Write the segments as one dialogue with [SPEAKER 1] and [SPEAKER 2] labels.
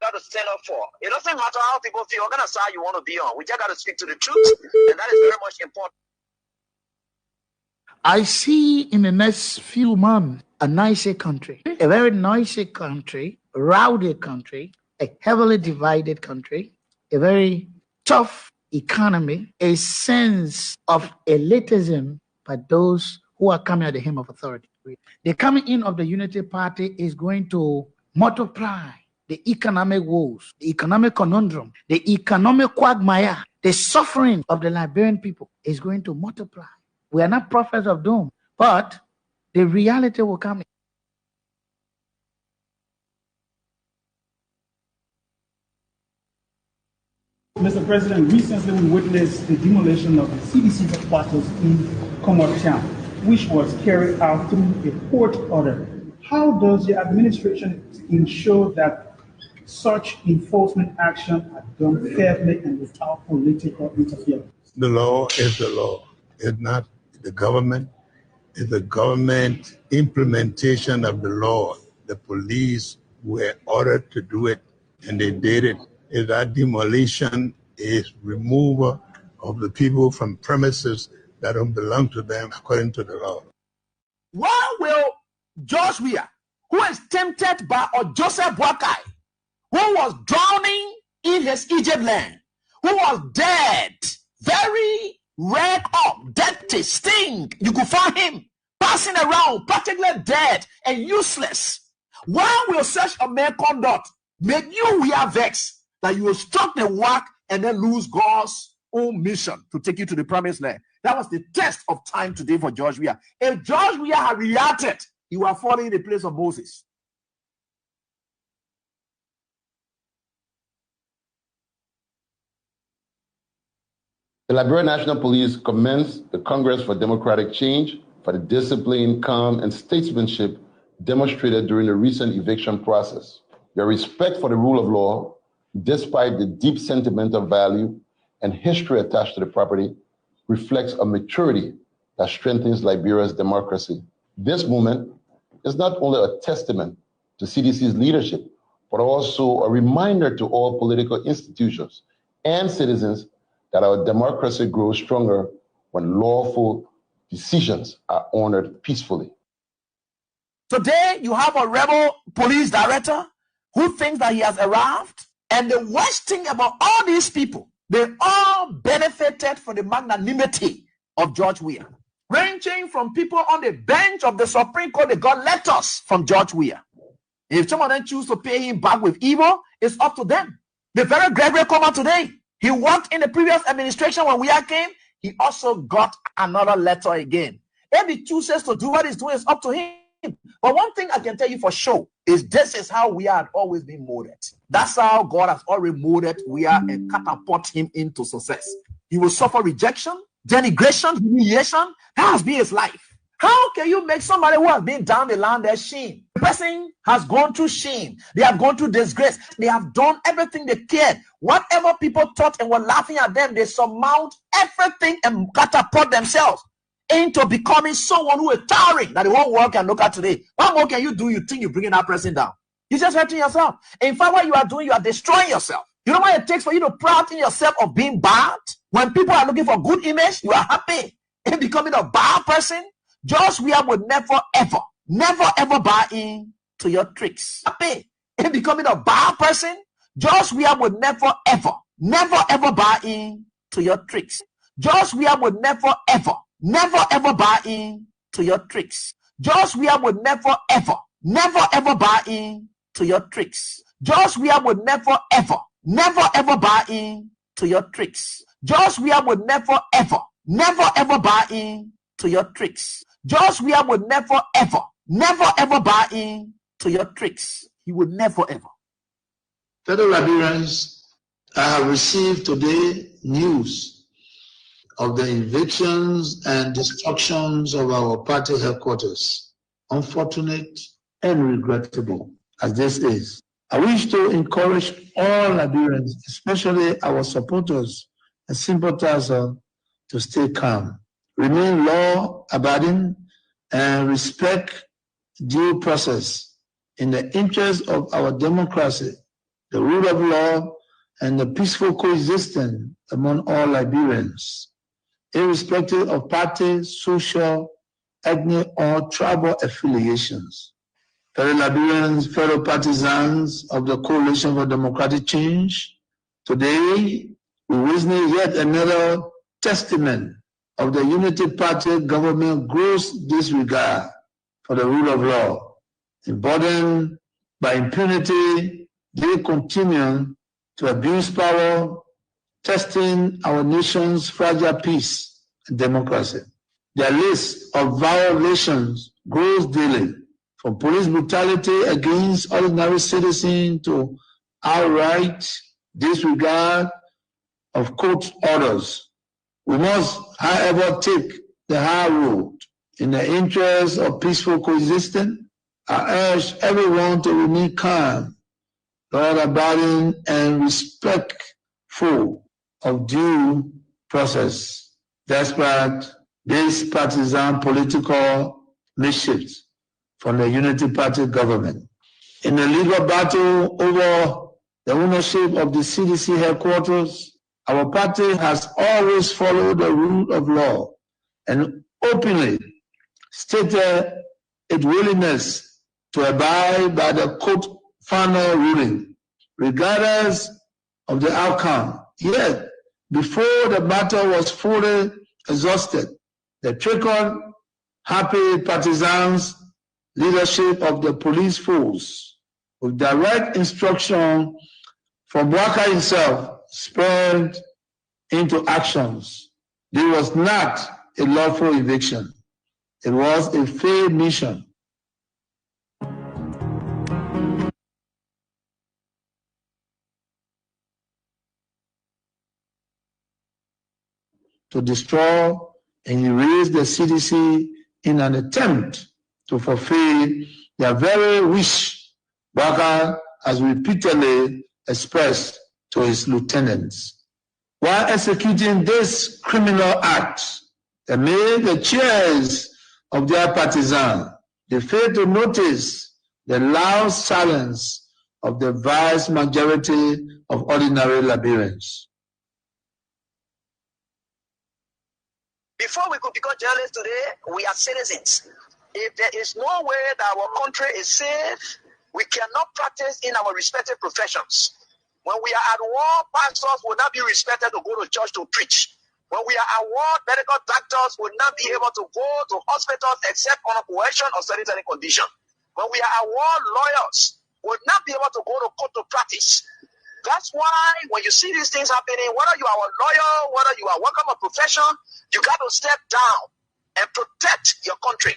[SPEAKER 1] got to stand up for. It doesn't matter how people feel, what kind of side you want to be on. We just got to speak to the truth, and that is very much important.
[SPEAKER 2] I see in the next few months a nicer country, a very noisy country, a rowdy country, a heavily divided country, a very tough economy, a sense of elitism by those who are coming at the hem of authority. The coming in of the Unity Party is going to multiply the economic woes, the economic conundrum, the economic quagmire, the suffering of the Liberian people is going to multiply. We are not prophets of doom, but the reality will come.
[SPEAKER 3] Mr. President, recently we witnessed the demolition of the CDC headquarters in Comortown, which was carried out through a court order. How does the administration ensure that such enforcement action are done fairly and without political interference?
[SPEAKER 4] The law is the law. It's not the government. It's the government implementation of the law. The police were ordered to do it, and they did it. If that demolition is removal of the people from premises that don't belong to them according to the law.
[SPEAKER 5] Why will George Weah, who is tempted by Joseph Boakai, who was drowning in his Egypt land, who was dead, very red up, dirty, stink, you could find him passing around, practically dead and useless. Why will such a man conduct make you Weah vex that you will struck the work and then lose God's own mission to take you to the promised land? That was the test of time today for George Weah. If George Weah had reacted, he would have fallen in the place of Moses.
[SPEAKER 6] The Liberian National Police commenced the Congress for Democratic Change for the discipline, calm, and statesmanship demonstrated during the recent eviction process. Their respect for the rule of law, despite the deep sentimental value and history attached to the property, reflects a maturity that strengthens Liberia's democracy. This movement is not only a testament to CDC's leadership, but also a reminder to all political institutions and citizens that our democracy grows stronger when lawful decisions are honored peacefully.
[SPEAKER 5] Today, you have a rebel police director who thinks that he has arrived. And the worst thing about all these people, they all benefited from the magnanimity of George Weah. Ranging from people on the bench of the Supreme Court, they got letters from George Weah. If some of them choose to pay him back with evil, it's up to them. The very Gregory Comer today, he worked in the previous administration when Weah came. He also got another letter again. If he chooses to do what he's doing, it's up to him. But one thing I can tell you for sure is this is how we had always been molded. That's how God has already molded Weah and catapult him into success. He will suffer rejection, denigration, humiliation. That has been his life. How can you make somebody who has been down the line their shame? The person has gone through shame. They have gone through disgrace. They have done everything they cared. Whatever people thought and were laughing at them, they surmount everything and catapult themselves into becoming someone who is towering that the whole world can look at today. What more can you do? You think you're bringing that person down? You're just hurting yourself. In fact, what you are doing, you are destroying yourself. You know what it takes for you to pride in yourself of being bad? When people are looking for good image, you are happy in becoming a bad person. George Weah would never, ever buy in to your tricks. Happy in becoming a bad person. George Weah would never, ever buy in to your tricks. George Weah would never, ever buy in to your tricks. George Weah would never, ever buy in to your tricks. George Weah would never, ever buy in to your tricks. George Weah would never, ever buy in to your tricks. George Weah would never, ever buy in to your tricks. He would never, ever.
[SPEAKER 7] Fellow Liberians, I have received today news of the evictions and destructions of our party headquarters. Unfortunate and regrettable as this is, I wish to encourage all Liberians, especially our supporters and sympathizers, to stay calm, remain law-abiding, and respect due process in the interest of our democracy the rule of law, and the peaceful coexistence among all Liberians, irrespective of party, social, ethnic, or tribal affiliations. Fellow Liberians, fellow partisans of the Coalition for Democratic Change, today we witness yet another testament of the Unity Party government gross disregard for the rule of law. Emboldened by impunity, they continue to abuse power, testing our nation's fragile peace and democracy. Their list of violations grows daily, from police brutality against ordinary citizens to outright disregard of court orders. We must, however, take the high road. In the interest of peaceful coexistence, I urge everyone to remain calm, law-abiding, and respectful of due process, despite this partisan political mischiefs from the Unity Party government. In the legal battle over the ownership of the CDC headquarters, our party has always followed the rule of law and openly stated its willingness to abide by the court final ruling, regardless of the outcome. Yet, before the battle was fully exhausted, the trigger-happy partisans leadership of the police force, with direct instruction from Waka himself, spurred into actions. There was not a lawful eviction. It was a failed mission. To destroy and erase the CDC in an attempt to fulfill their very wish, Waka has repeatedly expressed to his lieutenants. While executing this criminal act, amid the cheers of their partisans, they failed to notice the loud silence of the vast majority of ordinary Liberians.
[SPEAKER 1] Before we could become journalists today, we are citizens. If there is no way that our country is safe, we cannot practice in our respective professions. When we are at war, pastors will not be respected to go to church to preach. When we are at war, medical doctors will not be able to go to hospitals except on a coercion or sanitary condition. When we are at war, lawyers will not be able to go to court to practice. That's why when you see these things happening, whether you are a lawyer, whether you are working a profession, you got to step down and protect your country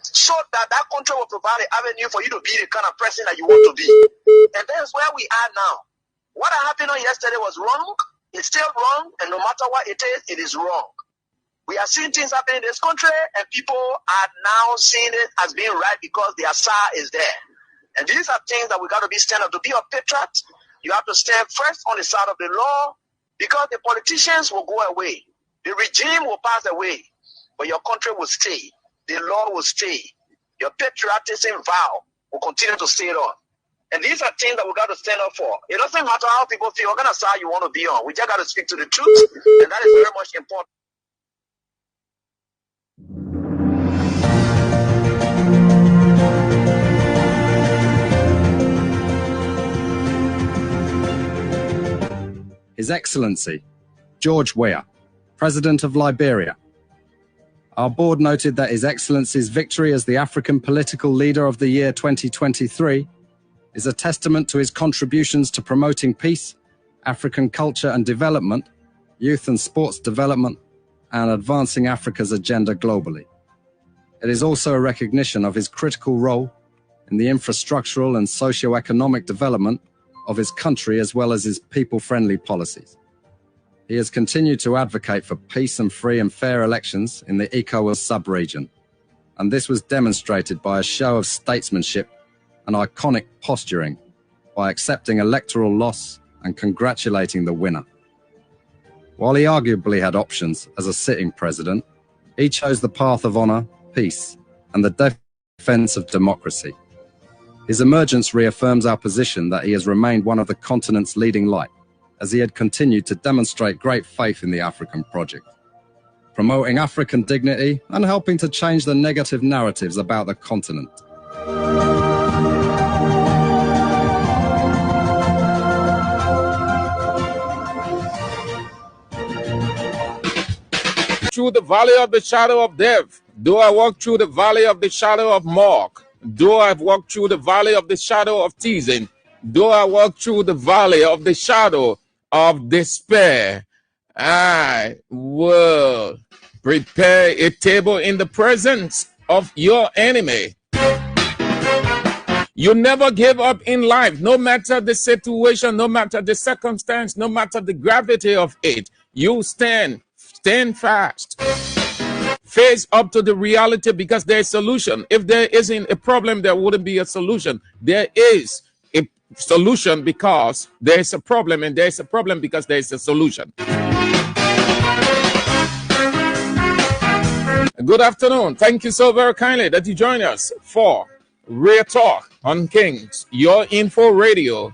[SPEAKER 1] so that that country will provide an avenue for you to be the kind of person that you want to be. And that's where we are now. What happened on yesterday was wrong. It's still wrong, and no matter what it is wrong. We are seeing things happening in this country, and people are now seeing it as being right because the Asa is there. And these are things that we got to be stand up. To be a patriot, you have to stand first on the side of the law, because the politicians will go away. The regime will pass away, but your country will stay. The law will stay. Your patriotism vow will continue to stay on. And these are things that we got to stand up for. It doesn't matter how people feel, what kind of side you want to be on. We just got to speak to the truth, and that is very much important.
[SPEAKER 8] His Excellency, George Weah, President of Liberia. Our board noted that His Excellency's victory as the African Political Leader of the Year 2023 is a testament to his contributions to promoting peace, African culture and development, youth and sports development, and advancing Africa's agenda globally. It is also a recognition of his critical role in the infrastructural and socio-economic development of his country as well as his people-friendly policies. He has continued to advocate for peace and free and fair elections in the ECOWAS sub-region, and this was demonstrated by a show of statesmanship and iconic posturing by accepting electoral loss and congratulating the winner. While he arguably had options as a sitting president, he chose the path of honor, peace, and the defense of democracy. His emergence reaffirms our position that he has remained one of the continent's leading light, as he had continued to demonstrate great faith in the African project, promoting African dignity and helping to change the negative narratives about the continent.
[SPEAKER 9] Through the valley of the shadow of death, though I walk through the valley of the shadow of Mork, though I walk through the valley of the shadow of teasing, though I walk through the valley of the shadow of despair, I will prepare a table in the presence of your enemy. You never give up in life, no matter the situation, no matter the circumstance, no matter the gravity of it. You stand fast. Face up to the reality, because there's a solution. If there isn't a problem, there wouldn't be a solution. There is a solution because there's a problem, and there's a problem because there's a solution. Good afternoon. Thank you so very kindly that you join us for Real Talk on Kings, your info radio,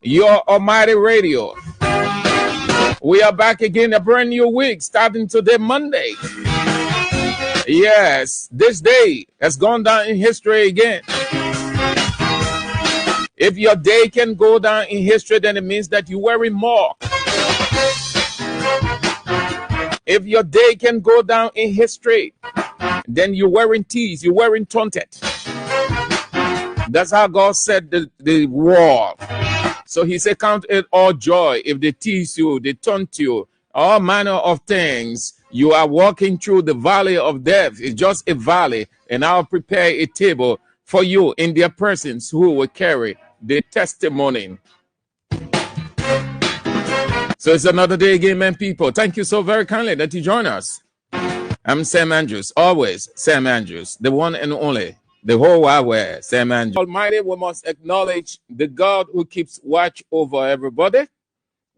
[SPEAKER 9] your almighty radio. We are back again, a brand new week starting today, Monday. Yes, this day has gone down in history again. If your day can go down in history, then it means that you're wearing more. If your day can go down in history, then you're wearing tees, you're wearing taunted. That's how God said the war. So he said, count it all joy if they tease you, they taunt you, all manner of things. You are walking through the valley of death. It's just a valley, and I'll prepare a table for you in their presence who will carry the testimony. So it's another day again, man, people. Thank you so very kindly that you join us. I'm Sam Andrews, always Sam Andrews, the one and only, the whole wide world, Sam Andrews. Almighty, we must acknowledge the God who keeps watch over everybody,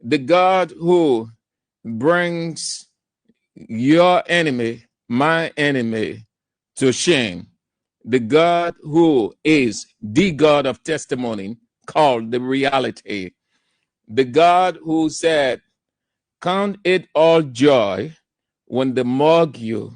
[SPEAKER 9] the God who brings your enemy, my enemy, to shame, the God who is the God of testimony, called the reality, the God who said, count it all joy when they mock you,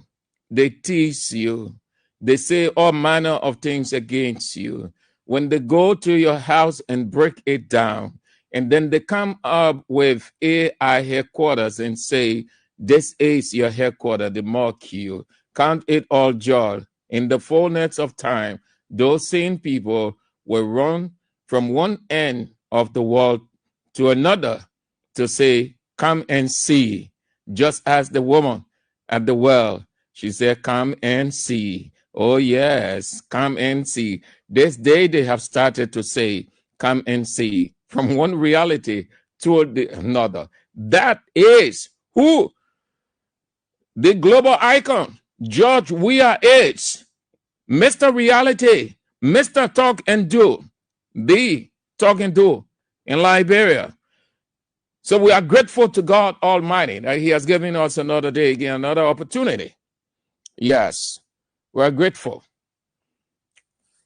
[SPEAKER 9] they tease you, they say all manner of things against you. When they go to your house and break it down, and then they come up with AI headquarters and say, this is your headquarters, they mock you. Count it all joy. In the fullness of time, those same people will run from one end of the world to another to say, come and see. Just as the woman at the well, she said, come and see. Oh, yes, come and see. This day they have started to say, come and see, from one reality to another. That is who the global icon, George Weah, is. Mr. Reality, Mr. Talk and Do, the Talk and Do in Liberia. So we are grateful to God Almighty that he has given us another day again, another opportunity. Yes, we are grateful.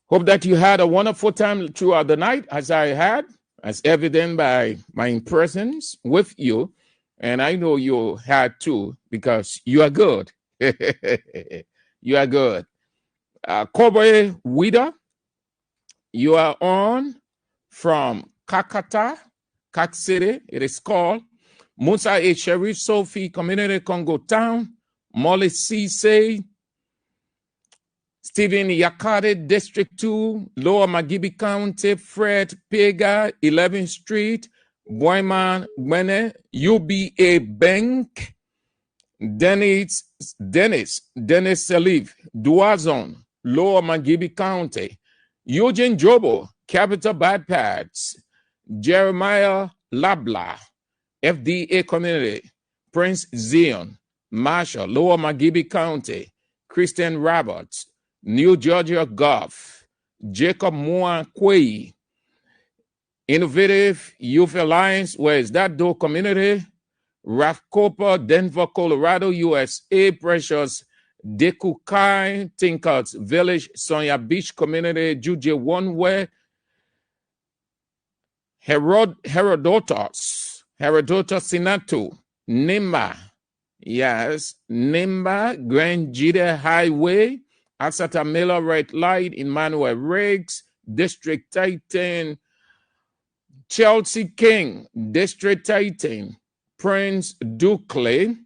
[SPEAKER 9] Hope that you had a wonderful time throughout the night, as I had, as evident by my presence with you. And I know you had too, because you are good. You are good. Kobe Wida, you are on from Kakata, Kak City, it is called. Musa A. Sharif Sophie Community Congo Town, Molly Cisse, Stephen Yakade District 2, Lower Magibi County, Fred Pega, 11th Street, Boyman Gwene, UBA Bank, Dennis Salif, Duazon, Lower Magibi County, Eugene Jobo, Capital Bad Pads, Jeremiah Labla, FDA Community, Prince Zion, Marshall, Lower Magibi County, Christian Roberts, New Georgia Gulf, Jacob Moa Quay, Innovative Youth Alliance, where is that though community? Ralph Cooper, Denver, Colorado, USA, Precious Dekukai Tinkers Village, Sonia Beach Community, Juju One Way, Herodotus Sinatu, Nimba, yes, Nimba, Grand Jide Highway, Asata Miller Red Light, Emmanuel Riggs, District 18, Chelsea King, District 18, Prince Dukley,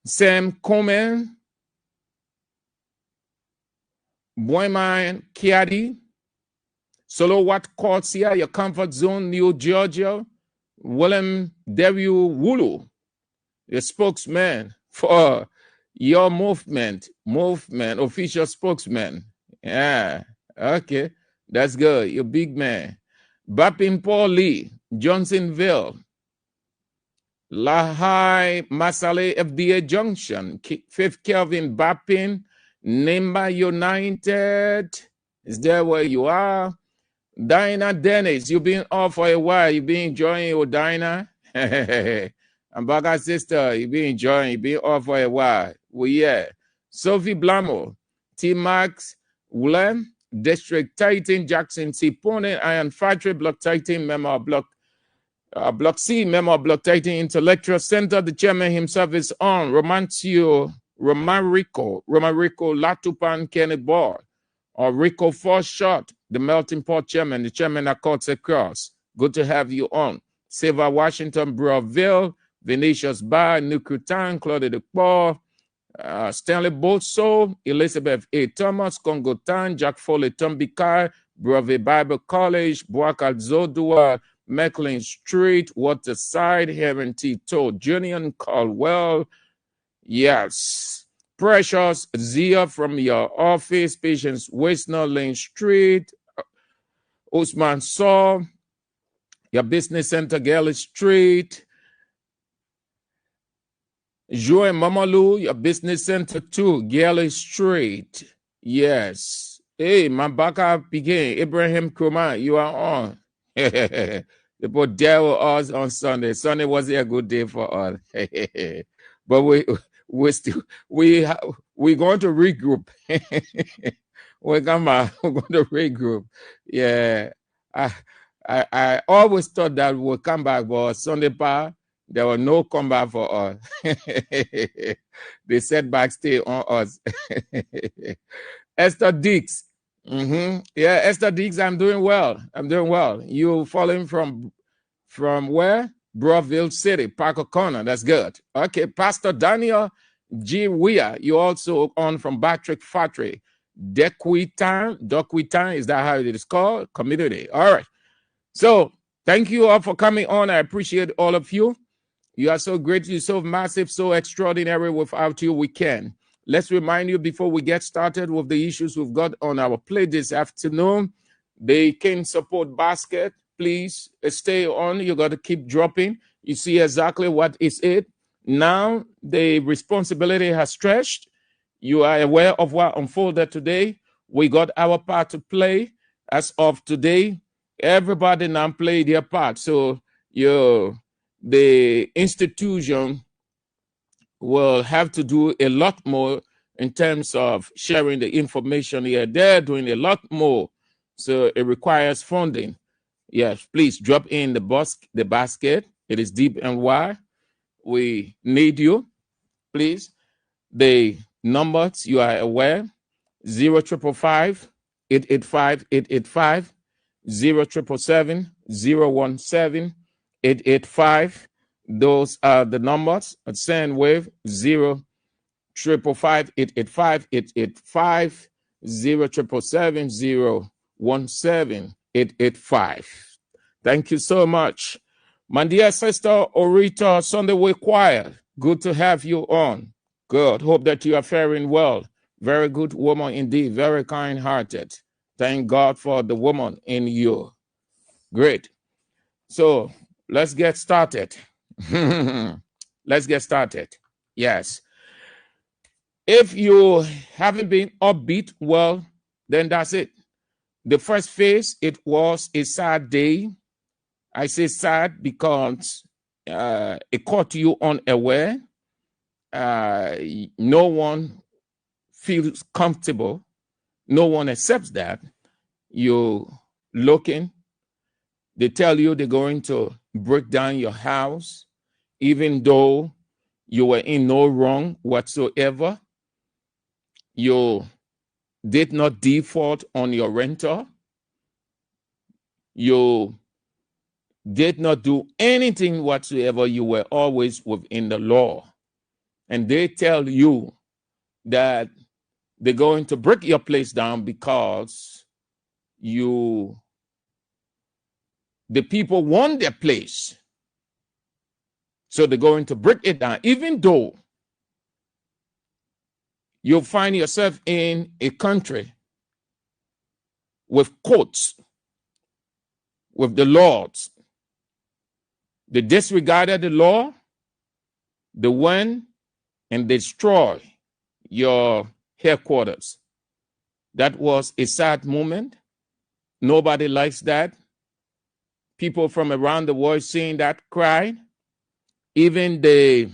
[SPEAKER 9] Sam Komen, Boyman Kiadi, Solo Wat Corsia, your comfort zone, New Georgia, Willem W. Wulu, your spokesman for your movement, official spokesman. Yeah, okay, that's good. You're big man. Bapin Paul Lee, Johnsonville, Lahai Masale FDA Junction, 5th Kelvin Bapin, Nimba United. Is there where you are? Dinah Dennis, you've been off for a while. You've been enjoying your Dinah. And Baga sister, you've been enjoying, you've been off for a while. Well, yeah. Sophie Blamo, T Max, Willem, District Titan, Jackson C. Pone, Iron Factory, Block Titan, Memo Block C, Memo Block Titan Intellectual Center. The chairman himself is on. Romarico Latupan Kenny Ball, or Rico Forshot, the melting pot chairman, the chairman of Courts Across. Good to have you on. Silver Washington, Broville, Venetius Bar, Nukutan, Claude de Paul, Stanley Bolso, Elizabeth A. Thomas, Congo Tan, Jack Foley, Tombikai, Brove Bible College, Boakal Zodua, Mecklin Street, Waterside, Heron T. Toll, Junior Caldwell, yes. Precious Zia from your office, Patience Wisner, Lane Street, Usman Saw, your business center, Galley Street, Joe Mamalu, your business center too, Galley Street. Yes. Hey, Mambaka Pigay, Ibrahim Kuma, you are on. The boy there with us on Sunday. Sunday was a good day for us. But we're going to regroup. We're going to regroup. Yeah. I always thought that we'll come back, but Sunday there was no comeback for us. The setback stay on us. Esther Dix. Yeah, Esther Dix, I'm doing well. You following from where? Broville City, Parker Corner. That's good. Okay, Pastor Daniel G. Weir, you also on from Patrick Factory. Dequitan, is that how it is called? Community. All right. So thank you all for coming on. I appreciate all of you. You are so great. You're so massive, so extraordinary. Without you, we can. Let's remind you before we get started with the issues we've got on our plate this afternoon. The Cane Support Basket. Please stay on. You got to keep dropping. You see exactly what is it. Now the responsibility has stretched. You are aware of what unfolded today. We got our part to play. As of today, everybody now play their part. So the institution will have to do a lot more in terms of sharing the information here. They're doing a lot more. So it requires funding. Yes, please drop in the basket. It is deep and wide. We need you, please. The numbers you are aware: 0555 885 885, 0777 017 885. Those are the numbers. Send wave 0555 885 885, 0777 017 885. Thank you so much. My dear sister Orita Sunday Choir, good to have you on. Good. Hope that you are faring well. Very good woman indeed. Very kind-hearted. Thank God for the woman in you. Great. So let's get started. Let's get started. Yes. If you haven't been upbeat, well, then that's it. The first phase, it was a sad day. I say sad because it caught you unaware. no one feels comfortable, no one accepts that. You're looking, they tell you they're going to break down your house, even though you were in no wrong whatsoever. You did not default on your renter. You did not do anything whatsoever. You were always within the law. And they tell you that they're going to break your place down because the people want their place. So they're going to break it down, even though you'll find yourself in a country with courts, with the laws. They disregarded the law, they went and destroy your headquarters. That was a sad moment. Nobody likes that. People from around the world seeing that cried. Even the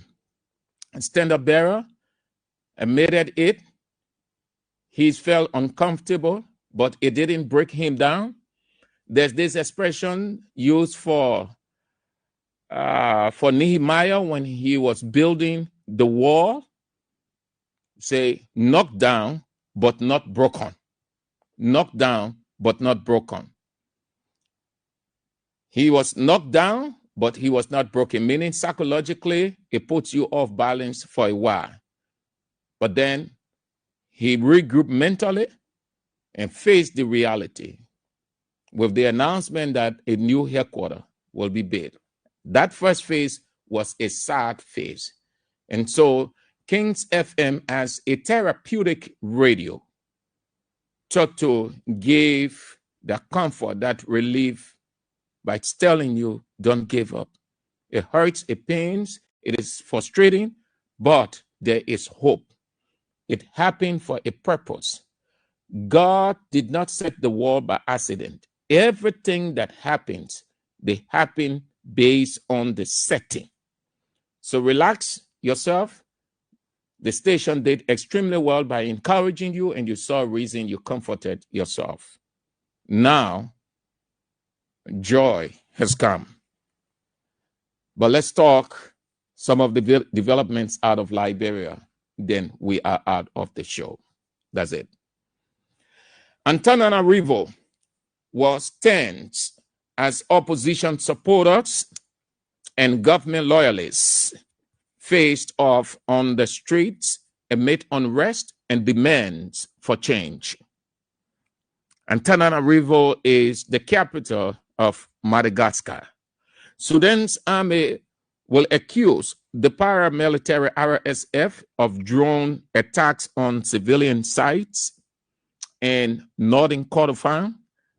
[SPEAKER 9] stand-up bearer admitted it. He felt uncomfortable, but it didn't break him down. There's this expression used for Nehemiah when he was building the wall. Say, knocked down, but not broken. Knocked down, but not broken. He was knocked down, but he was not broken, meaning psychologically, it puts you off balance for a while. But then he regrouped mentally and faced the reality with the announcement that a new headquarters will be built. That first phase was a sad phase. And so Kings FM, as a therapeutic radio, sought to give the comfort, that relief, by telling you, don't give up. It hurts, it pains, it is frustrating, but there is hope. It happened for a purpose. God did not set the world by accident. Everything that happens, they happen based on the setting. So relax yourself. The station did extremely well by encouraging you, and you saw a reason you comforted yourself. Now, joy has come. But let's talk some of the developments out of Liberia. Then we are out of the show. That's it. Antananarivo was tense as opposition supporters and government loyalists faced off on the streets amid unrest and demands for change. Antananarivo is the capital of Madagascar. Sudan's army will accuse the paramilitary RSF of drone attacks on civilian sites in northern Kordofan,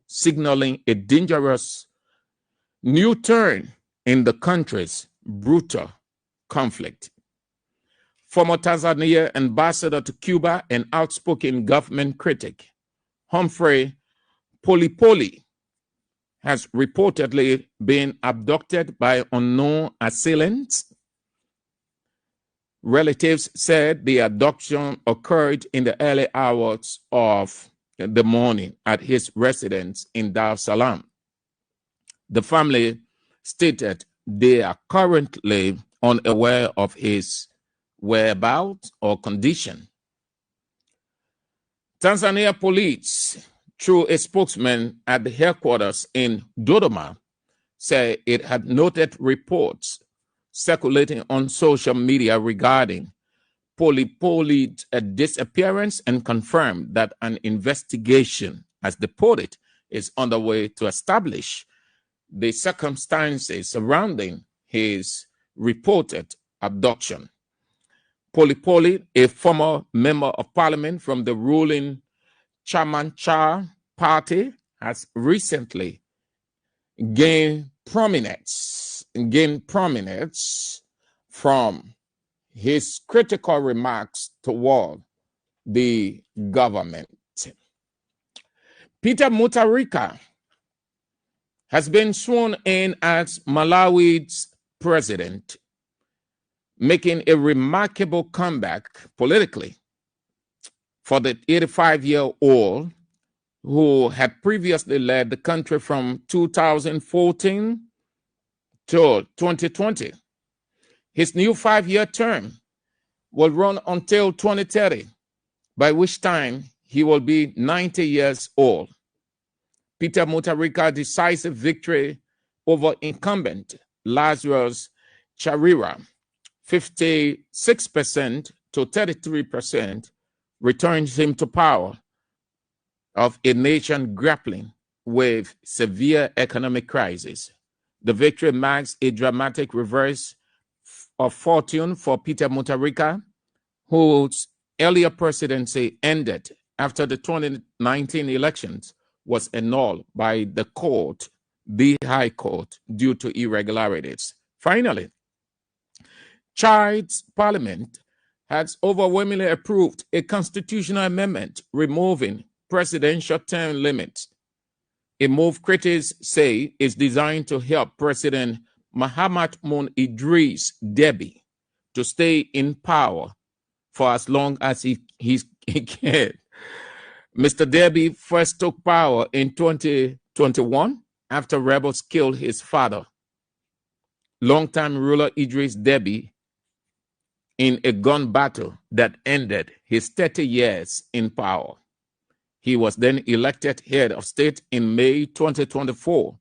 [SPEAKER 9] signaling a dangerous new turn in the country's brutal conflict. Former Tanzania ambassador to Cuba and outspoken government critic Humphrey Polypoly has reportedly been abducted by unknown assailants. Relatives said the abduction occurred in the early hours of the morning at his residence in Dar es Salaam. The family stated they are currently unaware of his whereabouts or condition. Tanzania police, through a spokesman at the headquarters in Dodoma, said it had noted reports circulating on social media regarding Polypoly's disappearance and confirmed that an investigation, as they put it, is underway to establish the circumstances surrounding his reported abduction. Polypoly, a former member of parliament from the ruling Chamanchar party, has recently gained prominence from his critical remarks toward the government. Peter Mutharika has been sworn in as Malawi's president. making a remarkable comeback politically for the 85-year-old who had previously led the country from 2014 to 2020. His new 5-year term will run until 2030, by which time he will be 90 years old. Peter Mutharika's decisive victory over incumbent Lazarus Chakwera, 56% to 33%, returns him to power of a nation grappling with severe economic crisis. The victory marks a dramatic reverse of fortune for Peter Mutharika, whose earlier presidency ended after the 2019 elections was annulled by the High Court, due to irregularities. Finally, Chad's parliament has overwhelmingly approved a constitutional amendment removing presidential term limits, a move critics say is designed to help President Mahamat Mon Idris Deby to stay in power for as long as he can. Mr. Deby first took power in 2021 after rebels killed his father, longtime ruler Idris Deby, in a gun battle that ended his 30 years in power. He was then elected head of state in May 2024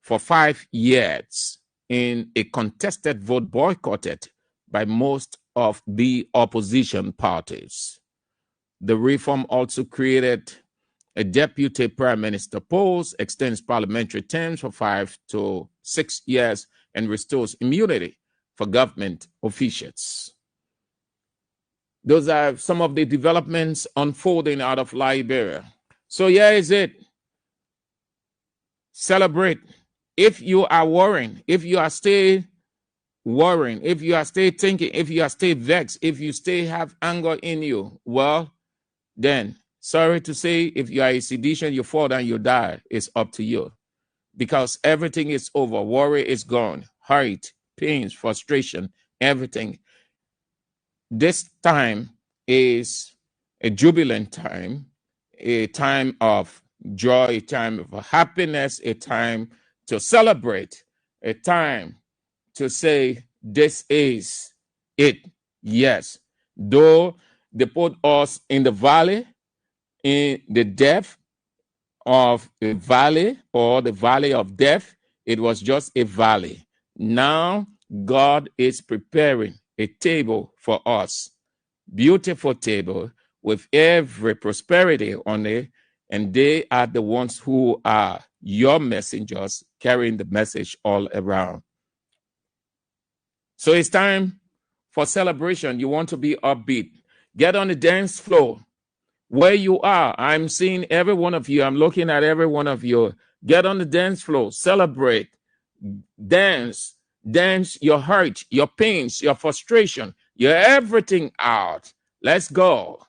[SPEAKER 9] for 5 years in a contested vote boycotted by most of the opposition parties. The reform also created a deputy prime minister post, extends parliamentary terms for 5 to 6 years, and restores immunity for government officials. Those are some of the developments unfolding out of Liberia. So here is it. Celebrate. If you are worrying, if you are still worrying, if you are still thinking, if you are still vexed, if you still have anger in you, well, then sorry to say, if you are a sedition, you fall down, you die. It's up to you. Because everything is over. Worry is gone. Hurt, pains, frustration, everything. This time is a jubilant time, a time of joy, a time of happiness, a time to celebrate, a time to say, this is it. Yes, though they put us in the valley, in the depth of the valley, or the valley of death, it was just a valley. Now God is preparing a table for us, beautiful table with every prosperity on it, and they are the ones who are your messengers carrying the message all around. So it's time for celebration. You want to be upbeat. Get on the dance floor. Where you are, I'm seeing every one of you. I'm looking at every one of you. Get on the dance floor. Celebrate. Dance. Dance your hurt, your pains, your frustration, your everything out. Let's go.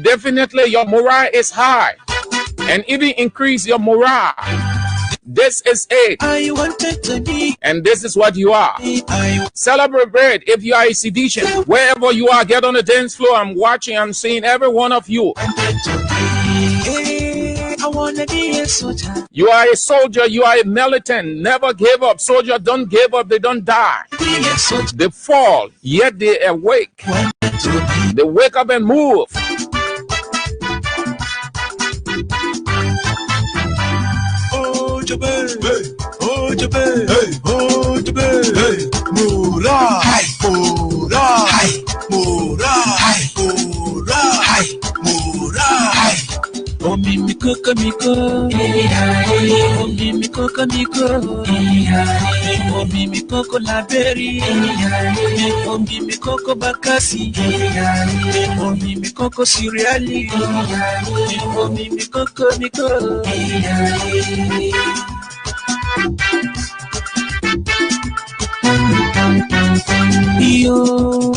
[SPEAKER 9] Definitely your morale is high, and even increase your morale. This is it. I wanted to be. And this is what you are. Celebrate if you are a sedition. Wherever you are, get on the dance floor. I'm watching, I'm seeing every one of you. You are a soldier, you are a militant. Never give up. Soldiers don't give up, they don't die. They fall, yet they awake. They wake up and move.
[SPEAKER 10] Yo,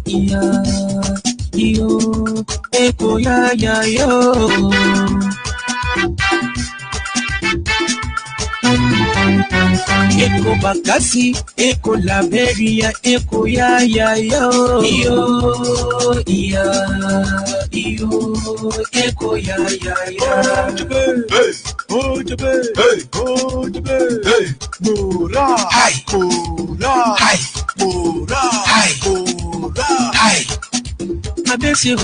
[SPEAKER 10] yeah, yo, echo, yeah, yo. Eko Bakasi, Eko Liberia, Eko ya yo. Yo, Eko ya Oh, hey, Mura, hi, Mura, hi, Mura, hi, Mura, hi. Abese,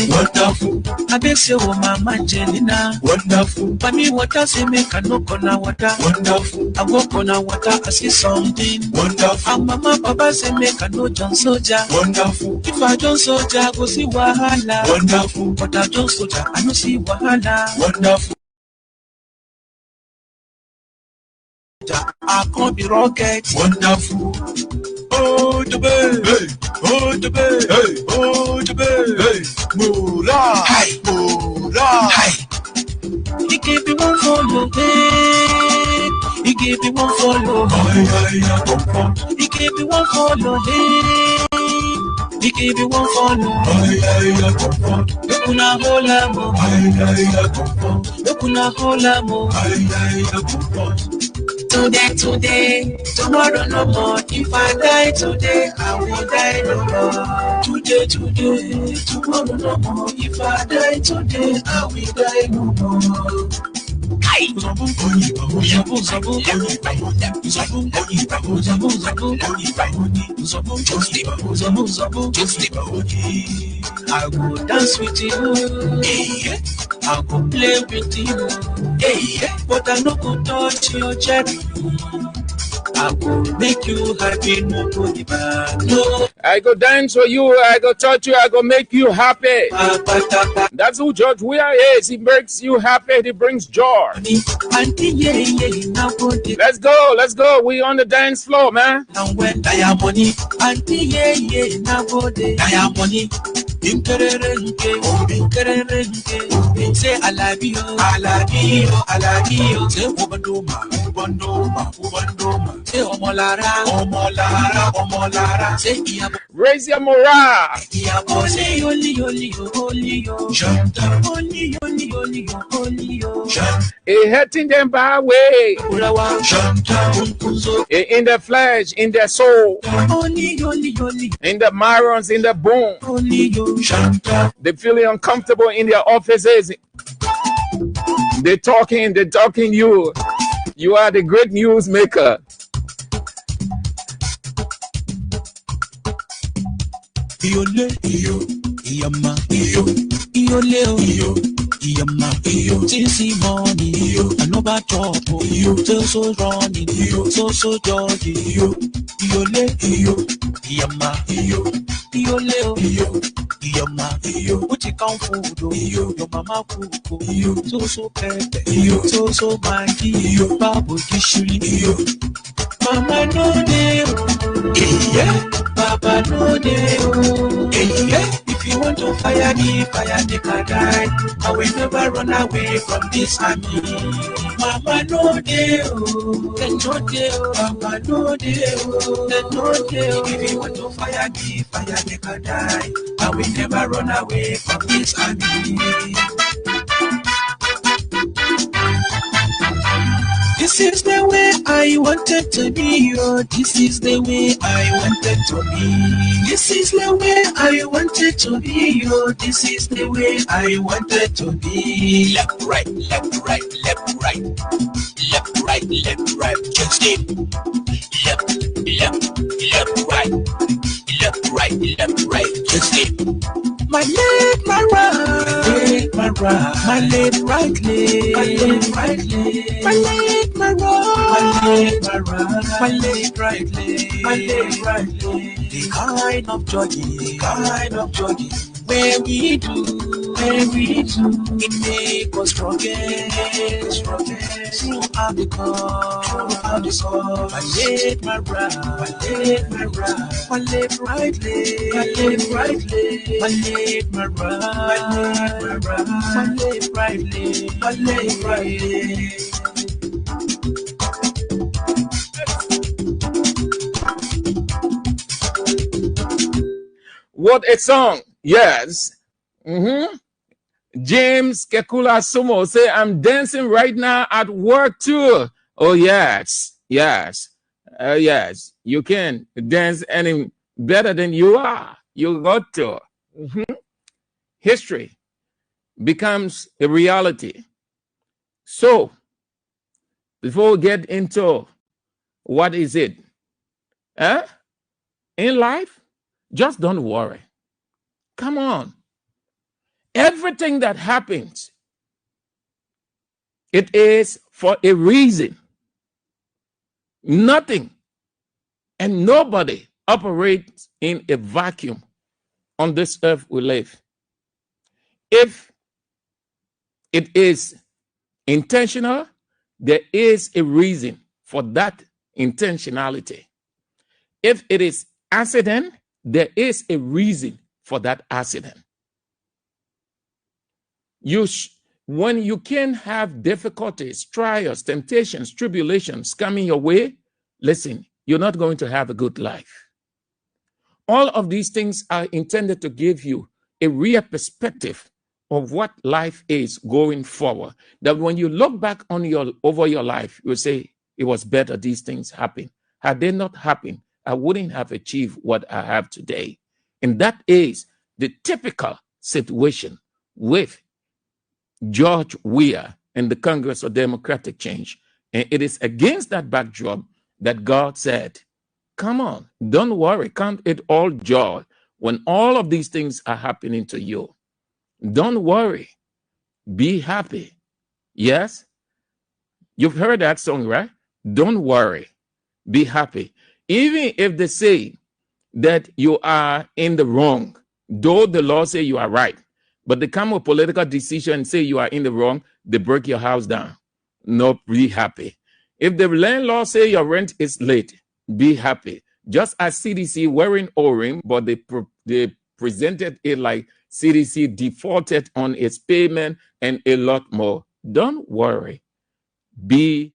[SPEAKER 10] wonderful. Abese, Mama Angelina, wonderful. Pami water say make a no corner water, wonderful. I go corner water, I see something, wonderful. And Mama Papa say make a no John Soldier, wonderful. If I John Soldier, I go see Wahala, wonderful. But I John Soldier, I no see Wahala, wonderful. I can't be rocket, wonderful. Oh, the bay, hey, oh, the bay, hey, oh, the bay, hey, Mura, hi, Mura, hi. He gave me one follow, hey. He gave me one follow, he gave me one follow, hey. He gave me one follow, look on a whole amo, look on a whole amo. Today, tomorrow no more. If I die today, I will die no more. Today, tomorrow no more. If I die today, I will die no more. I will dance with you, I will play with you, but I no go touch your cherry. I will make you happy, no go the bad. No.
[SPEAKER 9] I go dance for you, I go touch you, I go make you happy. That's who George Weah is. He makes you happy, he brings joy. Let's go. We on the dance floor, man.
[SPEAKER 10] And when I money, now go there. I money. Say I love you. Say say omolara. Say
[SPEAKER 9] raise your morale.
[SPEAKER 10] Say only.
[SPEAKER 9] Hitting them by way. In the flesh, in their soul. In the marrows, in the bone. They feeling uncomfortable in their offices. They're talking you. You are the great news maker.
[SPEAKER 10] Tincy money, another job, so running, so jolly, what you come food, your mama cook, so pepper, so mighty, babu kishuri, mama no day, Papa no day, if you want to fire me, can die. I will never run away from this army. Mama no day, then no day, Papa no day, then no day. If you want to fire me, can die. I will never run away from this army. This is the way I wanted to be, oh, this is the way I wanted to be. This is the way I wanted to be, oh, this is the way I wanted to be. Left, right, left, right, left, right. Left, right, left, right, just stay. Left, right. Left, right, just stay. My left, my right, my left, right leg, my left, right leg, my left, my right, my left, right leg, my left, right leg. The kind of jogging, where we do, it make us stronger, throughout the call, my left, my right, my left, right leg, my left, right leg, my left, my right, my left, right leg, my left, right leg.
[SPEAKER 9] What a song. Yes. James Kekula Sumo say, I'm dancing right now at work too. Oh, yes. Yes. Yes. You can dance any better than you are. You got to. History becomes a reality. So, before we get into what is it in life, just don't worry. Come on. Everything that happens, it is for a reason. Nothing and nobody operates in a vacuum on this earth we live. If it is intentional, there is a reason for that intentionality. If it is accident, there is a reason for that accident. When you can have difficulties, trials, temptations, tribulations coming your way, listen, you're not going to have a good life. All of these things are intended to give you a real perspective of what life is going forward. That when you look back on over your life, you'll say, it was better these things happened. Had they not happened, I wouldn't have achieved what I have today. And that is the typical situation with George Weah and the Congress of Democratic Change. And it is against that backdrop that God said, come on, don't worry, count it all joy when all of these things are happening to you. Don't worry, be happy. Yes, you've heard that song, right? Don't worry, be happy. Even if they say that you are in the wrong, though the law say you are right, but they come with political decision and say you are in the wrong, they break your house down. No, be happy. If the landlord say your rent is late, be happy. Just as CDC wearing O-ring, but they presented it like CDC defaulted on its payment and a lot more. Don't worry. Be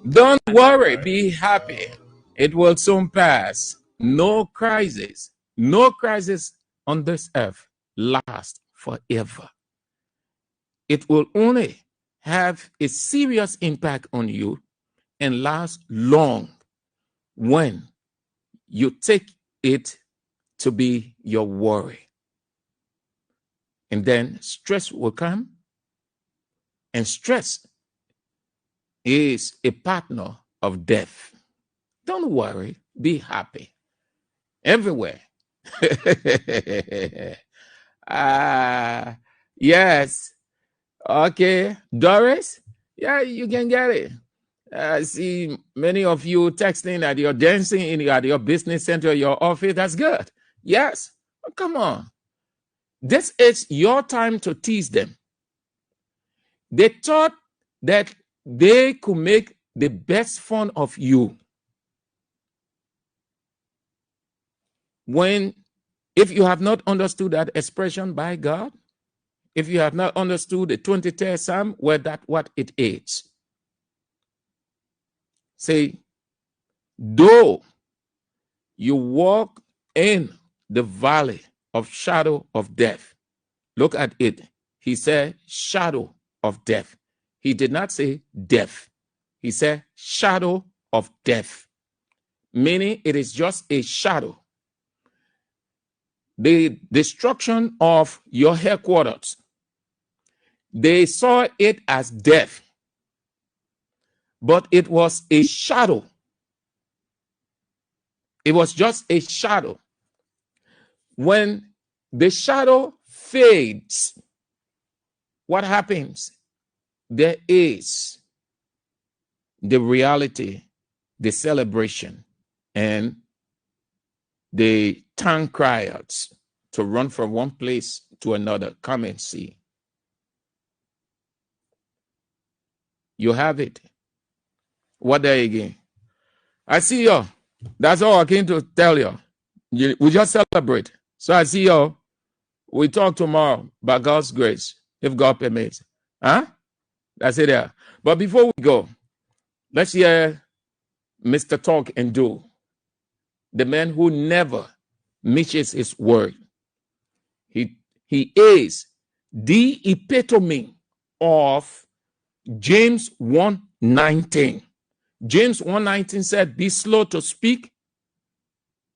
[SPEAKER 9] Don't worry, be happy. It will soon pass. No crisis on this earth lasts forever. It will only have a serious impact on you and last long when you take it to be your worry. And then stress will come, and stress is a partner of death. Don't worry, be happy. Everywhere. Yes. Okay. Doris? Yeah, you can get it. I see many of you texting that you're dancing at your business center, your office. That's good. Yes. Oh, come on. This is your time to tease them. They thought that they could make the best fun of you. If you have not understood that expression by God, if you have not understood the 23rd Psalm, well, that's what it is. Say, though you walk in the valley of shadow of death. Look at it. He said shadow of death. He did not say death. He said shadow of death, meaning it is just a shadow. The destruction of your headquarters, they saw it as death, but it was a shadow. It was just a shadow. When the shadow fades, what happens? There is the reality, the celebration, and the tongue cryouts to run from one place to another. Come and see. You have it. What there again? I see you. That's all I came to tell you. We just celebrate. So I see you. We talk tomorrow by God's grace, if God permits. Huh? That's it there. But before we go, let's hear Mr. Talk and Do, the man who never misses his word. He is the epitome of James 1:19. James 1:19 said, be slow to speak,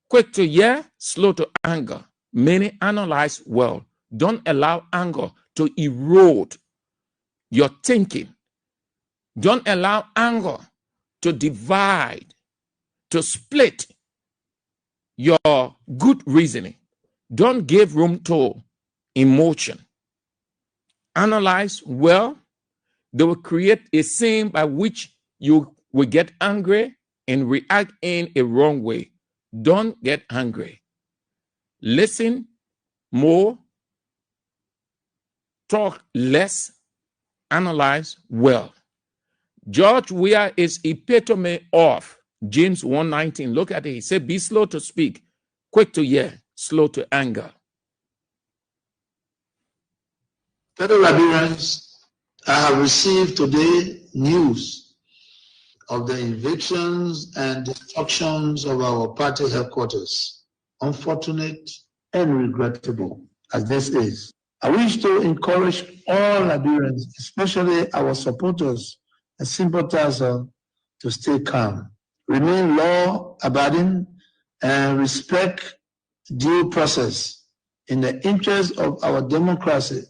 [SPEAKER 9] quick to hear, slow to anger. Many analyze well. Don't allow anger to erode your thinking. Don't allow anger to divide, to split your good reasoning. Don't give room to emotion. Analyze well. They will create a scene by which you will get angry and react in a wrong way. Don't get angry. Listen more. Talk less. Analyze well. George Weah is epitome of James 1:19. Look at it. He said, be slow to speak, quick to hear, slow to anger.
[SPEAKER 7] Fellow Liberians, I have received today news of the evictions and destructions of our party headquarters. Unfortunate and regrettable as this is. I wish to encourage all Liberians, especially our supporters and sympathizers, to stay calm, remain law-abiding, and respect due process in the interest of our democracy,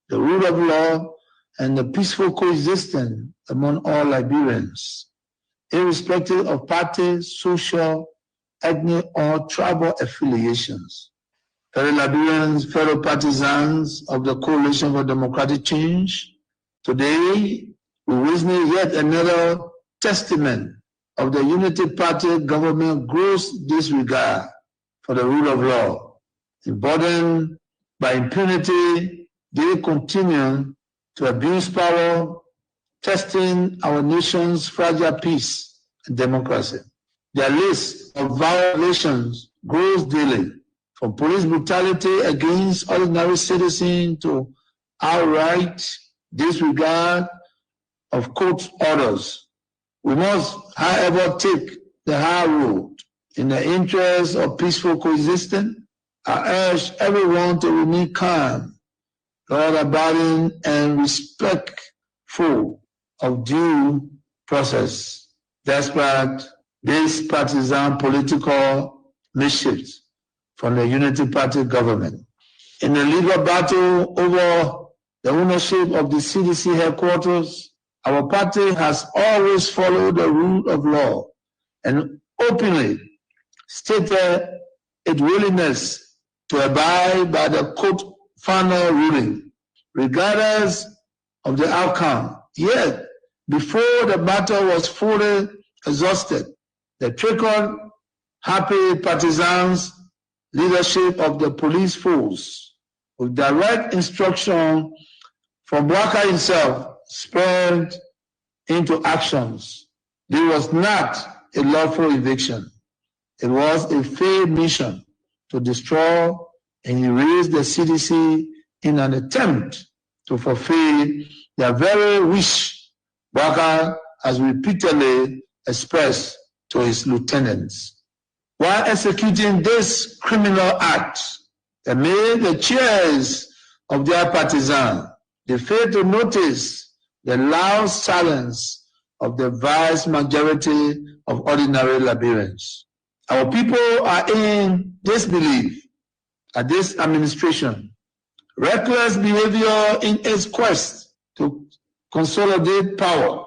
[SPEAKER 7] the rule of law, and the peaceful coexistence among all Liberians, irrespective of party, social, ethnic, or tribal affiliations. Fellow Liberians, fellow partisans of the Coalition for Democratic Change, today we witness yet another testament of the Unity Party government gross disregard for the rule of law. Emboldened by impunity, they continue to abuse power, testing our nation's fragile peace and democracy. Their list of violations grows daily, from police brutality against ordinary citizens to outright disregard of court orders, We must, however, take the high road. In the interest of peaceful coexistence, I urge everyone to remain calm, law-abiding, and respectful of due process, despite this partisan political mischiefs from the Unity Party government. In the legal battle over the ownership of the CDC headquarters, our party has always followed the rule of law and openly stated its willingness to abide by the court final ruling, regardless of the outcome. Yet, before the battle was fully exhausted, the trigger-happy partisans leadership of the police force, with direct instruction from Bwaka himself, spurred into actions. This was not a lawful eviction. It was a failed mission to destroy and erase the CDC in an attempt to fulfill their very wish Bwaka has repeatedly expressed to his lieutenants. While executing this criminal act, amid the cheers of their partisans, they failed to notice the loud silence of the vast majority of ordinary Liberians. Our people are in disbelief at this administration. Reckless behavior in its quest to consolidate power.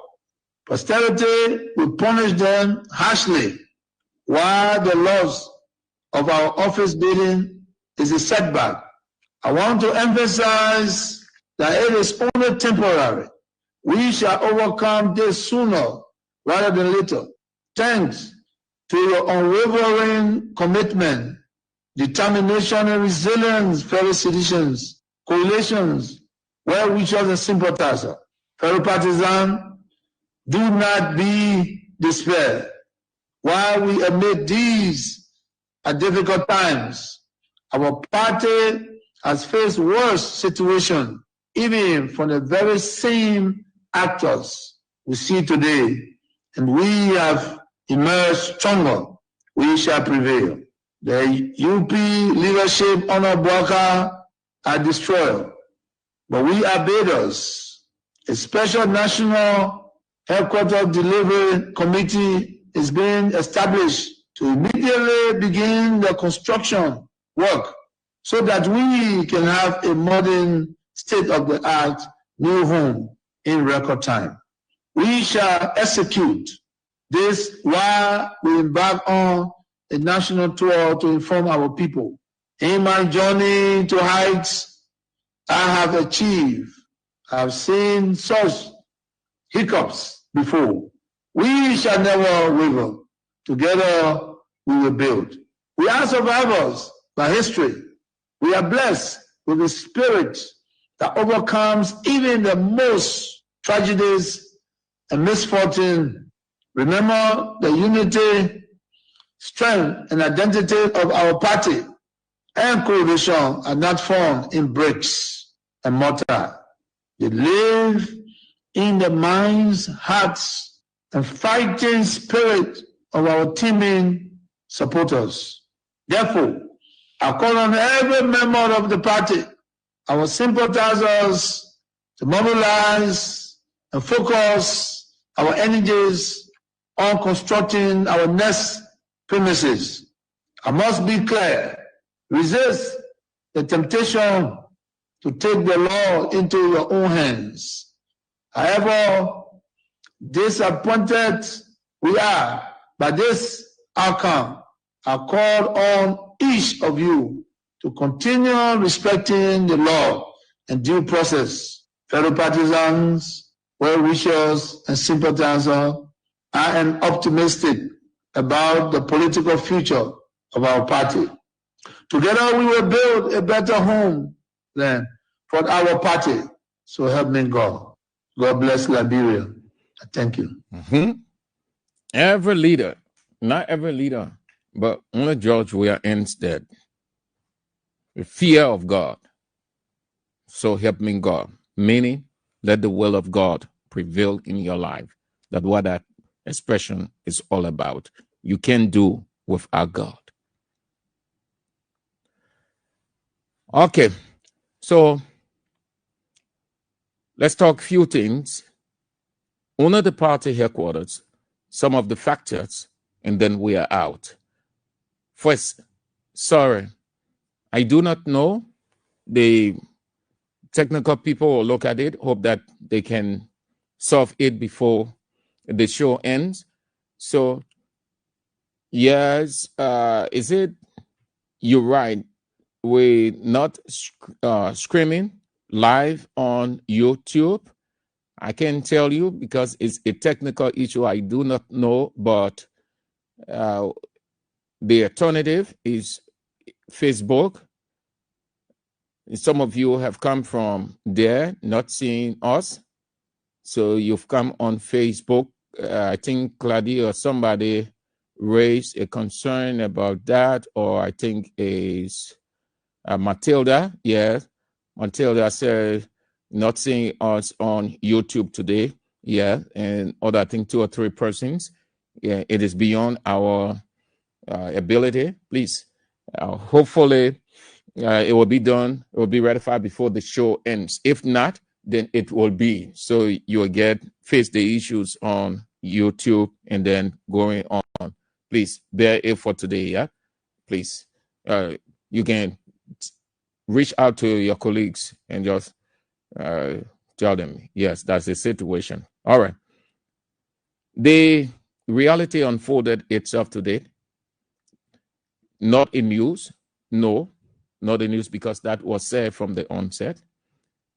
[SPEAKER 7] Posterity will punish them harshly, while the loss of our office building is a setback. I want to emphasize that it is only temporary. We shall overcome this sooner rather than later. Thanks to your unwavering commitment, determination, and resilience, fellow citizens, coalitions, well-wishers, and sympathizers. Fellow partisans, do not be despaired. While we amid these difficult times, our party has faced worse situations, even from the very same actors we see today, and we have emerged stronger. We shall prevail. The UP leadership under Bwaka are destroyed, but we are builders. A special national headquarters delivery committee is being established to immediately begin the construction work so that we can have a modern state-of-the-art new home in record time. We shall execute this while we embark on a national tour to inform our people. In my journey to heights I have achieved, I have seen such hiccups before. We shall never waver. Together we will build. We are survivors by history. We are blessed with a spirit that overcomes even the most tragedies and misfortune. Remember, the unity, strength, and identity of our party and coalition are not found in bricks and mortar. They live in the minds, hearts, and fighting spirit of our teaming supporters. Therefore, I call on every member of the party, our sympathizers, to mobilize and focus our energies on constructing our next premises. I must be clear, resist the temptation to take the law into your own hands. However disappointed we are by this outcome, I call on each of you to continue respecting the law and due process. Fellow partisans, well-wishers, and sympathizers, I am optimistic about the political future of our party. Together we will build a better home then for our party. So help me God. God bless Liberia. Thank you.
[SPEAKER 9] Every leader, not every leader, but only George Weah instead. The fear of God. So help me God. Meaning, let the will of God prevail in your life. That's what that expression is all about. You can do without God. Okay, so let's talk a few things. Under the party headquarters, some of the factors, and then we are out. First, sorry, I do not know. The technical people will look at it, hope that they can solve it before the show ends. So, yes, is it, you're right, we're not screaming live on YouTube. I can tell you because it's a technical issue I do not know, but the alternative is Facebook. Some of you have come from there, not seeing us. So you've come on Facebook. I think Claudia or somebody raised a concern about that, or I think is Matilda. Yes, Matilda said not seeing us on YouTube today. Yeah, and other, I think 2 or 3 persons. Yeah, it is beyond our ability. Please, hopefully it will be done. It will be ratified before the show ends. If not, then it will be. So you will face the issues on YouTube and then going on. Please bear it for today. Yeah, please. You can reach out to your colleagues and just tell them, yes, that's the situation. All right. The reality unfolded itself today. Not in news. No, not in news, because that was said from the onset.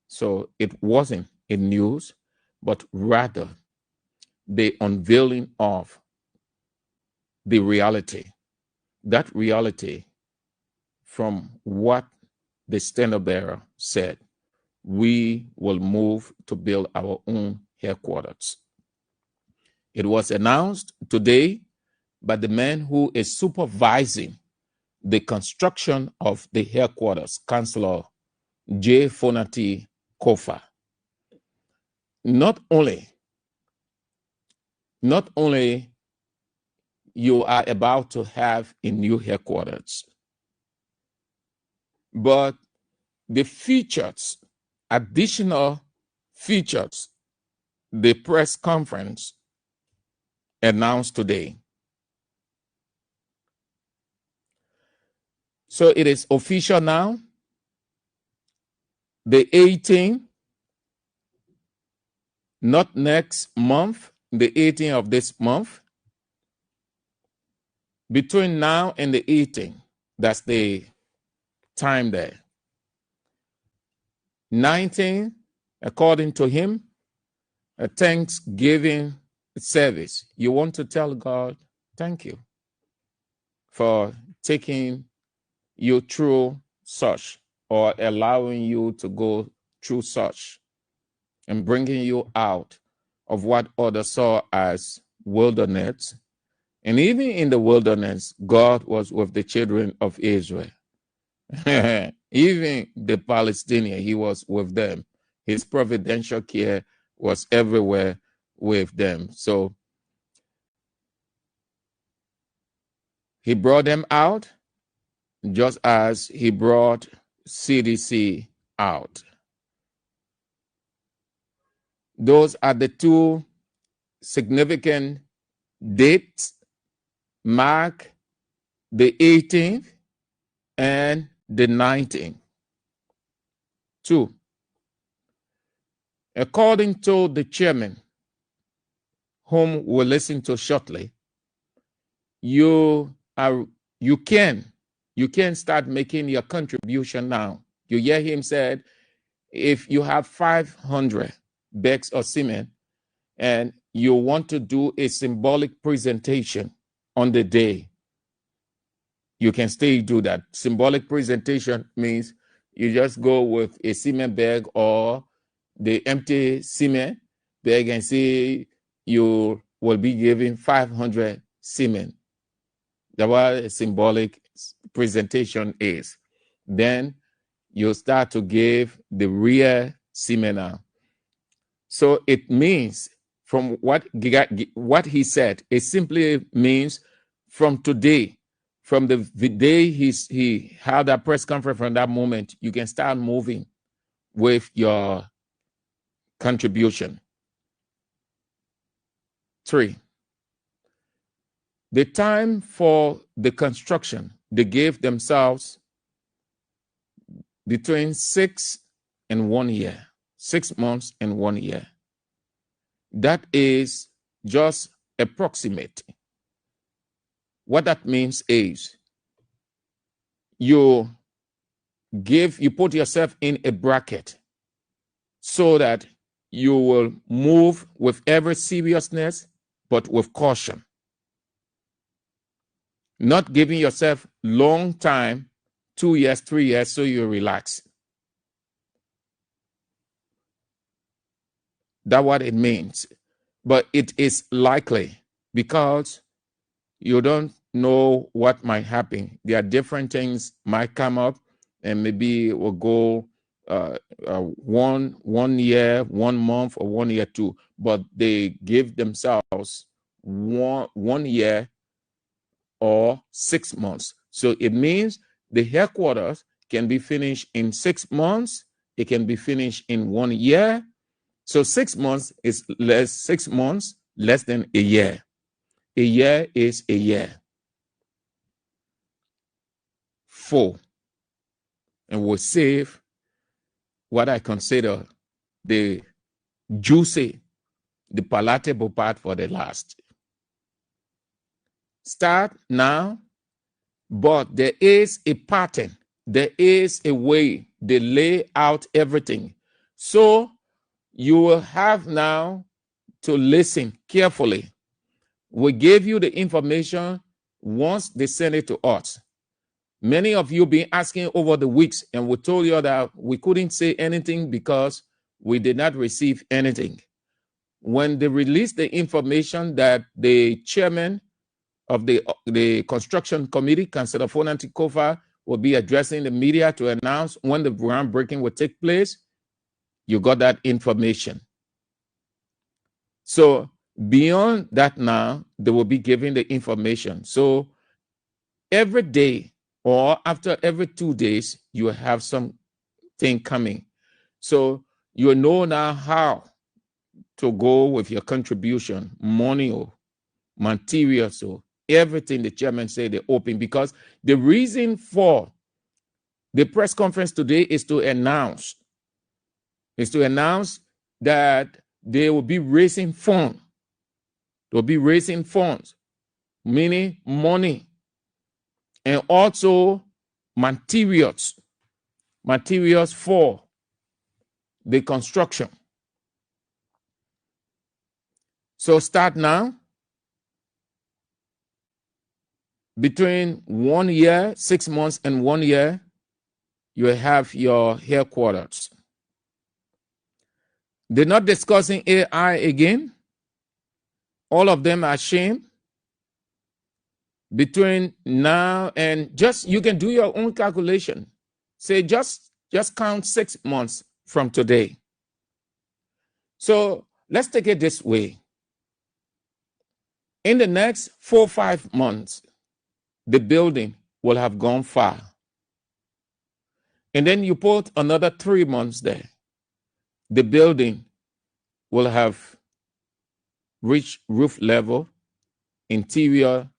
[SPEAKER 9] So it wasn't in news, but rather the unveiling of the reality. That reality from what the standard bearer said. We will move to build our own headquarters. It was announced today by the man who is supervising the construction of the headquarters, Councillor J. Fonati Kofa. Not only you are about to have a new headquarters, but the features, additional features, the press conference announced today. So it is official now. The 18th, not next month, the 18th of this month, between now and the 18th, that's the time there. 19, according to him, a Thanksgiving service. You want to tell God, thank you for taking you through such, or allowing you to go through such, and bringing you out of what others saw as wilderness. And even in the wilderness, God was with the children of Israel. Even the Palestinians, he was with them. His providential care was everywhere with them. So he brought them out just as he brought CDC out. Those are the 2 significant dates. Mark the 18th and the 19th. 2. According to the chairman, whom we'll listen to shortly, you can start making your contribution now. You hear him said, if you have 500 bags of cement and you want to do a symbolic presentation on the day, you can still do that. Symbolic presentation means you just go with a cement bag or the empty cement bag and say you will be giving 500 cement. That's what a symbolic presentation is. Then you start to give the real cement out. So it means from what he said, it simply means from today, from the day he had that press conference, from that moment, you can start moving with your contribution. 3, the time for the construction, they gave themselves between 6 and 1 year, 6 months and 1 year. That is just approximate. What that means is you put yourself in a bracket so that you will move with every seriousness, but with caution. Not giving yourself long time, 2 years, 3 years, so you relax. That's what it means. But it is likely because you don't know what might happen. There are different things might come up, and maybe it will go 1 year, 1 month, or 1 year, 2. But they give themselves 1 year or 6 months. So it means the headquarters can be finished in 6 months. It can be finished in 1 year. So 6 months is less. 6 months less than a year. A year is a year. 4, and we'll save what I consider the juicy, the palatable part for the last. Start now, but there is a pattern. There is a way they lay out everything. So you will have now to listen carefully. We gave you the information once they send it to us. Many of you been asking over the weeks, and we told you that we couldn't say anything because we did not receive anything. When they released the information that the chairman of the construction committee, Councillor Fonanti Kofa, will be addressing the media to announce when the groundbreaking will take place, you got that information. So beyond that now, they will be giving the information. So every day or after every 2 days, you have something coming. So you know now how to go with your contribution, money or materials or everything the chairman said they open, because the reason for the press conference today is to announce that they will be raising funds. They will be raising funds, meaning money, and also materials for the construction. So start now. Between 1 year, 6 months, and 1 year, you have your headquarters. They're not discussing AI again. All of them are ashamed. Between now and you can do your own calculation. Say just count 6 months from today. So let's take it this way. In the next 4 or 5 months, the building will have gone far. And then you put another 3 months there. The building will have reached roof level, interior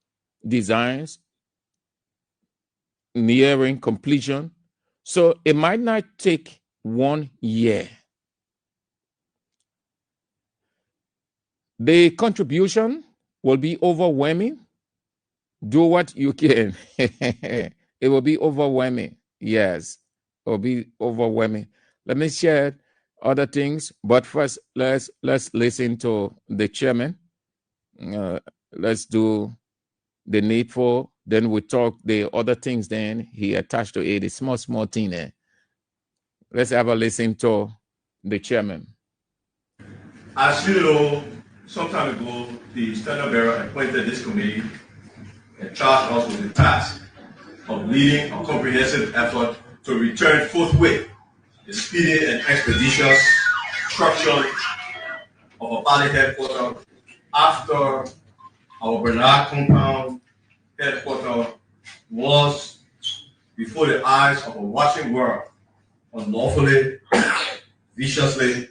[SPEAKER 9] designs, nearing completion. So it might not take 1 year. The contribution will be overwhelming. Do what you can. It will be overwhelming. Yes, it will be overwhelming. Let me share other things, but first let's listen to the chairman. Let's do the needful. Then we talk the other things. Then he attached to it. A small thing there. Let's have a listen to the chairman.
[SPEAKER 11] As you know, some time ago, the standard bearer appointed this committee and charged us with the task of leading a comprehensive effort to return forthwith the speedy and expeditious construction of our party headquarters after our Bernard compound headquarters was before the eyes of a watching world unlawfully, viciously,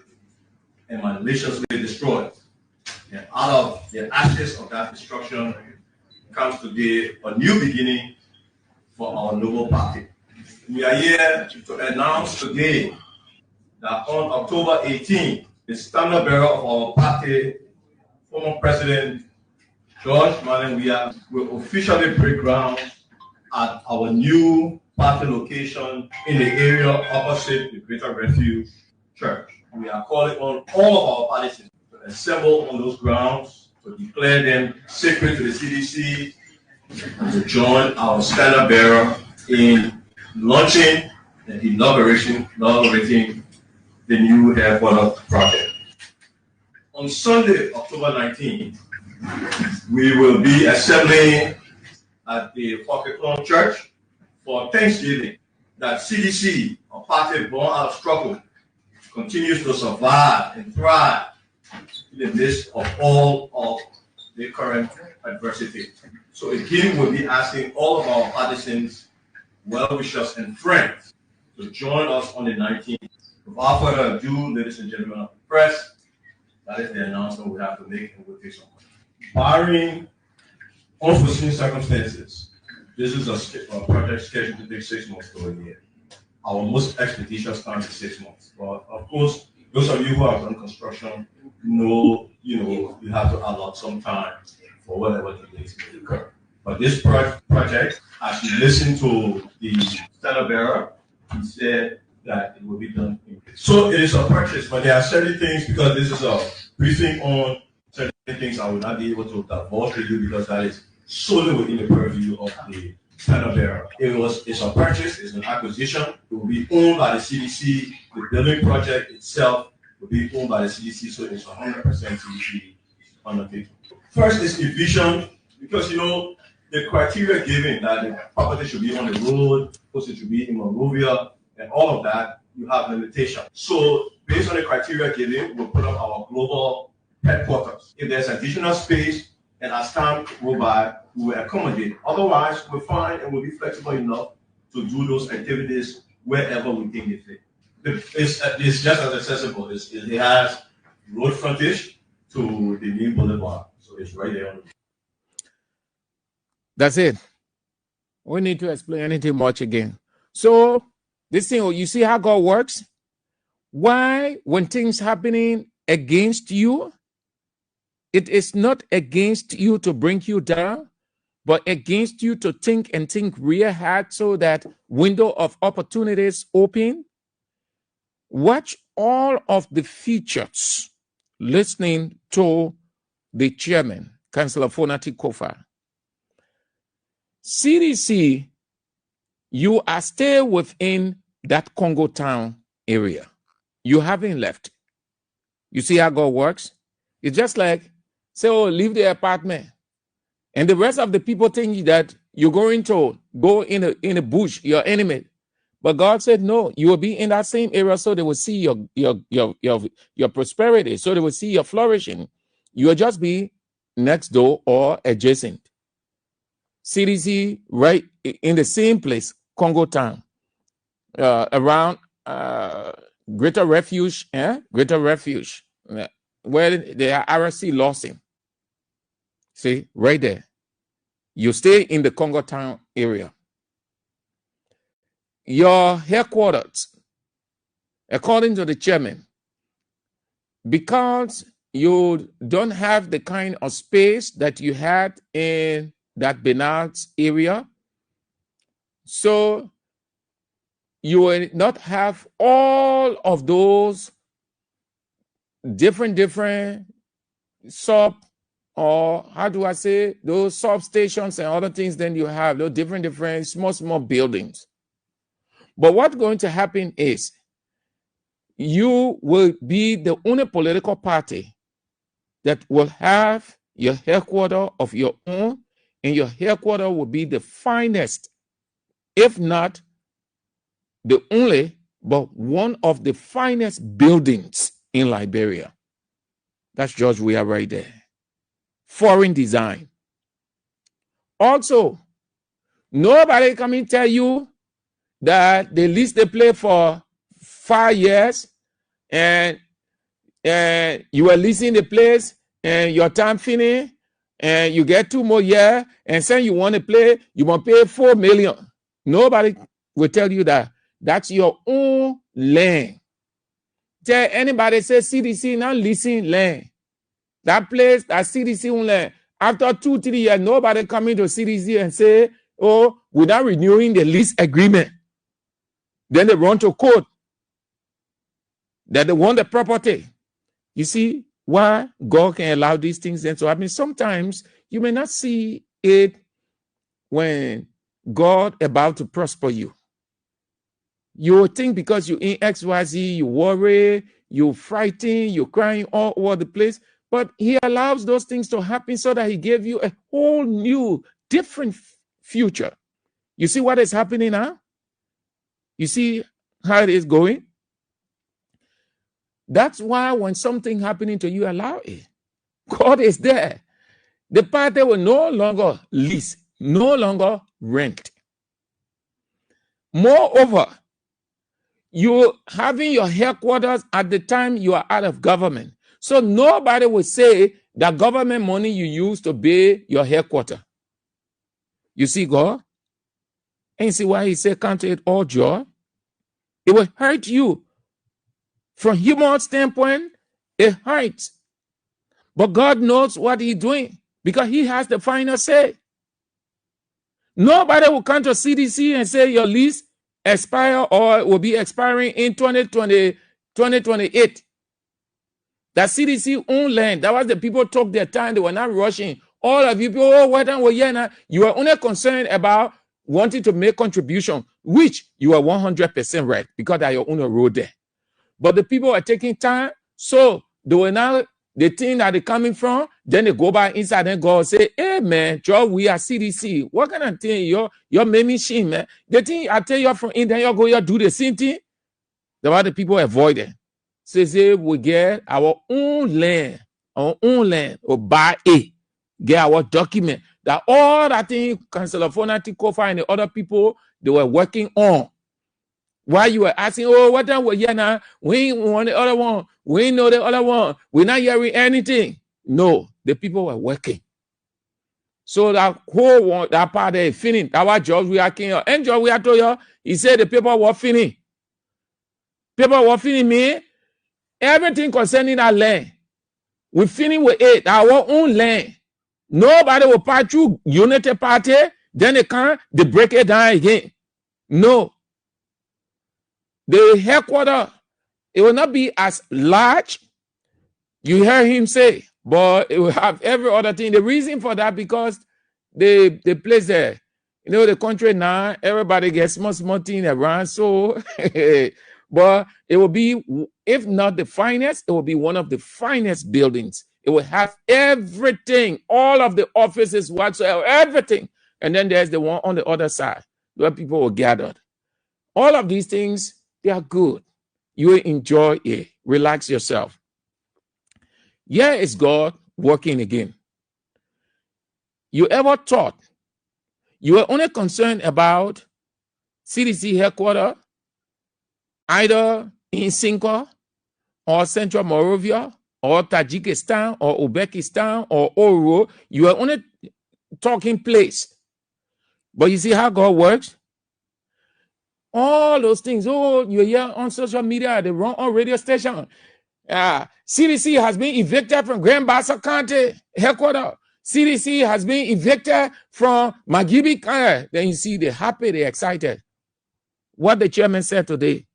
[SPEAKER 11] and maliciously destroyed. And out of the ashes of that destruction comes today a new beginning for our noble party. We are here to announce today that on October 18th, the standard bearer of our party, former President George Weah, will officially break ground at our new party location in the area opposite the Greater Refuge Church. We are calling on all of our parties to assemble on those grounds, to declare them sacred to the CDC, and to join our standard bearer in launching and inaugurating the new headquarters project. On Sunday, October 19th, we will be assembling at the Pocket Church for Thanksgiving. That CDC, a party born out of struggle, continues to survive and thrive in the midst of all of the current adversity. So again, we'll be asking all of our partisans, well-wishers, and friends to join us on the 19th. Without further ado, ladies and gentlemen of the press, that is the announcement we have to make, and we'll take some questions. Barring unforeseen circumstances, this is a project scheduled to take 6 months to a year. Our most expeditious time is 6 months. But of course, those of you who have done construction know, you have to allot some time for whatever delays may occur. But this project, as you listen to the standard bearer, he said that it will be done. So it is a purchase, but there are certain things, because this is a briefing on certain things I will not be able to divulge to you, because that is solely within the purview of the standard bearer. It's a purchase, it's an acquisition. It will be owned by the CDC. The building project itself will be owned by the CDC, so it's 100% CDC undertaking. First is the vision, because the criteria given that the property should be on the road, it should be in Monrovia, and all of that, you have limitations. So based on the criteria given, we'll put up our global headquarters. If there's additional space, and as time goes by, we will accommodate. Otherwise, we'll find and we'll be flexible enough to do those activities wherever we think it fit. It's just as accessible. It has road frontage to the new boulevard, so it's right there.
[SPEAKER 9] That's it. We need to explain anything much again. So this thing, you see how God works? Why, when things happening against you, it is not against you to bring you down, but against you to think real hard so that window of opportunities open. Watch all of the features listening to the chairman, Councillor Fonati Kofa. CDC, you are still within that Congo town area. You haven't left. You see how God works? It's just like, say, oh, leave the apartment. And the rest of the people think that you're going to go in a bush, your enemy. But God said, no, you will be in that same area so they will see your prosperity, so they will see your flourishing. You will just be next door or adjacent. CDC right in the same place, Congo town, around Greater Refuge, where they are RSC Lawson. See, right there. You stay in the Congo town area. Your headquarters, according to the chairman, because you don't have the kind of space that you had in that Bernard's area, so you will not have all of those different sub, or how do I say, those substations and other things. Then you have those different small buildings. But what's going to happen is you will be the only political party that will have your headquarters of your own, and your headquarters will be the finest, if not the only, but one of the finest buildings in Liberia. That's George Weah right there. Foreign design. Also, nobody come and tell you that they lease the play for 5 years and you are leasing the place and your time finish and you get 2 more years and say you want to play, you want to pay $4 million. Nobody will tell you that. That's your own land. Tell anybody say CDC not leasing land. That place, that CDC own land. After 2-3 years, nobody coming to CDC and say, oh, we're not renewing the lease agreement. Then they run to court that they want the property. You see why God can allow these things and so happen. Sometimes you may not see it when God about to prosper you. You think because you in XYZ, you worry, you're frightened, you're crying all over the place. But he allows those things to happen so that he gave you a whole new, different future. You see what is happening now? You see how it is going? That's why when something happening to you, allow it. God is there. The party will no longer lease, no longer rent. Moreover, you having your headquarters at the time you are out of government. So nobody will say that government money you use to pay your headquarters. You see God? And you see why he said count it all joy? It will hurt you. From human standpoint, it hurts. But God knows what he's doing because he has the final say. Nobody will come to CDC and say your lease expire or will be expiring in 2028. That CDC own land. That was the people took their time. They were not rushing. All of you people, oh, what time were you? You are only concerned about wanting to make contribution, which you are 100% right because they are your own road there. But the people are taking time, so they will now the thing that they're coming from, then they go back inside and go and say, hey man, Joe, we are CDC. What kind of thing you're machine, man? The thing I tell you from India, you go, you do the same thing. The other people avoid it. Say we get our own land, or buy it, get our document. That all that thing, Councillor Fonati, Kofa, and the other people they were working on. While you were asking, oh, what time we're here now? We ain't want the other one. We ain't know the other one. We're not hearing anything. No, the people were working. So that whole one, that part is finished. That was George we are king. And George we are told you, he said the paper was finished. Paper was finished, me. Everything concerning that land. We finish with it, our own land. Nobody will pass through Unity Party. Then they break it down again. No. The headquarters, it will not be as large. You hear him say, but it will have every other thing. The reason for that, because the place there, the country now, everybody gets small thing around. So, but it will be, if not the finest, it will be one of the finest buildings. It will have everything, all of the offices, whatsoever, everything. And then there's the one on the other side where people were gathered. All of these things, they are good. You enjoy it. Relax yourself. Here is God working again. You ever thought you were only concerned about CDC headquarters, either in Sinqa or Central Moravia or Tajikistan or Uzbekistan or Oro? You were only talking place. But you see how God works? All those things, you hear on social media, they run on radio station. CDC has been evicted from Grand Bassa County headquarters. CDC has been evicted from Magibi County. Then you see they're happy, they're excited. What the chairman said today,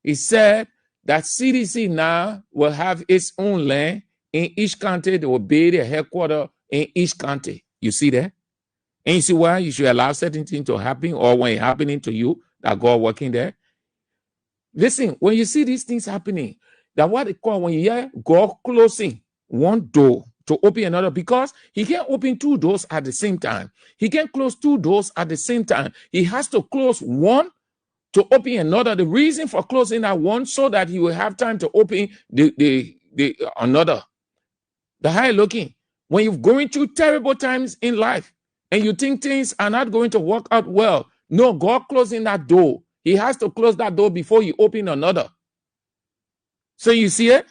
[SPEAKER 9] he said that CDC now will have its own land in each county. They will build their headquarters in each county. You see that? And you see why you should allow certain things to happen, or when it's happening to you, that God working there. Listen, when you see these things happening, that's what they call when you hear God closing one door to open another, because he can't open 2 doors at the same time. He can't close 2 doors at the same time. He has to close one to open another. The reason for closing that one, so that he will have time to open the another. The high looking. When you're going through terrible times in life and you think things are not going to work out well, no, God closing that door. He has to close that door before you open another. So you see it?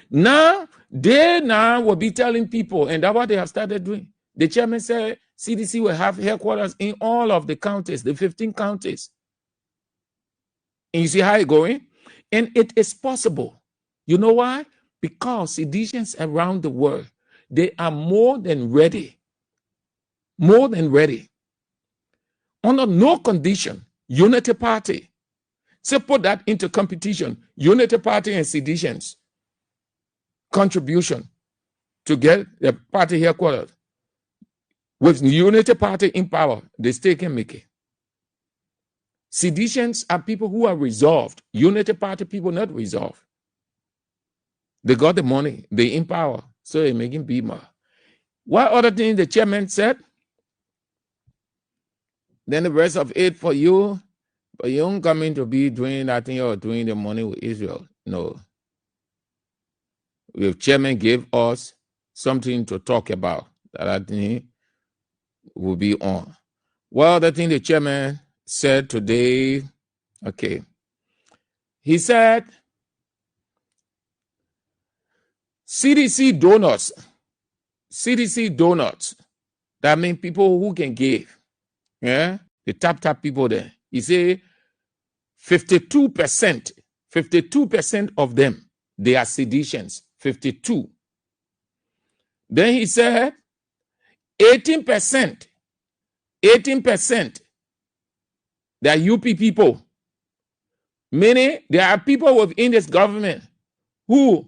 [SPEAKER 9] Now, they now will be telling people, and that's what they have started doing. The chairman said CDC will have headquarters in all of the counties, the 15 counties. And you see how it's going? And it is possible. You know why? Because citizens around the world, they are more than ready. More than ready. Under no condition, Unity Party. So put that into competition. Unity Party and seditions contribution to get the party headquarters. With Unity Party in power, they still can make it. Seditions are people who are resolved. Unity Party people not resolved. They got the money, they in power, so they're making BIMA. What other thing the chairman said? Then the rest of it for you, but you don't come in to be doing that thing or doing the money with Israel. No. The chairman gave us something to talk about that I think will be on. Well, the thing the chairman said today, okay. He said, CDC donors, that means people who can give, yeah, the tap people there. He said 52% of them, they are seditions, 52. Then he said 18%, they are UP people. Meaning there are people within this government who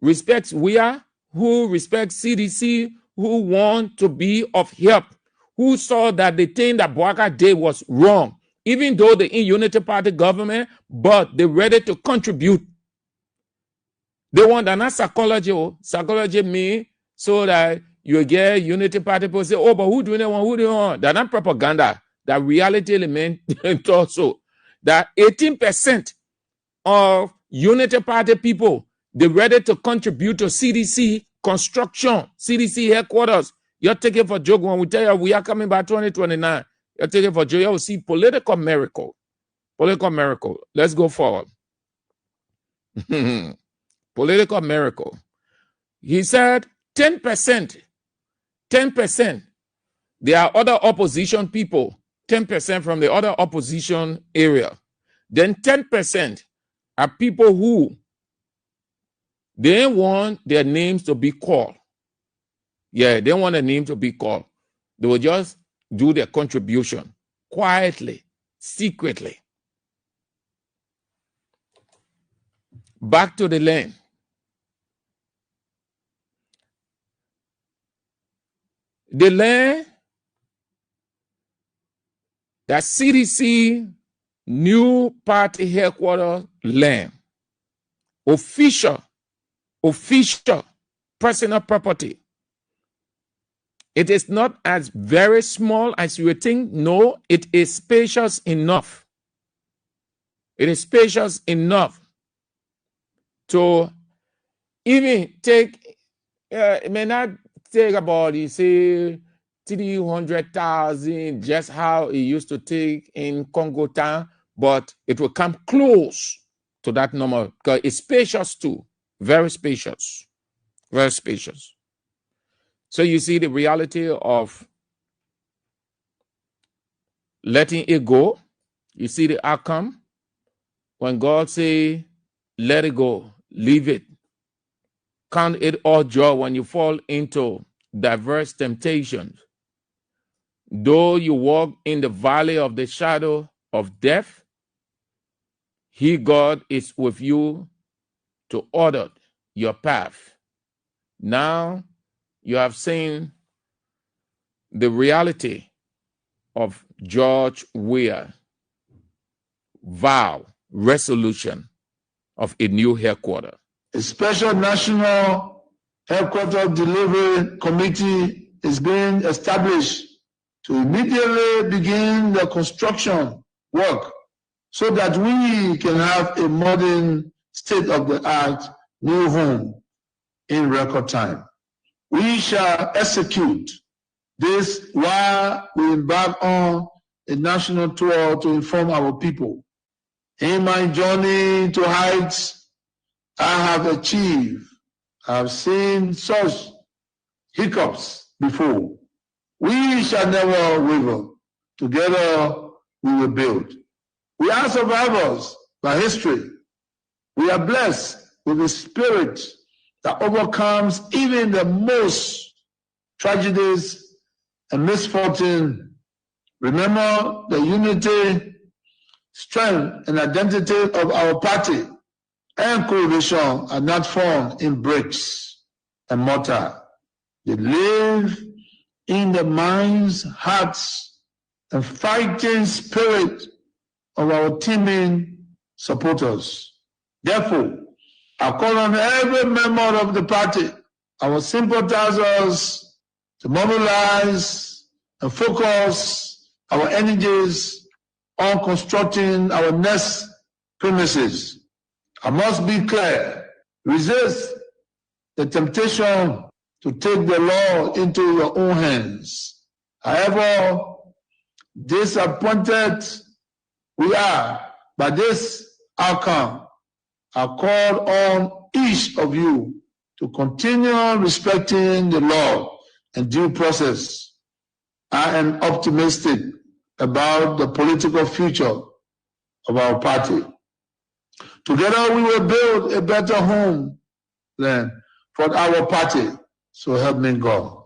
[SPEAKER 9] respect WIA, who respect CDC, who want to be of help, who saw that the thing that Boaka did was wrong, even though the Unity Party government, but they're ready to contribute. They want that not psychology. Psychology means so that you get Unity Party people say, oh, but who do they want? Who do they want? That's not propaganda. That reality element also. That 18% of Unity Party people, they're ready to contribute to CDC construction, CDC headquarters. You're taking for joke when we tell you we are coming by 2029. You're taking for joke. You will see political miracle. Political miracle. Let's go forward. Political miracle. He said 10%. There are other opposition people, 10% from the other opposition area. Then 10% are people who they want their names to be called. Yeah, they want their name to be called. They will just do their contribution quietly, secretly. Back to the land. The land that CDC new party headquarters land, official personal property. It is not as very small as you would think. No, it is spacious enough. It is spacious enough to even take, it may not take about, you say, 300,000, just how it used to take in Congo town, but it will come close to that number because it's spacious too. Very spacious. Very spacious. So you see the reality of letting it go. You see the outcome. When God say, let it go, leave it. Count it all joy when you fall into diverse temptations. Though you walk in the valley of the shadow of death, He, God, is with you to order your path. Now you have seen the reality of George Weah vow, resolution of a new headquarters.
[SPEAKER 7] A special national headquarters delivery committee is being established to immediately begin the construction work so that we can have a modern state-of-the-art new home in record time. We shall execute this while we embark on a national tour to inform our people. In my journey to heights I have achieved, I have seen such hiccups before. We shall never waver. Together we will build. We are survivors by history. We are blessed with a spirit that overcomes even the most tragedies and misfortune. Remember, the unity, strength, and identity of our party and coalition are not formed in bricks and mortar. They live in the minds, hearts, and fighting spirit of our teaming supporters. Therefore, I call on every member of the party, our sympathizers, to mobilize and focus our energies on constructing our next premises. I must be clear, resist the temptation to take the law into your own hands. However disappointed we are by this outcome, I call on each of you to continue respecting the law and due process. I am optimistic about the political future of our party. Together we will build a better homeland for our party. So help me God.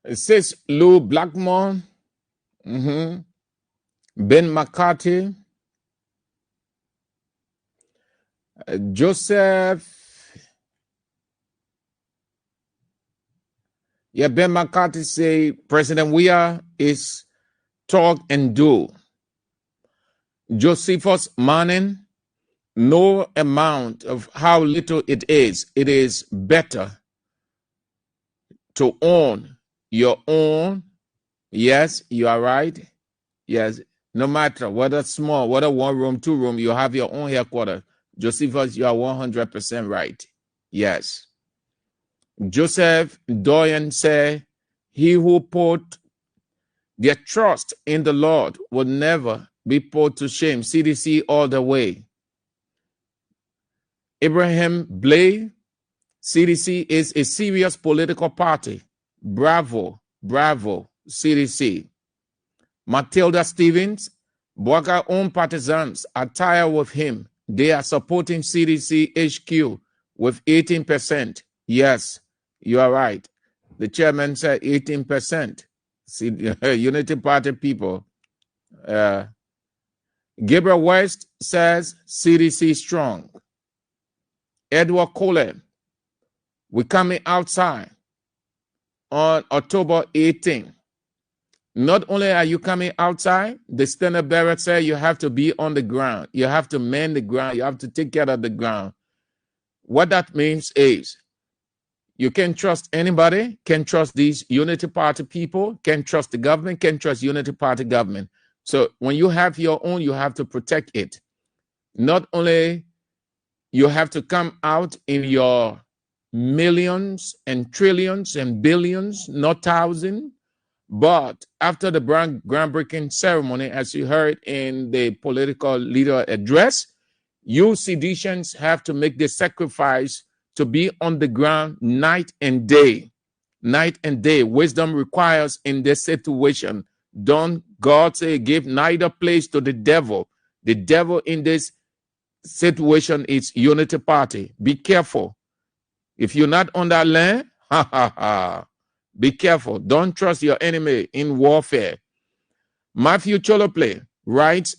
[SPEAKER 9] It says Lou Blackmore, Ben McCarthy, Joseph. Yeah, Ben McCarthy say President Weah is talk and do. Josephus Manning, no amount of how little it is better to own your own. Yes, you are right. Yes, no matter whether small, whether 1 room, 2 room, you have your own headquarters. Josephus, you are 100% right. Yes. Joseph Doyen said, he who put their trust in the Lord will never be put to shame. CDC all the way. Abraham Blay, CDC is a serious political party. Bravo, bravo, CDC. Matilda Stevens, Boakai own partisans are tired with him. They are supporting CDC HQ with 18%. Yes, you are right. The chairman said 18%. Unity Party people. Gabriel West says CDC strong. Edward Cole, we're coming outside on October 18th. Not only are you coming outside, the standard bearer said you have to be on the ground. You have to man the ground. You have to take care of the ground. What that means is you can't trust anybody, can't trust these Unity Party people, can't trust the government, can't trust Unity Party government. So when you have your own, you have to protect it. Not only you have to come out in your millions and trillions and billions, not thousands, but after the groundbreaking ceremony, as you heard in the political leader address, you seditionists have to make the sacrifice to be on the ground night and day. Night and day. Wisdom requires in this situation. Don't God say give neither place to the devil. The devil in this situation is Unity Party. Be careful. If you're not on that land, be careful. Don't trust your enemy in warfare. Matthew Cholople writes,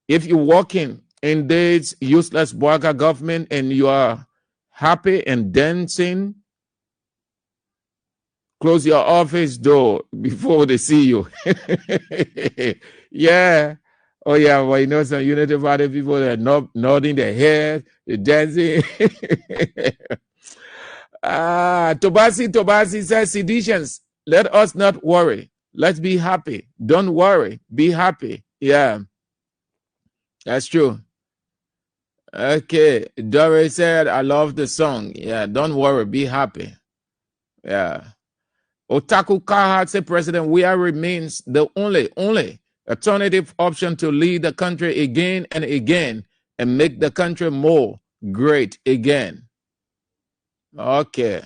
[SPEAKER 9] if you're walking in this useless Boakai government and you are happy and dancing, close your office door before they see you. Yeah. Oh, yeah. Well, you know, some Unity Party people that are nodding their head, they're dancing. Tobasi says, seditions, let us not worry. Let's be happy. Don't worry. Be happy. Yeah. That's true. Okay. Dory said, I love the song. Yeah. Don't worry. Be happy. Yeah. Otaku Kahat said, President Weah remains the only alternative option to lead the country again and again and make the country more great again. Okay.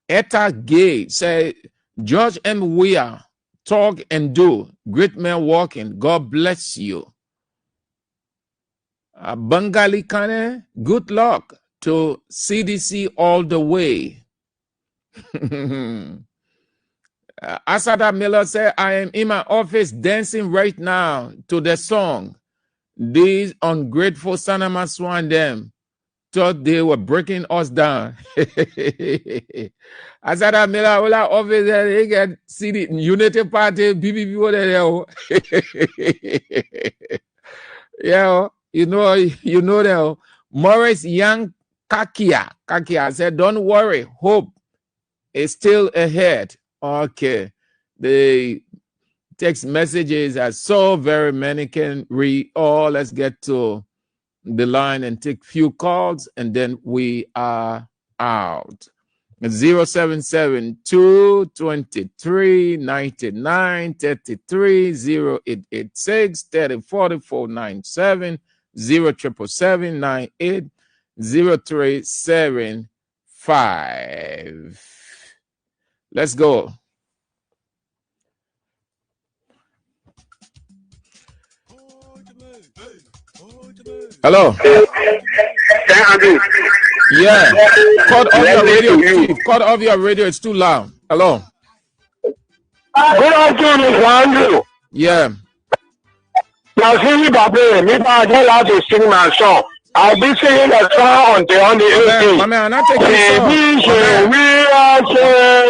[SPEAKER 9] Etta Gay said, George M. Weah, talk and do. Great man walking. God bless you. Bengali Kane, good luck to CDC all the way. Asada Miller said, I am in my office dancing right now to the song. These ungrateful Sanama Swan them thought they were breaking us down. Asada Miller, all our office, they get see the Unity Party, PPP, yeah, you know that. Morris Young Kakia said, don't worry, hope is still ahead. Okay. The text messages are so very many, can read all. Let's get to the line and take few calls, and then we are out. 077-223-9933, 0886-304497, 077-98-0375. Let's go. Hello. Yeah. Cut off your radio, Chief. Cut off your radio. It's too loud. Hello.
[SPEAKER 12] Good afternoon, Mr. Andrew.
[SPEAKER 9] Yeah.
[SPEAKER 12] Now, see, Papa, me not allowed to sing my song. I'll be singing a song on the 18th.
[SPEAKER 9] My man, I'm not taking song.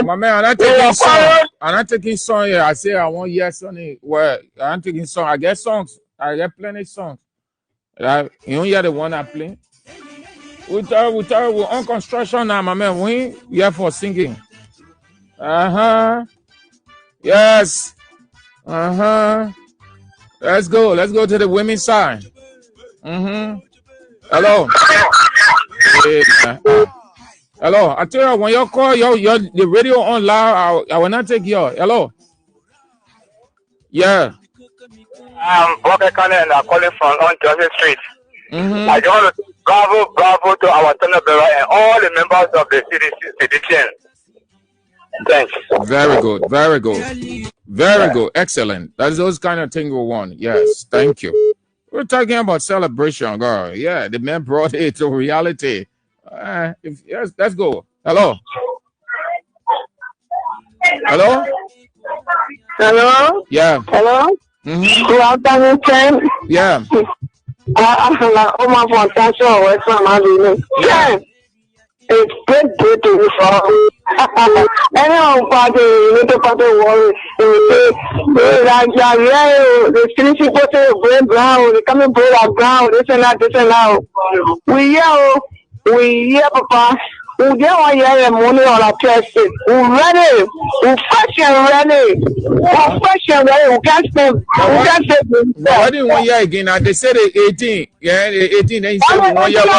[SPEAKER 9] My man, I'm not taking song. I'm not taking song here. I say I want yes on it. Well, I'm taking song. I get songs. I get plenty songs. You don't hear the one I play. We're on construction now, my man. We here for singing. Yes. Let's go. Let's go to the women's side. Hello. Hello. I tell you, when you call your the radio on loud, I will not take your. Hello. Yeah.
[SPEAKER 12] I'm Bobby Cannon and I'm calling from on Joseph Street. I just want to say bravo to our Senate Bureau and all the members of the CDC. Thanks.
[SPEAKER 9] Very good. Very good. Very good. Excellent. That's those kind of things we want. Yes. Thank you. We're talking about celebration, girl. Yeah, the man brought it to reality. Yes, let's go. Hello. Hello.
[SPEAKER 12] Hello.
[SPEAKER 9] Yeah.
[SPEAKER 12] Hello. Good afternoon, friend.
[SPEAKER 9] Yeah.
[SPEAKER 12] I'm my fantastic West Family. Yeah. It's great to be from. Anyone party, little party worry. The Finnish people say break ground, they come and break our ground, this and that. We hear, Papa. We don't want to hear the money on our chest. We're ready. We're fresh and ready. We can't stay.
[SPEAKER 9] Why do you want to hear again? Now they said 18. Yeah, the 18. Then you said 1 year.
[SPEAKER 12] They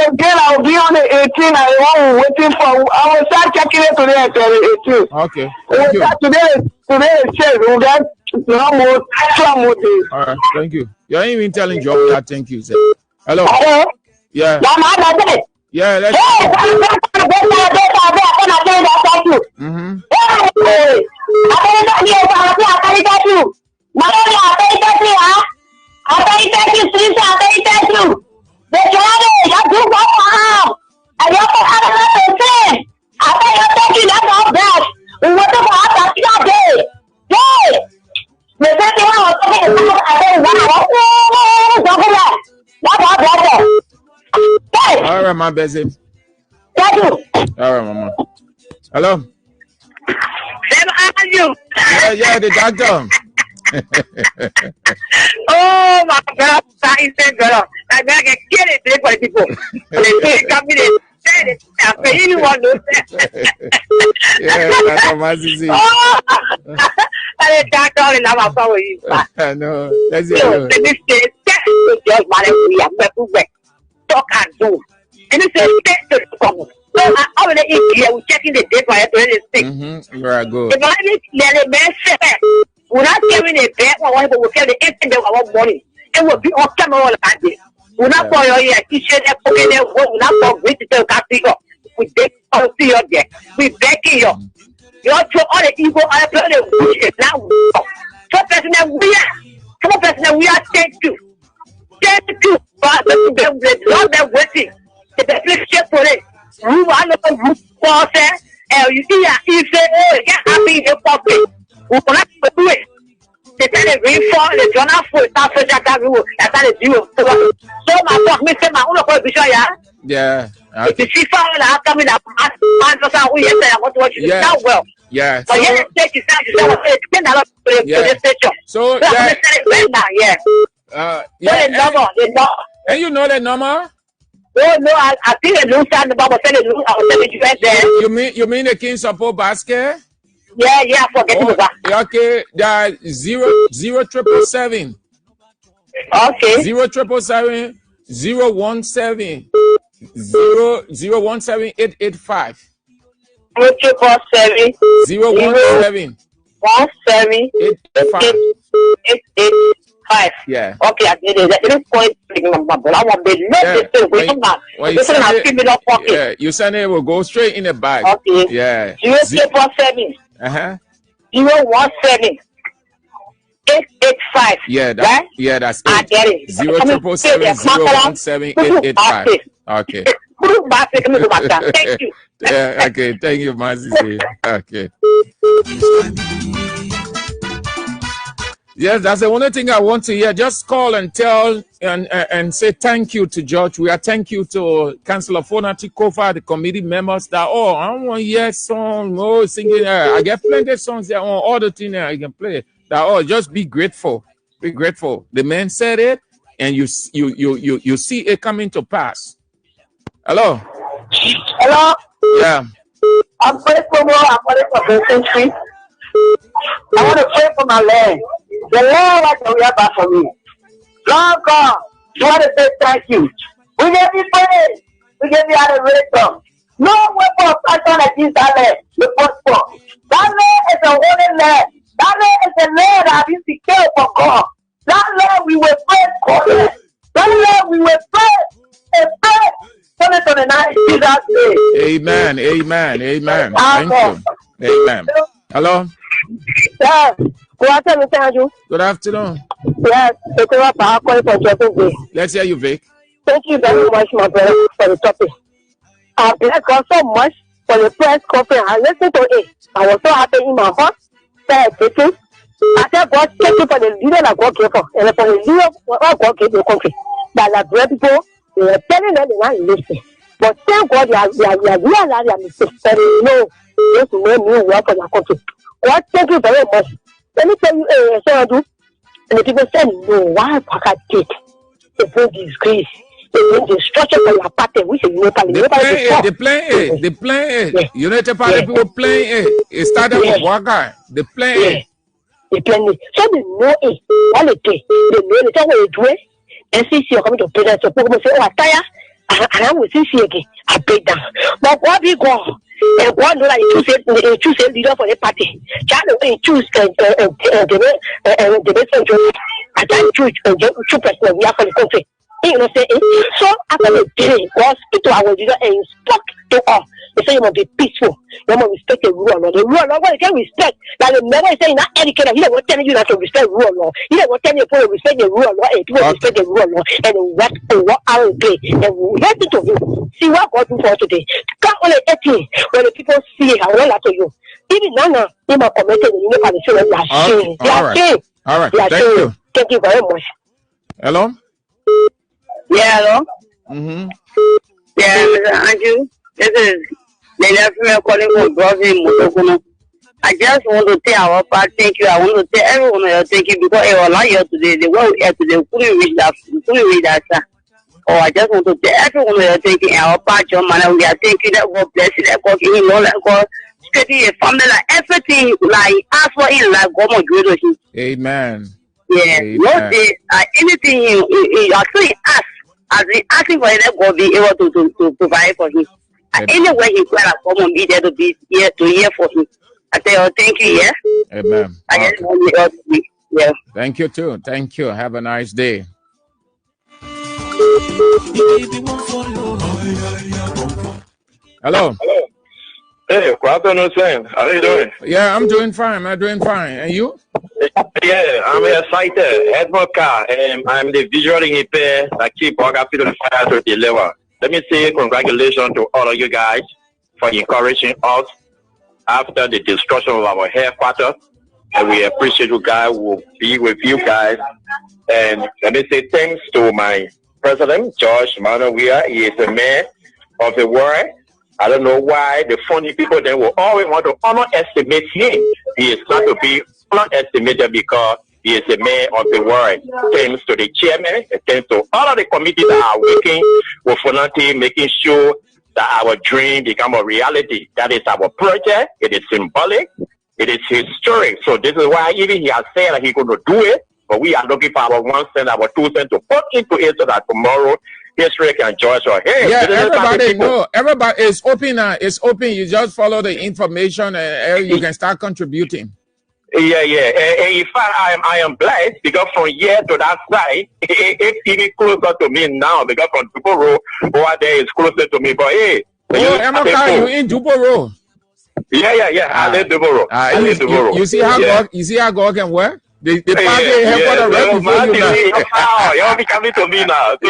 [SPEAKER 12] again, I'll be on the 18. I was waiting for. I will start checking it today at 18.
[SPEAKER 9] Okay.
[SPEAKER 12] Today it says we got no more.
[SPEAKER 9] All right. Thank you. You ain't even telling Job that. Thank you, sir. Hello. Yeah. Yeah, let's all right, my busy. All right, mama. Hello. Yeah, the doctor.
[SPEAKER 12] Oh my God, I said, girl, I gotta get it for people. They come in and say,
[SPEAKER 13] Anyone knows that?
[SPEAKER 9] Yeah, that's a massive. I know. That's it.
[SPEAKER 13] Talk and do. And it's a state to come. So I already here. We're checking the date for April 6th.
[SPEAKER 9] Very good.
[SPEAKER 13] If I need the best, we're not carrying a bed. We'll carry the 8th day of our morning. And we'll be on camera all that day. We're not for your teacher. We're not for visitor. We take all see your there. We begging you. You're to all the evil. I play the wish now. So person we are. Some person we are. Thank you. Thank you. But they're waiting. The picture for it. You are not a group process. You see, if they oh, yeah, happy in the public. We cannot do it. They tell the rainfall, the journal for that rule. That's how they do it. So my talk, Mr. Mauna,
[SPEAKER 9] yeah.
[SPEAKER 13] If you see someone coming up, man, that's how we say I want to watch you now. Well,
[SPEAKER 9] yeah.
[SPEAKER 13] So yeah, take it down.
[SPEAKER 9] So
[SPEAKER 13] yeah.
[SPEAKER 9] Yeah. And you know the number?
[SPEAKER 13] Oh no, I think the news and the Bible said it.
[SPEAKER 9] You mean the King Support basket?
[SPEAKER 13] Yeah, forget it.
[SPEAKER 9] Okay, that 00777.
[SPEAKER 13] Okay.
[SPEAKER 9] 077 017 017 885. 017
[SPEAKER 13] 885.
[SPEAKER 9] Yeah.
[SPEAKER 13] Okay, I did it. It is point. I want to
[SPEAKER 9] yeah, you send it will go straight in the bag.
[SPEAKER 13] Okay.
[SPEAKER 9] Yeah.
[SPEAKER 13] 077 017 885.
[SPEAKER 9] Yeah, right? Yeah, that's it.
[SPEAKER 13] I get it.
[SPEAKER 9] 077 017 885. Okay.
[SPEAKER 13] Thank you.
[SPEAKER 9] Yeah, okay, thank you, Mazi. Okay. Yes, that's the only thing I want to hear. Just call and tell and say thank you to George. We are thank you to Councillor Fonati Kofa, the committee members that I want to hear song, singing. I get plenty of songs there on all the things I can play. That just be grateful. Be grateful. The man said it, and you see it coming to pass. Hello.
[SPEAKER 13] Hello.
[SPEAKER 9] Yeah.
[SPEAKER 13] I'm praying for more. I'm praying for the country. I want to pray for my land. The Lord has to react back for me. Lord God, I want to say thank you. We give you praise. We give you adoration. No weapon of action against that land. The first. That land is a holy land. That land is a land that is secured for God. That land we will pray for it. That land we will pray and pray. 2029 Jesus' name.
[SPEAKER 9] Amen. Amen. Amen. Thank you. Amen. Hello.
[SPEAKER 13] Yes. Good afternoon, thank you.
[SPEAKER 9] Good afternoon.
[SPEAKER 13] Yes,
[SPEAKER 9] let's hear you, Vic.
[SPEAKER 13] Thank you very much, my brother, for the topic. I bless God so much for the press conference. I listened to it. I was so happy in my heart. I said, God, thank you for the leader that God gave us, and for the leader that God gave the country. That like people, they are telling them they want to listen. But thank God they are realizing their mistakes. But they know this will make me work for their country. God, thank you very much. Let me tell you, and the people said, no, why Paka did? They bring disgrace. They bring destruction for your party, which is Nepal.
[SPEAKER 9] They play it. United Party people playing it. It started with Waka. They play it.
[SPEAKER 13] They play it. So they know it. All the day. They know it. That's what they do it. And since you're coming to present, so people say, oh, I'm tired. And I will see you again. I break down. But what we go? And one know that he choose a leader for the party. China will choose the best. I can't choose two president we have for the country. You know, say so after the day, God speak to our leader and spoke to us. They say you must be peaceful. You must respect the rule of law. The rule of law, what you can respect. Like the member is saying not educated. He don't tell you not to respect the rule of law. He don't tell you to respect the rule of law and people respect the rule of law and what our play. And we have to do. See what God do for us today. Come on 18 when the people see how well to you. Even now, they are committed and you know how to say they are ashamed. They are ashamed.
[SPEAKER 9] All right. Thank you.
[SPEAKER 13] Thank you very much.
[SPEAKER 9] Hello?
[SPEAKER 13] Yeah, hello?
[SPEAKER 9] Mm-hmm.
[SPEAKER 13] Yeah, Mr. Andrew. This is the female calling for Brother. I just want to tell our part thank you. I want to tell everyone here thank you because it was not here today. They were here today. We couldn't reach that. Oh, I just want to tell everyone we are thinking our part your man, we are thinking that God bless you, that God give him all that God straighten your family, like everything, like ask for him, like God will do it.
[SPEAKER 9] Amen.
[SPEAKER 13] Yeah, no day, anything he actually ask, as he asking for it, that God be able to provide for him. Anywhere he can, come and be there to be here to hear for him. I tell you, thank you, yeah.
[SPEAKER 9] Amen.
[SPEAKER 13] I just want you to be, yeah.
[SPEAKER 9] Thank you too. Thank you. Have a nice day. Hello.
[SPEAKER 14] Hey, good afternoon, Sam. How are you doing?
[SPEAKER 9] Yeah, I'm doing fine. I'm doing fine. And you?
[SPEAKER 14] Yeah, I'm excited. Edmond Carr, and I'm the visually impaired that keep walking to the fire to deliver. Let me say congratulations to all of you guys for encouraging us after the destruction of our headquarters. And we appreciate you guys. We'll be with you guys. And let me say thanks to my president, George Manuel Weah. He is a man of the world. I don't know why the funny people then will always want to underestimate him. He is not to be underestimated because he is a man of the world. Thanks to the chairman, and thanks to all of the committees that are working with volunteers, making sure that our dream become a reality. That is our project. It is symbolic. It is historic. So this is why even he has said that he's going to do it, but we are looking for our 1 cent, our 2 cents to put into it so that tomorrow history can judge us. Hey,
[SPEAKER 9] yeah, everybody know. Everybody is open. It's open. You just follow the information and you can start contributing.
[SPEAKER 14] Yeah. And in fact, I am blessed because from here to that side, it's even closer to me now because from Duporo over there is closer to me. But hey,
[SPEAKER 9] you in Duporo?
[SPEAKER 14] Yeah. I live Duporo.
[SPEAKER 9] You see how God can work? The party headquarters right before you now.
[SPEAKER 14] You'll be coming to me now. So,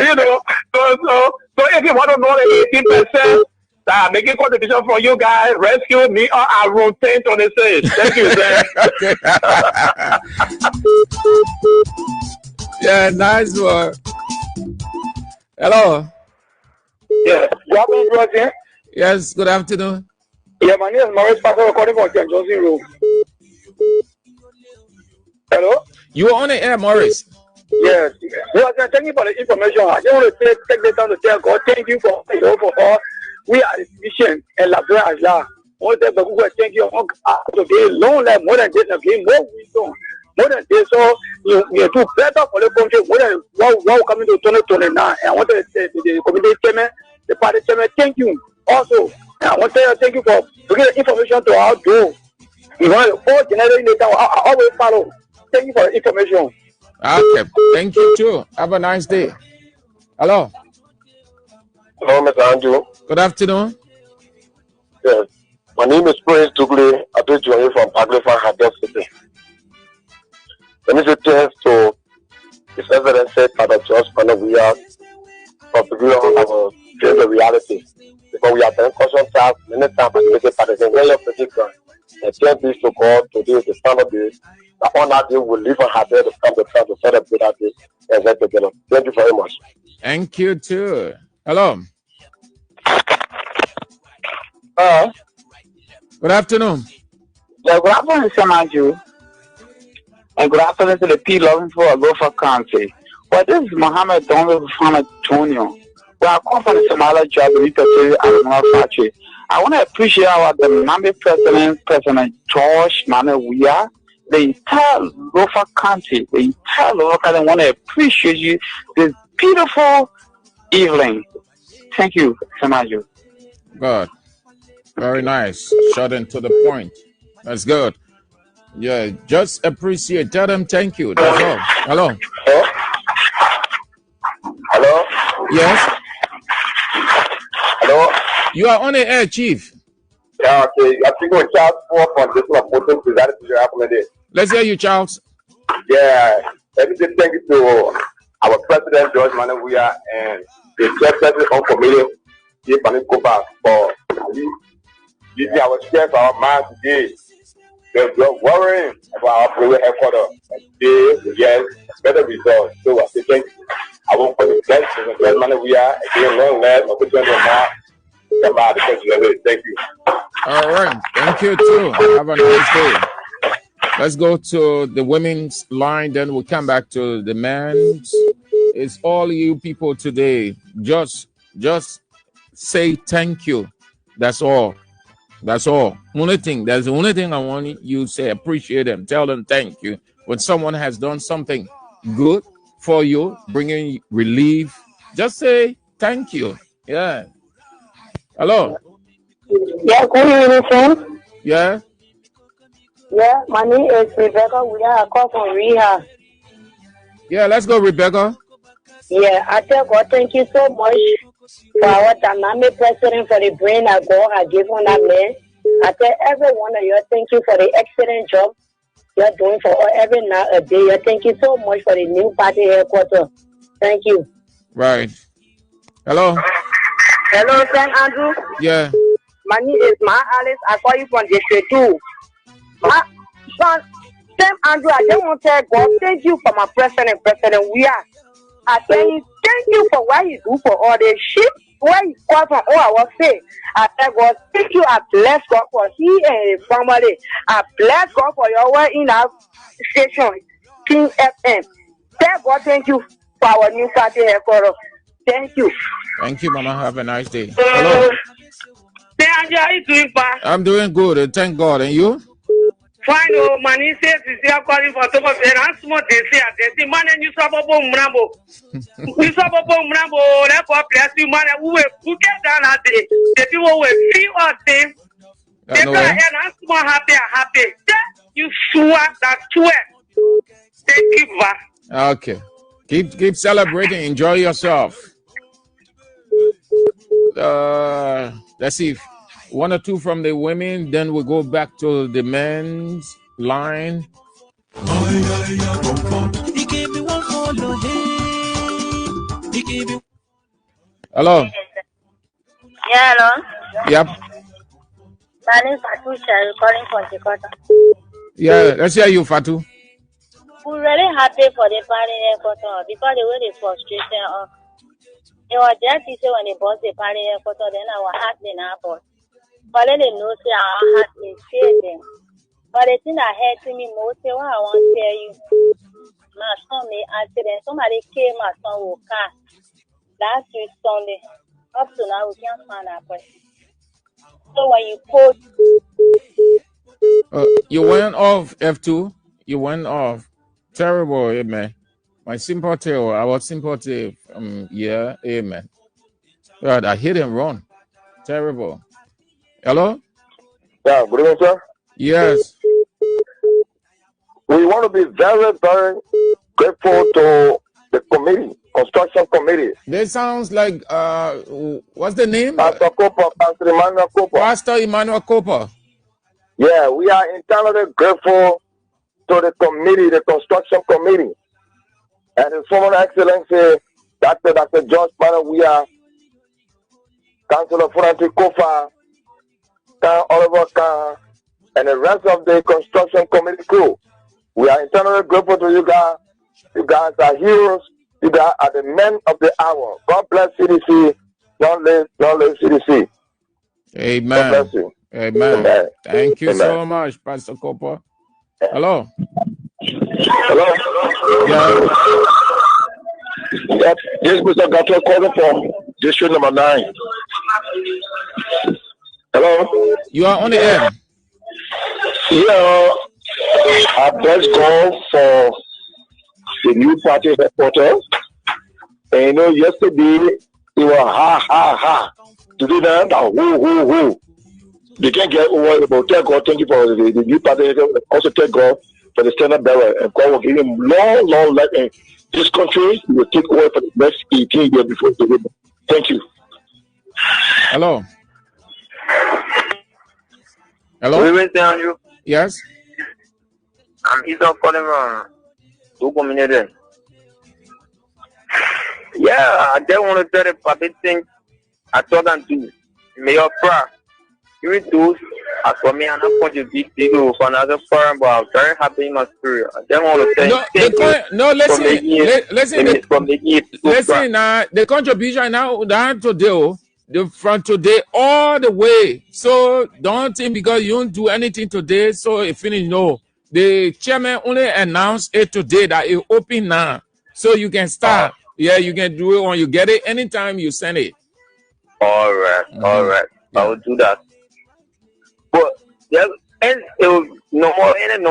[SPEAKER 14] you know, so if you want to know the 18% that making contribution for you guys, rescue me or I room 1026. Thank you, sir.
[SPEAKER 9] Yeah, nice one. Hello.
[SPEAKER 15] Yeah, good afternoon, brother.
[SPEAKER 9] Yes, good afternoon.
[SPEAKER 15] Yeah, my name is Maurice Pastor, recording from St. Johnson Road. Hello?
[SPEAKER 9] You are on the air, Maurice.
[SPEAKER 15] Yes. Well, thank you for the information. I just want to take the time to tell God, thank you for all. We are the mission and Labrador as well. I want to thank you to gain long life, more than this, and gain more wisdom. More than this, so you do better for the country, more than what coming to 2029. And I want to say the committee chairman, the party chairman, thank you. Also, I want to thank you for bringing the information to our door. You know, all generation later, I always follow. Thank you for the information.
[SPEAKER 9] Okay, thank you too. Have a nice day. Hello.
[SPEAKER 16] Hello, Mr. Andrew.
[SPEAKER 9] Good afternoon.
[SPEAKER 16] Yes. My name is Prince Tugli. I do join you from Paglifan, Hadel City. Let me say thanks to His Excellency Father George Manuel Weah for bringing on our dream of reality. Because we have done caution tasks many times and make it part of the way of the and thank this to God today is the standard day. On that day, we'll live on her day to come to try to celebrate that day and work together. Thank you very much.
[SPEAKER 9] Thank you too. Hello. Good afternoon.
[SPEAKER 17] Yeah, good afternoon, Samaju. And good afternoon to the P11 for Agofa County. Well, this is Mohammed Donald Muhammad Jr. We are calling from the Somalia job in Italy. I want to appreciate our dynamic president, President George Manuel Weah, the entire Lofa County, the entire Lofa County. I want to appreciate you this beautiful evening. Thank you, Samaju.
[SPEAKER 9] Good. Very nice. Short and to the point. That's good. Yeah, just appreciate. Tell them thank you. That's all. Hello.
[SPEAKER 16] Hello.
[SPEAKER 9] Yes.
[SPEAKER 16] Hello.
[SPEAKER 9] You are on the air, Chief.
[SPEAKER 16] Yeah, okay. I think we're Charles for this.
[SPEAKER 9] Let's hear you, Charles.
[SPEAKER 16] Yeah. Let me say thank you to our President George Manuel Weah and the chairperson on committee, Chief Panikoba, for using our strength, our mind today. We're worrying about our program headquarters. And today, we get better results. So I say thank you. I won't put the best to George Manuel Weah again, long last, opportunity now. Thank you.
[SPEAKER 9] All right. Thank you too. Have a nice day. Let's go to the women's line, then we'll come back to the men's. it's all you people today. Just say thank you. That's all. That's all. That's the only thing I want you to say. Appreciate them. Tell them thank you. When someone has done something good for you, bringing relief, just say thank you. Yeah. Hello.
[SPEAKER 13] Yeah, good evening, friend.
[SPEAKER 9] Yeah.
[SPEAKER 13] Yeah, my name is Rebecca. We are a call from Rehab.
[SPEAKER 9] Yeah, let's go, Rebecca.
[SPEAKER 13] Yeah, I tell God, thank you so much for our dynamic president, for the brain that God has given that man. I tell every one of you, thank you for the excellent job you're doing for every night a day. Thank you so much for the new party headquarters. Thank you.
[SPEAKER 9] Right. Hello.
[SPEAKER 18] Hello, friend Andrew.
[SPEAKER 9] Yeah.
[SPEAKER 18] My name is Ma Alice. I call you from District 2. Son, Andrew, I just want to tell God, thank you for my president. We are. I tell you, thank you for what you do for all the shit. Where you call from all our faith. I tell God, thank you. I bless God for he and his family. I bless God for your work in our station, King FM. Tell God, thank you for our new party headquarters. Thank you.
[SPEAKER 9] Thank you, Mama. Have a nice day. Hello.
[SPEAKER 18] Andrew, how you doing, Pa?
[SPEAKER 9] I'm doing good. Thank God. And you?
[SPEAKER 18] Fine, oh, man, he says he's calling for Togo. And small, they say, man, and you saw Bobo Mrambo. You saw Bobo Mrambo, that's what bless you, man. We will get down at the people will feel all them. They
[SPEAKER 9] No
[SPEAKER 18] go
[SPEAKER 9] way.
[SPEAKER 18] ahead and small happy. You sure that 12. Thank you, Pa.
[SPEAKER 9] Okay. Keep celebrating. Enjoy yourself. Let's see if one or two from the women, then we'll go back to the men's line. Hello.
[SPEAKER 19] Yeah, hello.
[SPEAKER 9] Yep.
[SPEAKER 19] My name is Patricia, calling from Jakarta.
[SPEAKER 9] Yeah, let's hear you, Fatu.
[SPEAKER 19] We're really happy for the party headquarters because the way they frustration us. It was just easy when they bought the party headquarters, then our heart did not bust. But then they know say our heart is saving. But the thing that hurts me most is what I want to tell you. My son made accident. Somebody came my son with car last week Sunday. Up to now we can't find that person. So when you post
[SPEAKER 9] You went off, F2. You went off. Terrible, amen. My sympathy, our sympathy. Yeah, amen. God, I hit him wrong. Terrible. Hello?
[SPEAKER 16] Yeah, good evening, sir.
[SPEAKER 9] Yes.
[SPEAKER 16] We want to be very, very grateful to the committee, construction committee.
[SPEAKER 9] This sounds like, what's the name?
[SPEAKER 16] Pastor Emmanuel Cooper.
[SPEAKER 9] Pastor Emmanuel Cooper.
[SPEAKER 16] Yeah, we are internally grateful to the committee, the construction committee. And His Former Excellency, Dr. George Panel, we are Councilor Francis Kofa, Kan Oliver Kan, and the rest of the construction committee crew. We are internally grateful to you guys. You guys are heroes. You guys are the men of the hour. God bless CDC. Don't live CDC.
[SPEAKER 9] Amen.
[SPEAKER 16] God bless you.
[SPEAKER 9] Amen.
[SPEAKER 16] Amen.
[SPEAKER 9] Thank you
[SPEAKER 16] Amen.
[SPEAKER 9] so much, Pastor Cooper. Hello.
[SPEAKER 16] Hello.
[SPEAKER 9] Yeah.
[SPEAKER 16] Yep. This is Mr. Gato calling from district number 9. Hello.
[SPEAKER 9] You are on the air.
[SPEAKER 16] Yeah. I bless God for the new party headquarters. And you know, yesterday they were ha. Today now who. They can't get over about tell God, thank you for the new party. Also thank God for the standard bearer, and God will give him long life. And this country will take over for the next 18 years before the river. Thank you.
[SPEAKER 9] Hello. Hello.
[SPEAKER 18] We went down you.
[SPEAKER 9] Yes.
[SPEAKER 18] I'm Isa calling from Tukuminede. Yeah, I just want to tell the public thing I told them to Mayor Pra. You do as for me, I'm not going to be big for another forum, but I'm very happy in my spirit. I just want to
[SPEAKER 9] listen. The contribution now down today, from today all the way. So don't think because you don't do anything today, so it finish. No, the chairman only announced it today that it open now, so you can start Yeah, you can do it when you get it anytime you send it.
[SPEAKER 14] All right. Yeah. I will do that. But yeah, and it will no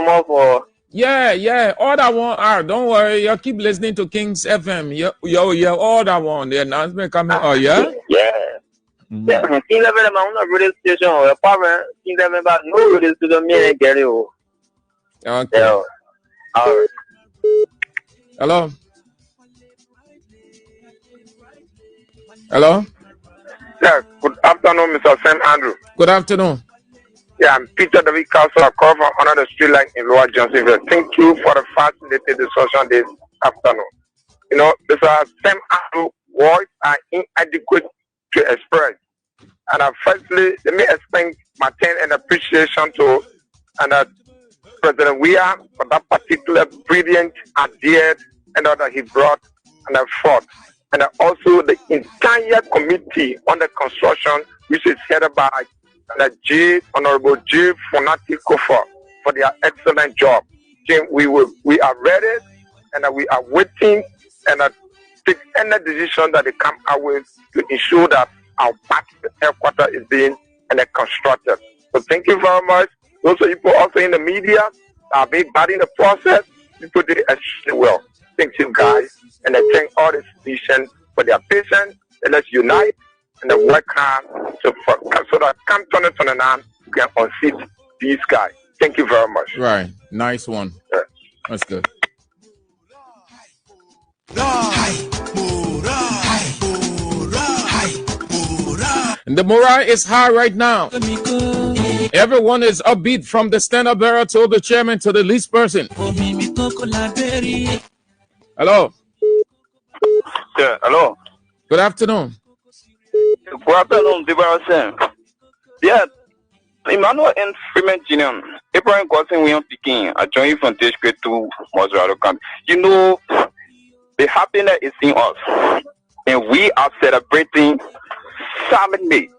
[SPEAKER 14] more for.
[SPEAKER 9] Yeah. All that one. Don't worry. You keep listening to King's FM. Yo, all that one. The announcement coming. Oh yeah.
[SPEAKER 14] Yeah. Yeah. King's FM. I'm not radio station or apartment. King's FM, but no radio station. Me and get it.
[SPEAKER 9] Okay.
[SPEAKER 14] Yeah. All right.
[SPEAKER 9] Hello. Hello.
[SPEAKER 20] Yeah. Good afternoon, Mr. Sam Andrew.
[SPEAKER 9] Good afternoon.
[SPEAKER 20] Yeah, I'm Peter David Castle. I call from under the street line in Lower Johnsonville. Thank you for the facilitated discussion this afternoon. You know, Mr. Sam Andrew words are inadequate to express. And firstly, let me explain my thanks and appreciation to President Weah for that particular brilliant idea and that he brought and forth. And also the entire committee on the construction, which is headed by Honorable J. Fonati Kofa for their excellent job. We are ready and we are waiting and take any decision that they come out with to ensure that our party headquarters is being constructed. So thank you very much. Those people also in the media are being bad in the process. People did extremely well. Thank you guys, and I thank all the citizens for their patience. And let's unite and work hard so that come 2029 we can unseat these guys. Thank you very much.
[SPEAKER 9] Right, nice one.
[SPEAKER 20] Yeah.
[SPEAKER 9] That's good. And the morale is high right now. Everyone is upbeat from the stand-up bearer to the chairman to the least person. Hello.
[SPEAKER 14] Yeah, hello.
[SPEAKER 9] Good afternoon.
[SPEAKER 14] Good afternoon, Sam. Yeah, Emmanuel and Freeman Jr. Abraham Gossin William Peking. I join you from District 2, Mosrado County. You know, the happiness is in us, and we are celebrating solemnly.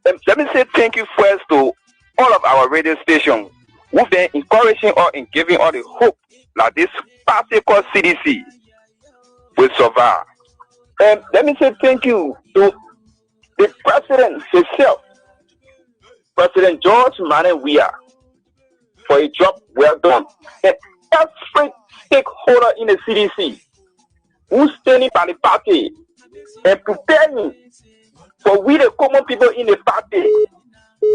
[SPEAKER 14] Let me say thank you first to all of our radio stations who've been encouraging us and giving us the hope that this party called CDC will survive. And let me say thank you to the president himself, President George Manuel Weah, for a job well done. And every stakeholder in the CDC who's standing by the party and preparing for we the common people in the party,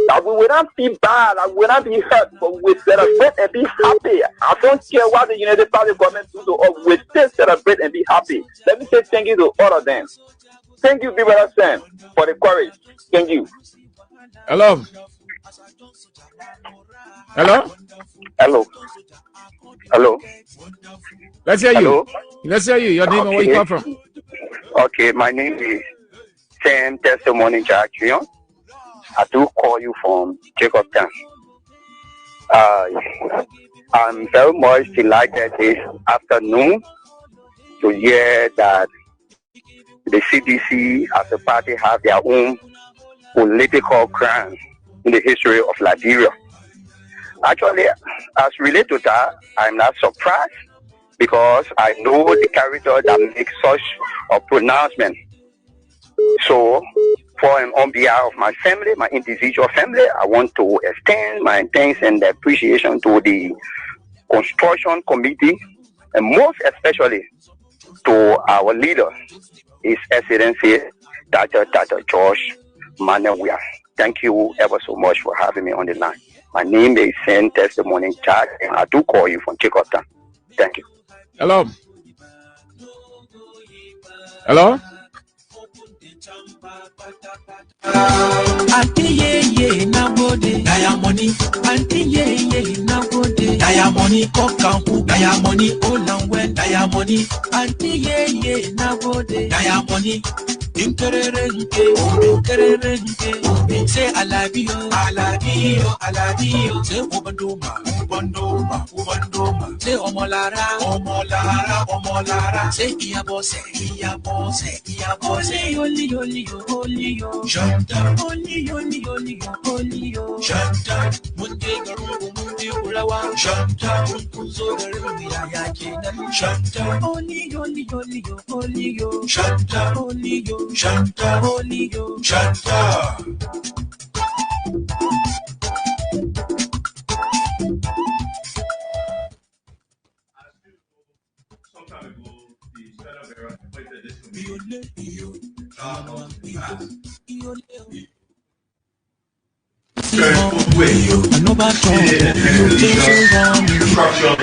[SPEAKER 14] that we will not be bad, that we will not be hurt, but we will celebrate and be happy. I don't care what the United Party government do to us, we still celebrate and be happy. Let me say thank you to all of them. Thank you, people, Sam, for the courage. Thank you.
[SPEAKER 9] Hello. Hello.
[SPEAKER 14] Hello. Hello.
[SPEAKER 9] Let's hear
[SPEAKER 14] Hello?
[SPEAKER 9] you. Let's hear you. Your name and where you come from.
[SPEAKER 14] Okay, my name is Sam Testimony Jacquion. I do call you from Jacobtown. I'm very much delighted this afternoon to hear that the CDC as a party have their own political ground in the history of Liberia. Actually, as related to that, I'm not surprised because I know the character that makes such a pronouncement. So, for and on behalf of my family, my individual family, I want to extend my thanks and appreciation to the construction committee, and most especially to our leader, His Excellency Dr. George Manuel Weah. Thank you ever so much for having me on the line. My name is Saint Testimony Church, and I do call you from Jacobtown. Thank you.
[SPEAKER 9] Hello. Hello.
[SPEAKER 10] Auntie ye na bode diamond. Auntie ye na bode diamond. Kokanku diamond. Olanwe diamond. Auntie ye na bode diamond. Say I love you, say Obadoma. ubondoma, ubondoma. Say omolara, omolara, omolara. Say iyabose, iyabose, iyabose. Oli, oli, oli, oli. Shanta, oli, oli, oli, oli, oli. Shanta, munde garu, munde ulawa. Shanta, unzo garu ya ya kenan. Shanta, oli, oli, oli, oli. Shanta, oli, Shanta, oli, Shanta.
[SPEAKER 11] Some time ago, the Senate Bureau appointed this committee. Talk Oct in the past. Turn both ways. Construction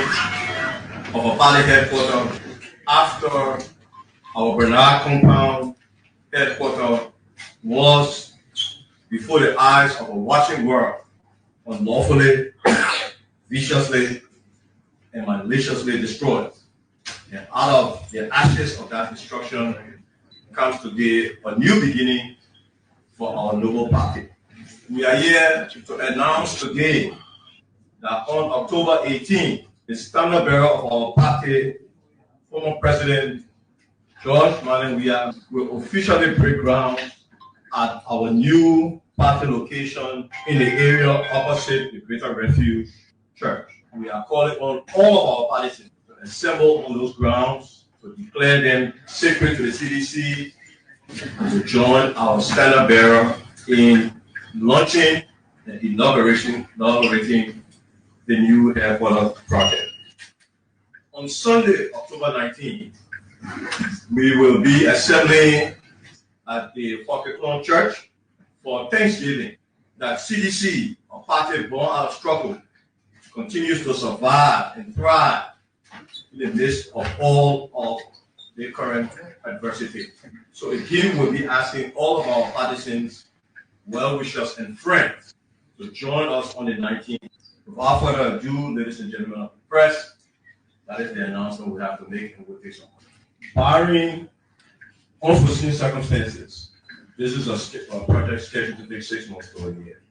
[SPEAKER 11] of a valley headquarters after our Bernard compound headquarters was before the eyes of a watching world unlawfully, viciously, and maliciously destroyed. And out of the ashes of that destruction comes today a new beginning for our noble party. We are here to announce today that on October 18th, the standard bearer of our party, former President George Malen will officially break ground at our new party location in the area opposite the Greater Refuge Church. We are calling on all of our participants to assemble on those grounds, to declare them sacred to the CDC, and to join our standard bearer in launching and inaugurating the new headquarters project. On Sunday, October 19th, we will be assembling at the Focke Church for Thanksgiving. That CDC, a party born out of struggle, continues to survive and thrive in the midst of all of the current adversity. So again, we'll be asking all of our partisans, well-wishers, and friends to join us on the 19th. Without further ado, ladies and gentlemen of the press, that is the announcement we have to make, and we'll take some. Barring unforeseen circumstances, this is a project scheduled to take 6 months to a year.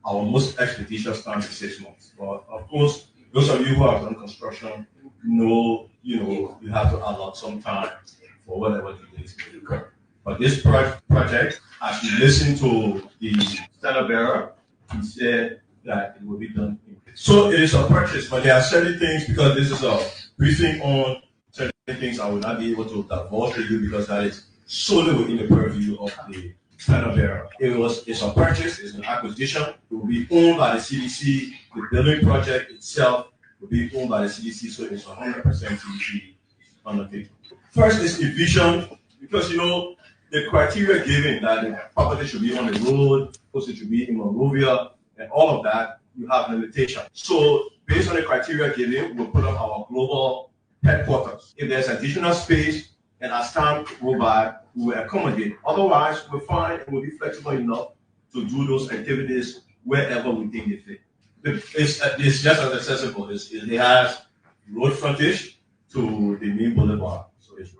[SPEAKER 11] Our most expeditious time is 6 months. But of course, those of you who have done construction know, you have to allot some time for whatever delays may occur. But this project, as you listen to the standard bearer, he said that it will be done. So it is a purchase, but there are certain things, because this is a briefing on certain things I will not be able to divulge to you because that is solely within the purview of the standard bearer. It's a purchase, it's an acquisition. It will be owned by the CDC. The building project itself will be owned by the CDC, so it's 100% CDC undertaking. First is a vision, because the criteria given that the property should be on the road, it should be in Monrovia, and all of that, you have limitations. So based on the criteria given, we'll put up our global headquarters. If there's additional space, and as time go by, we will accommodate. Otherwise, we'll find and we'll be flexible enough to do those activities wherever we think it fit. It's just as accessible. It has road frontage to the main boulevard. So it's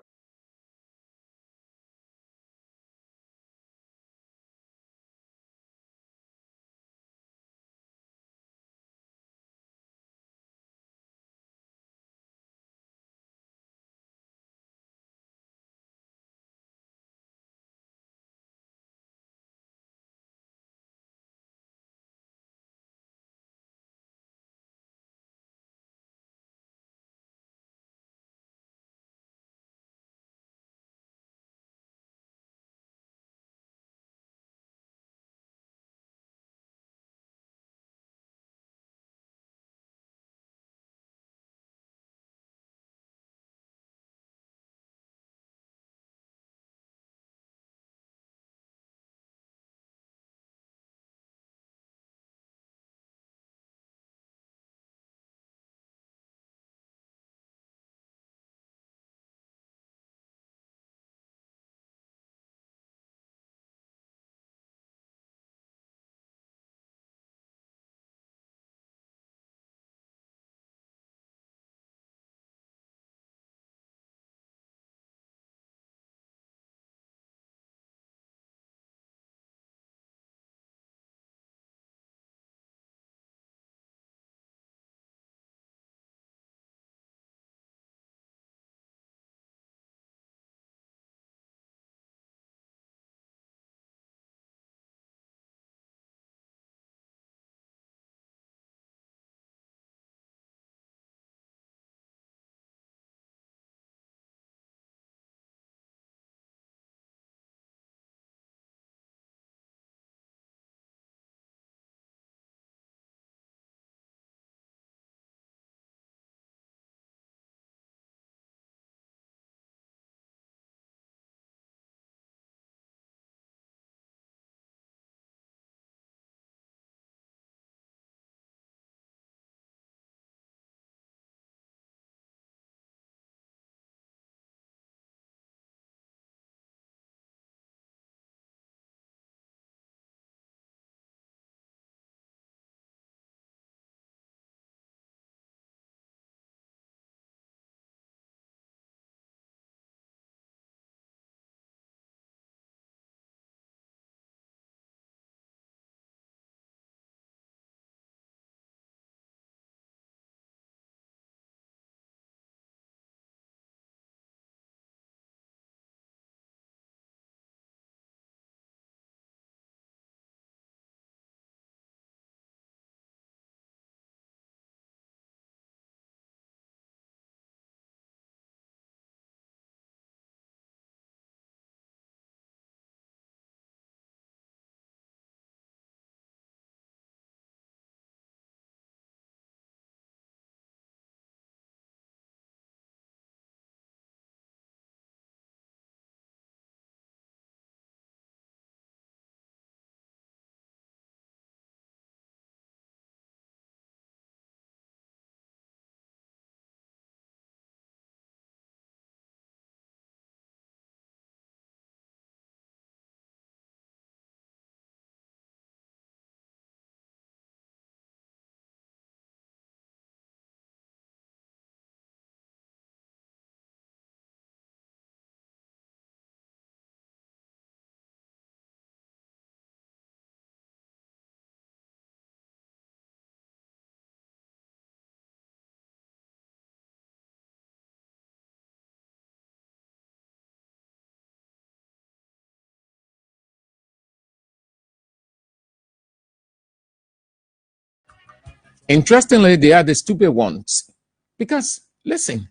[SPEAKER 9] Interestingly, they are the stupid ones. Because, listen,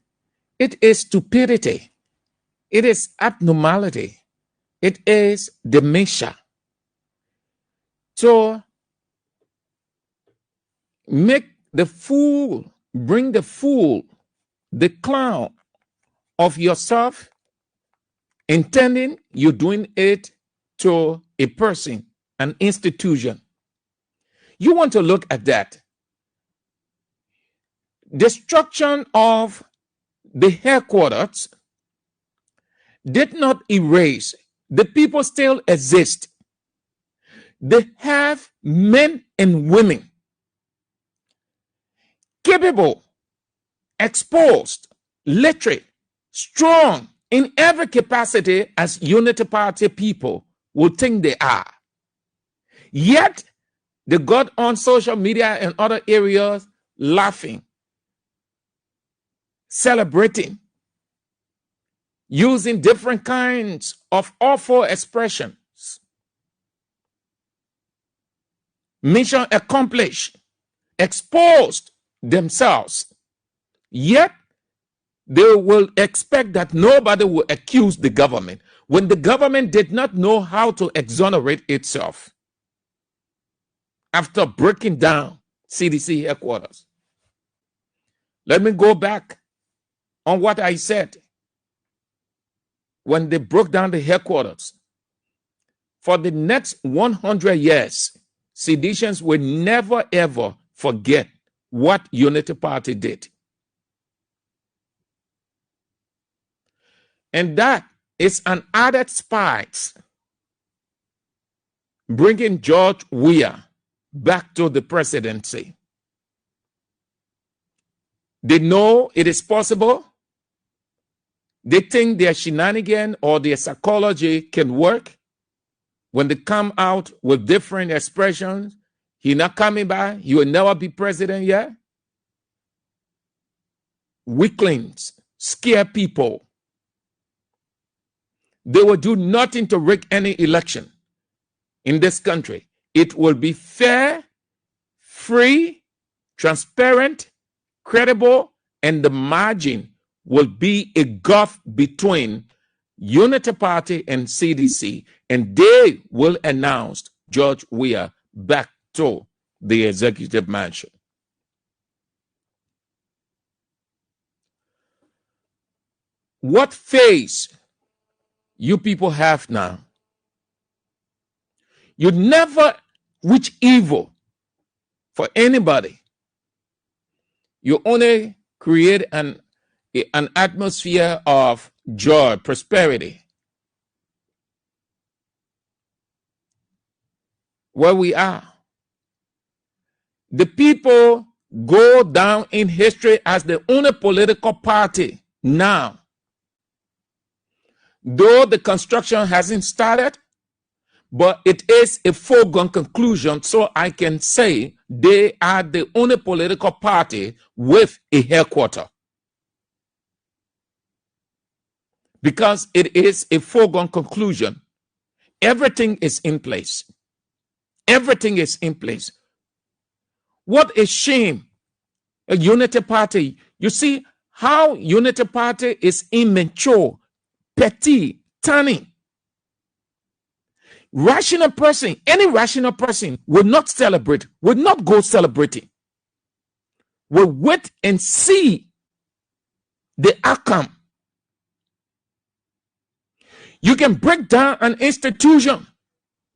[SPEAKER 9] it is stupidity. It is abnormality. It is dementia. So, make the fool, bring the fool, the clown of yourself, intending you're doing it to a person, an institution. You want to look at that. Destruction of the headquarters did not erase. The people still exist. They have men and women capable, exposed, literate, strong in every capacity as Unity Party people would think they are. Yet, they got on social media and other areas laughing, celebrating, using different kinds of awful expressions. Mission accomplished, exposed themselves. Yet, they will expect that nobody will accuse the government when the government did not know how to exonerate itself after breaking down CDC headquarters. Let me go back on what I said when they broke down the headquarters. For the next 100 years, seditions will never ever forget what Unity Party did. And that is an added spice, bringing George Weah back to the presidency. They know it is possible. They think their shenanigan or their psychology can work. When they come out with different expressions, he's not coming back, he will never be president yet. Weaklings scare people. They will do nothing to rig any election in this country. It will be fair, free, transparent, credible, and the margin will be a gulf between Unity Party and CDC, and they will announce George Weah back to the executive mansion. What face you people have now? You never wish evil for anybody. You only create an atmosphere of joy, prosperity. Where we are. The people go down in history as the only political party now. Though the construction hasn't started, but it is a foregone conclusion, so I can say they are the only political party with a headquarters. Because it is a foregone conclusion. Everything is in place. Everything is in place. What a shame. A Unity Party. You see how Unity Party is immature, petty, tiny. Rational person, any rational person will not celebrate, will not go celebrating. Will wait and see the outcome. You can break down an institution,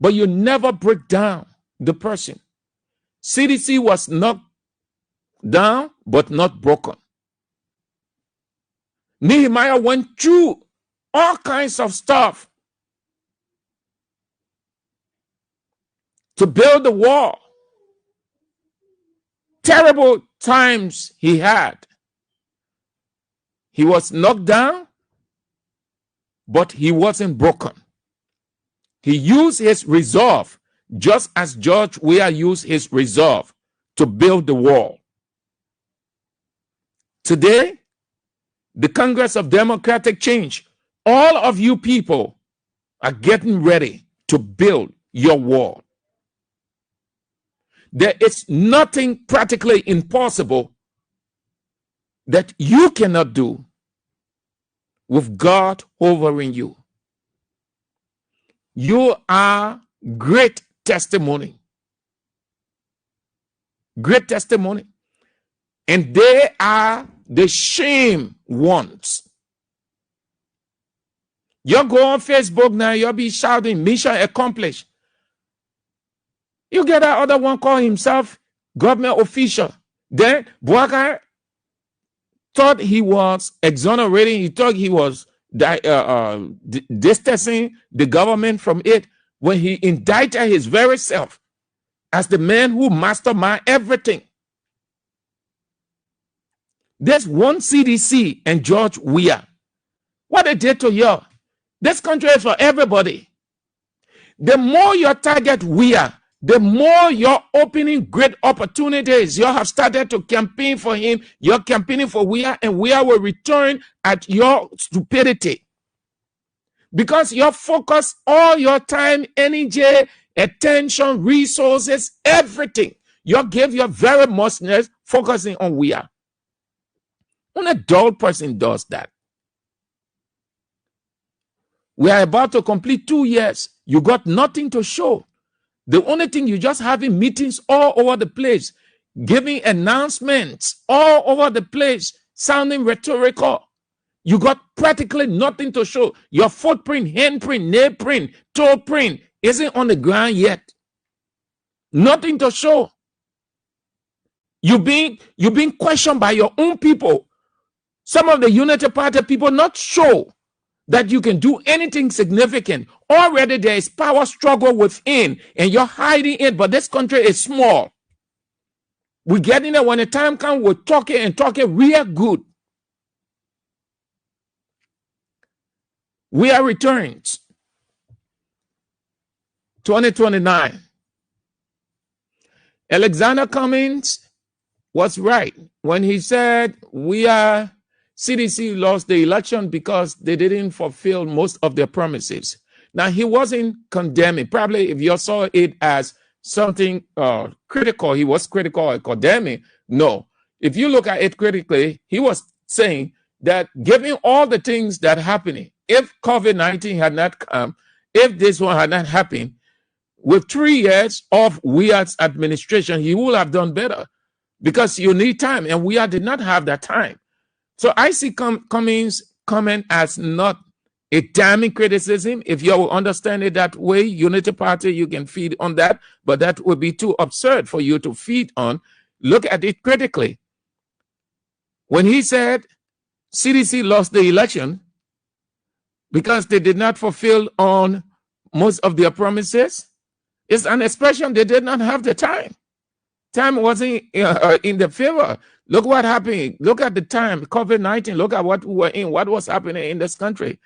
[SPEAKER 9] but you never break down the person. CDC was knocked down, but not broken. Nehemiah went through all kinds of stuff to build the wall. Terrible times he had. He was knocked down, but he wasn't broken. He used his resolve, just as George Weah used his resolve to build the wall. Today, the Congress of Democratic Change, all of you people are getting ready to build your wall. There is nothing practically impossible that you cannot do with God hovering you. You are great testimony. Great testimony. And they are the shame ones. You go on Facebook now, you'll be shouting, mission accomplished. You get that other one call himself government official. Then Buaka thought he was exonerating, he thought he was distancing the government from it when he indicted his very self as the man who masterminded everything. There's one CDC and George Weah. What they did to you. This country is for everybody. The more your target Weah, the more you're opening great opportunities. You have started to campaign for him. You're campaigning for Weah, and Weah will return at your stupidity. Because you focus all your time, energy, attention, resources, everything. You give your very mostness focusing on Weah. When a dull person does that, we are about to complete 2 years. You got nothing to show. The only thing, you just having meetings all over the place, giving announcements all over the place, sounding rhetorical. You got practically nothing to show. Your footprint, handprint, nail print, toe print isn't on the ground yet. Nothing to show. You're being questioned by your own people. Some of the Unity Party people not show that you can do anything significant. Already there is power struggle within, and you're hiding it, but this country is small. We're getting there. When the time comes, we're talking real good. We are returned. 2029. Alexander Cummings was right when he said CDC lost the election because they didn't fulfill most of their promises. Now, he wasn't condemning. Probably if you saw it as something critical, he was critical or condemning. No. If you look at it critically, he was saying that given all the things that are happening, if COVID-19 had not come, if this one had not happened, with 3 years of Weah's administration, he would have done better because you need time, and Weah did not have that time. So I see Cummings' comment as not a damning criticism. If you will understand it that way, Unity Party, you can feed on that, but that would be too absurd for you to feed on. Look at it critically. When he said CDC lost the election because they did not fulfill on most of their promises, it's an expression they did not have the time. Time wasn't in the favor. Look what happened. Look at the time, COVID-19. Look at what we were in, what was happening in this country.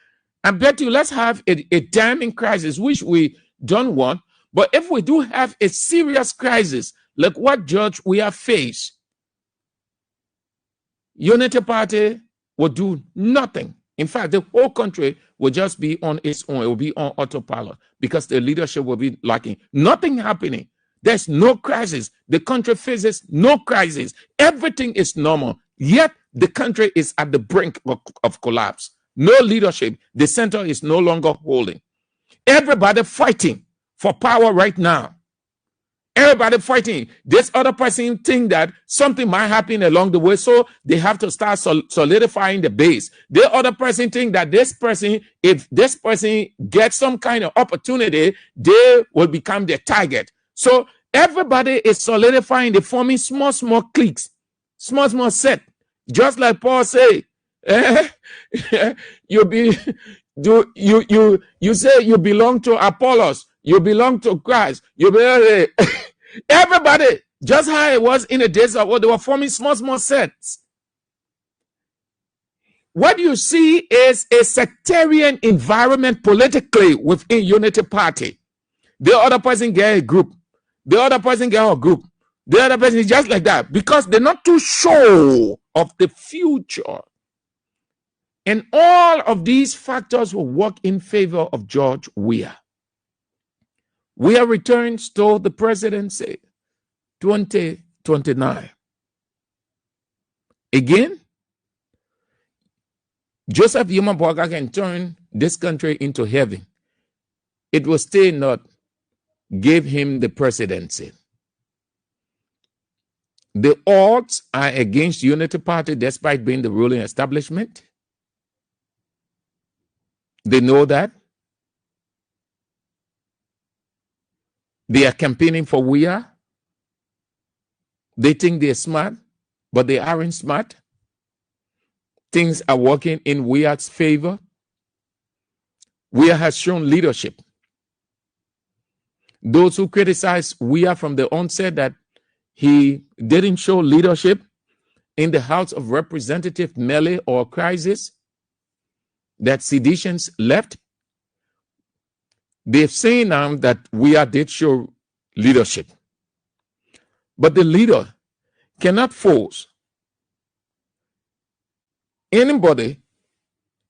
[SPEAKER 9] I bet you let's have a damning crisis, which we don't want. But if we do have a serious crisis, like what George we have faced, Unity Party will do nothing. In fact, the whole country will just be on its own. It will be on autopilot because the leadership will be lacking. Nothing happening. There's no crisis. The country faces no crisis. Everything is normal. Yet the country is at the brink of collapse. No leadership. The center is no longer holding. Everybody fighting for power right now. Everybody fighting. This other person think that something might happen along the way, so they have to start solidifying the base. The other person think that this person, if this person gets some kind of opportunity, they will become the target. So everybody is solidifying, they forming small cliques, small set. Just like Paul say, you say you belong to Apollos, you belong to Christ, you belong everybody, just how it was in the days of old, they were forming small sets. What you see is a sectarian environment politically within Unity Party. The other person get a group. The other person get a group. The other person is just like that because they're not too sure of the future. And all of these factors will work in favor of George Weah. Weah returns to the presidency. 2029. Again, Joseph Yumabwaga can turn this country into heaven. It will still not give him the presidency. The odds are against Unity Party despite being the ruling establishment. They know that. They are campaigning for we are. They think they're smart, but they aren't smart. Things are working in Weir's favor. Weir has shown leadership. Those who criticize Weir from the onset that he didn't show leadership in the House of Representatives melee or crisis, that seditions left, they've seen now that Weir did show leadership. But the leader cannot force anybody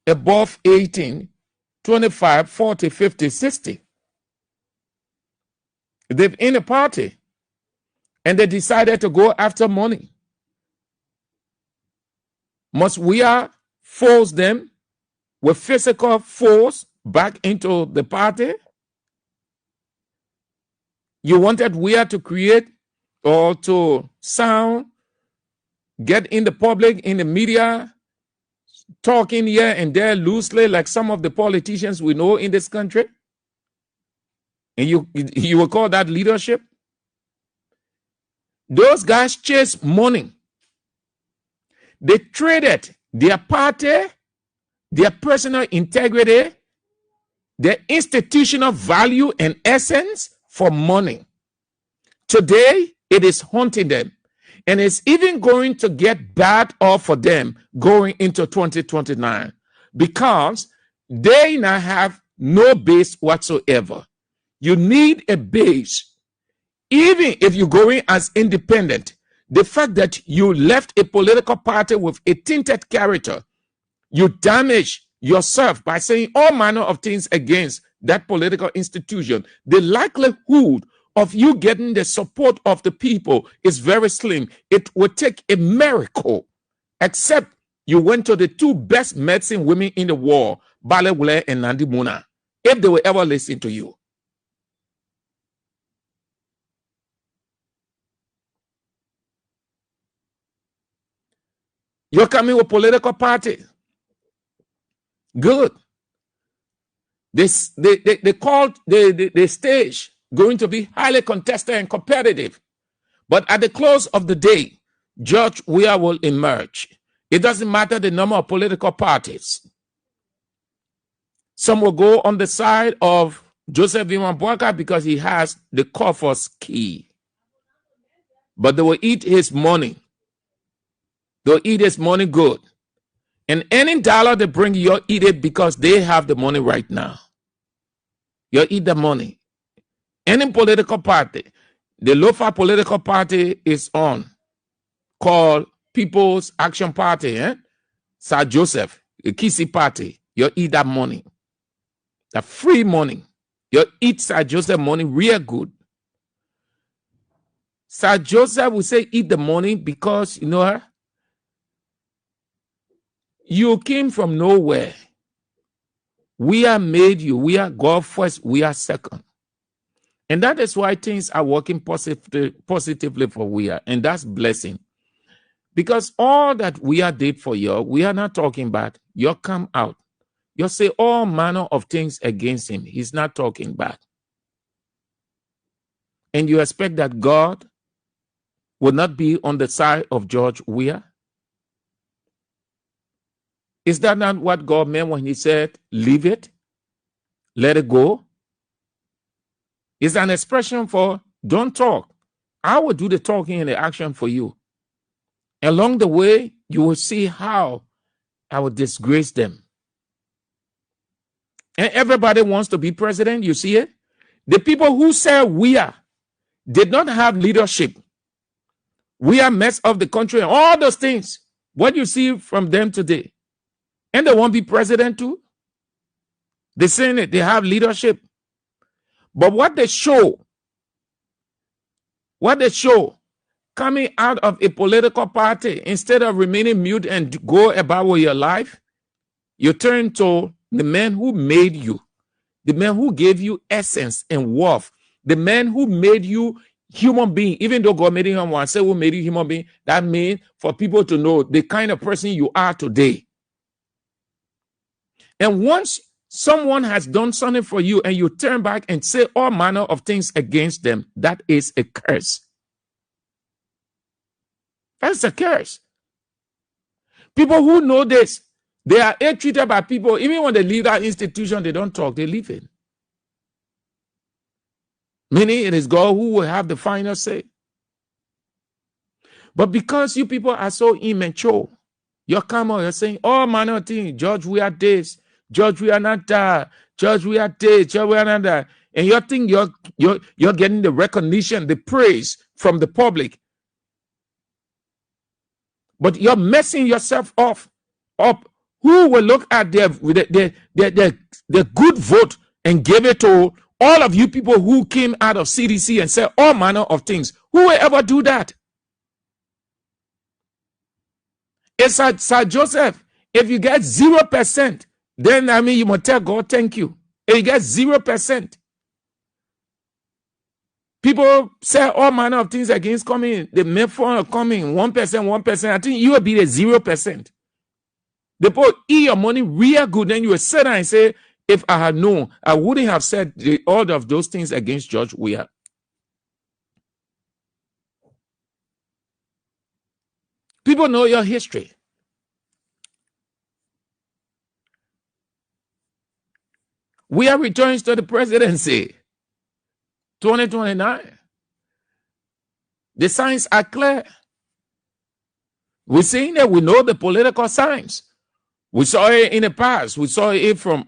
[SPEAKER 9] above 18, 25, 40, 50, 60. They're in a party and they decided to go after money. Must we force them with physical force back into the party? You wanted Weir to create or to sound, get in the public, in the media, talking here and there loosely like some of the politicians we know in this country? And you will call that leadership? Those guys chase money. They traded their party, their personal integrity, their institutional value and essence for money. Today, it is haunting them. And it's even going to get bad off for them going into 2029 because they now have no base whatsoever. You need a base. Even if you're going as independent, the fact that you left a political party with a tainted character, you damage yourself by saying all manner of things against that political institution. The likelihood of you getting the support of the people is very slim. It would take a miracle, except you went to the two best medicine women in the world, Balewule and Nandi Muna, if they will ever listen to you. You're coming with political party. Good. They called the stage going to be highly contested and competitive. But at the close of the day, George Weah will emerge. It doesn't matter the number of political parties. Some will go on the side of Joseph Imambwaka because he has the coffer's key. But they will eat his money. They'll eat his money good. And any dollar they bring, you'll eat it because they have the money right now. You'll eat the money. Any political party, the local political party is on, called People's Action Party, Sir Joseph, the Kisi Party, you'll eat that money. The free money. You'll eat Sir Joseph money real good. Sir Joseph will say eat the money because, you know, you came from nowhere. We are made you. We are God first. We are second. And that is why things are working positively for we are. And that's blessing. Because all that we are did for you, we are not talking about. You come out. You say all manner of things against him. He's not talking bad. And you expect that God will not be on the side of George Weah? Is that not what God meant when he said, leave it, let it go? It's an expression for don't talk. I will do the talking and the action for you. Along the way, you will see how I will disgrace them. And everybody wants to be president, you see it? The people who say we are did not have leadership. We are mess of the country and all those things. What you see from them today. And they won't be president too. They saying it, they have leadership. But what they show coming out of a political party, instead of remaining mute and go about with your life, you turn to the man who made you, the man who gave you essence and worth, the man who made you human being. Even though God made you human, say who made you human being, that means for people to know the kind of person you are today. And once someone has done something for you and you turn back and say all manner of things against them, that is a curse. That's a curse. People who know this, they are ill-treated by people. Even when they leave that institution, they don't talk, they leave it. Meaning it is God who will have the final say. But because you people are so immature, you're coming, you're saying all manner of things. Judge, we are this. Judge, we are not that. Judge, we are this. Judge, we are not that. And you think you're getting the recognition, the praise from the public. But you're messing yourself up. Who will look at the good vote and give it to all of you people who came out of CDC and said all manner of things? Who will ever do that? It's Sir Joseph. If you get 0%, then I mean you must tell God thank you. If you get 0%, people say all manner of things against coming. They make fun of coming 1%. I think you will be the 0%. They put eat your money real good. Then you will sit down and say, if I had known, I wouldn't have said all of those things against George Weah. People know your history. We are returning to the presidency 2029. The signs are clear. We're seeing that we know the political signs. We saw it in the past. We saw it from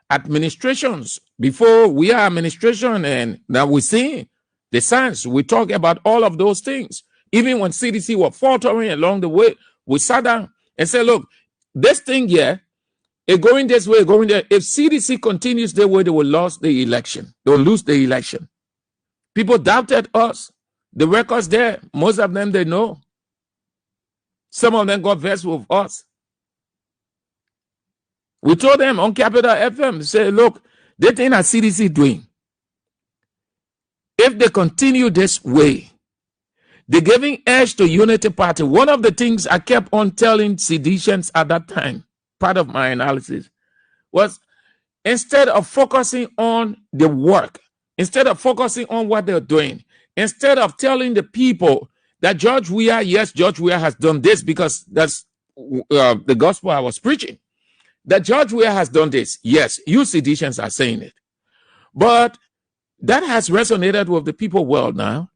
[SPEAKER 9] administrations before we are administration, and now we're seeing the signs. We talk about all of those things. Even when CDC were faltering along the way, we sat down and said, look, this thing here, it's going this way, going there. If CDC continues their way, they will lose the election. They will lose the election. People doubted us. The records there, most of them, they know. Some of them got vexed with us. We told them on Capital FM, say, look, the thing that CDC doing, if they continue this way, they're giving edge to Unity Party. One of the things I kept on telling seditionists at that time, part of my analysis, was instead of focusing on the work, instead of focusing on what they're doing, instead of telling the people that George Weah, yes, George Weah has done this, because that's the gospel I was preaching, that George Weah has done this. Yes, you seditionists are saying it. But that has resonated with the people well now.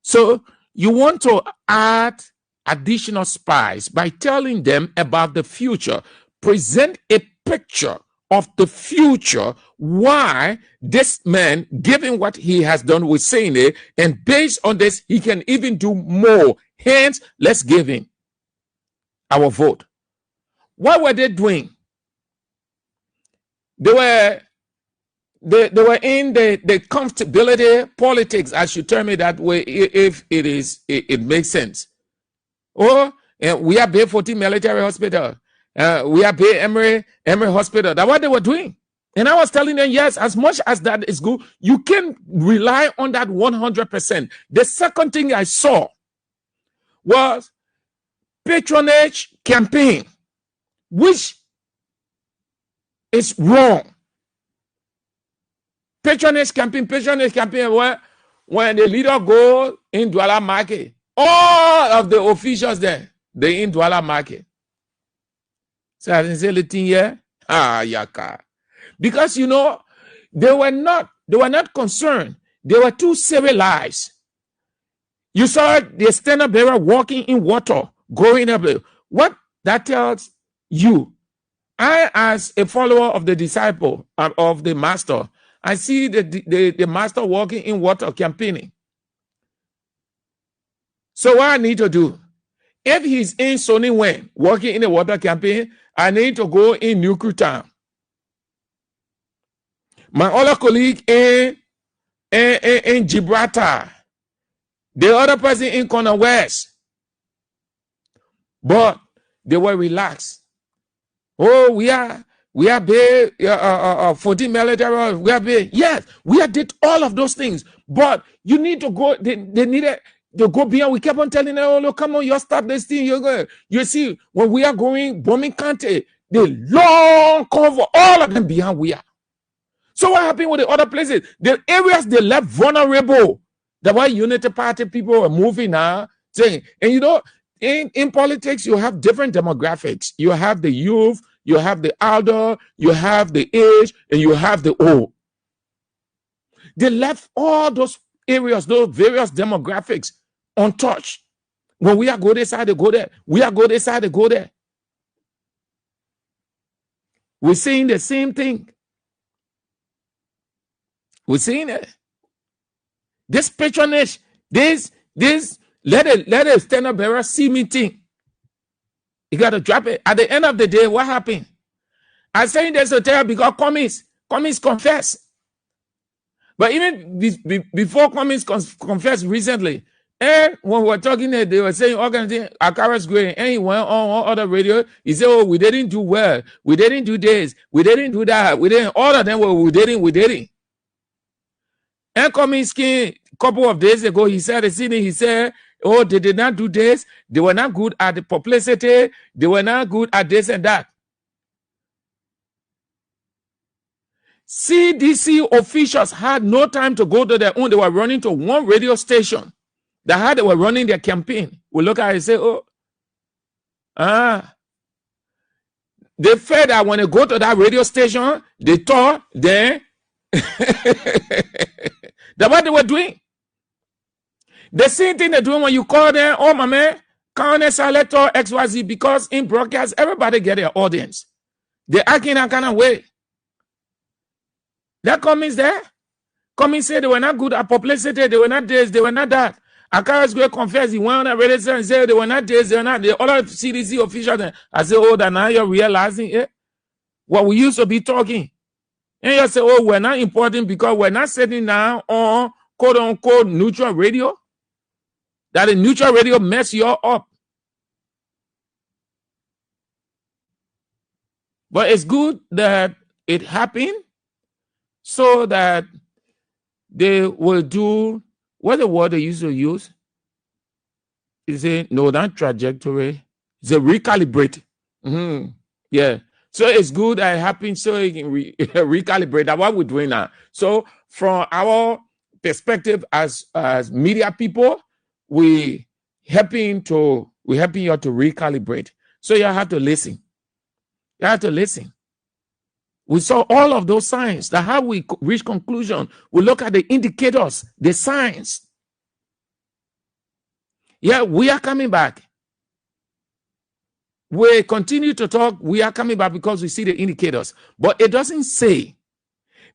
[SPEAKER 9] So you want to add additional spice by telling them about the future. Present a picture of the future, why this man, given what he has with saying it, and based on this, he can even do more. Hence, let's give him our vote. What were they doing? They were in the comfortability politics, I should term it that way, if it makes sense. Or we are Bay 14 Military Hospital. We are Bay Emory Hospital. That's what they were doing. And I was telling them, yes, as much as that is good, you can rely on that 100%. The second thing I saw was patronage campaign, which is wrong. Patronage campaign where when the leader go in Douala Market, all of the officials there, they in Douala Market. So I didn't say the thing here. Yaka. Because you know, they were not concerned. They were too civilized. You saw the standard bearer walking in water, going up there. What that tells you, I, as a follower of the disciple of the master, I see the master walking in water campaigning. So what I need to do, if he's in Sony Wen working in the water campaign, I need to go in Nuku Town. My other colleague in Gibraltar, The other person in corner west. But they were relaxed. Oh, we are big, 14 military, we are big. Yes, we did all of those things. But you need to go, they needed to go beyond. We kept on telling them, oh, look, come on, you stop this thing. You're going. You see, when we are going, bombing country, the long cover, all of them beyond we are. So what happened with the other places? The areas they left vulnerable. That's why Unity Party people are moving now, saying, and you know, in politics, you have different demographics. You have the youth, you have the elder, you have the age, and you have the old. They left all those areas, those various demographics untouched. When we are go this side, they go there. We are go this side, they go there. We're seeing the same thing. We're seeing it. This patronage, this let a stand-up bearer see me thing. You got to drop it. At the end of the day, what happened? I saying this to tell because Cummings confess. But even before Cummings confessed recently, and when we were talking, they were saying organizing Akara's great, and he went on other radio. He said, "Oh, we didn't do well. We didn't do this. We didn't do that. We didn't." All of them were we didn't. And Cummings came a couple of days ago. He said, "Oh, they did not do this. They were not good at the publicity. They were not good at this and that." CDC officials had no time to go to their own. They were running to one radio station. They were running their campaign. We look at it and say, they felt that when they go to that radio station, they thought then that's what they were doing. The same thing they're doing when you call them, oh, my man, Colonel Selector XYZ, because in broadcast, everybody get their audience. They act in that kind of way. That Cummings there. Cummings said they were not good at publicity, they were not this, they were not that. Akara's going to confess, he went on a radio and said they were not this, they were not the other CDC officials. I said, oh, that now you're realizing it. What we used to be talking. And you say, oh, we're not important because we're not sitting now on quote unquote neutral radio. That the neutral radio mess you all up. But it's good that it happened so that they will do what the word they used to use. Is it no, not trajectory. It's a recalibrate. Yeah. So it's good that it happened so it can recalibrate. That's what we're doing now. So from our perspective as media people, we're helping you to recalibrate. So you have to listen. You have to listen. We saw all of those signs. That how we reach conclusion. We look at the indicators, the signs. Yeah, we are coming back. We continue to talk. We are coming back because we see the indicators. But it doesn't say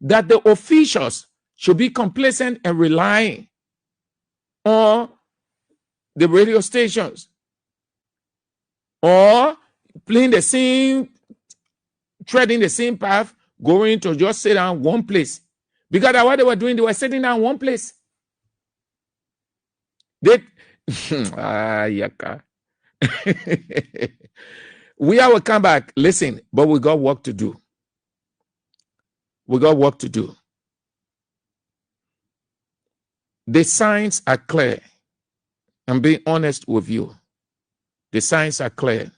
[SPEAKER 9] that the officials should be complacent and relying on the radio stations or playing the same, treading the same path, going to just sit down one place. Because what they were doing, they were sitting down one place. We will come back. Listen, but we got work to do. We got work to do. The signs are clear. I'm being honest with you. The signs are clear.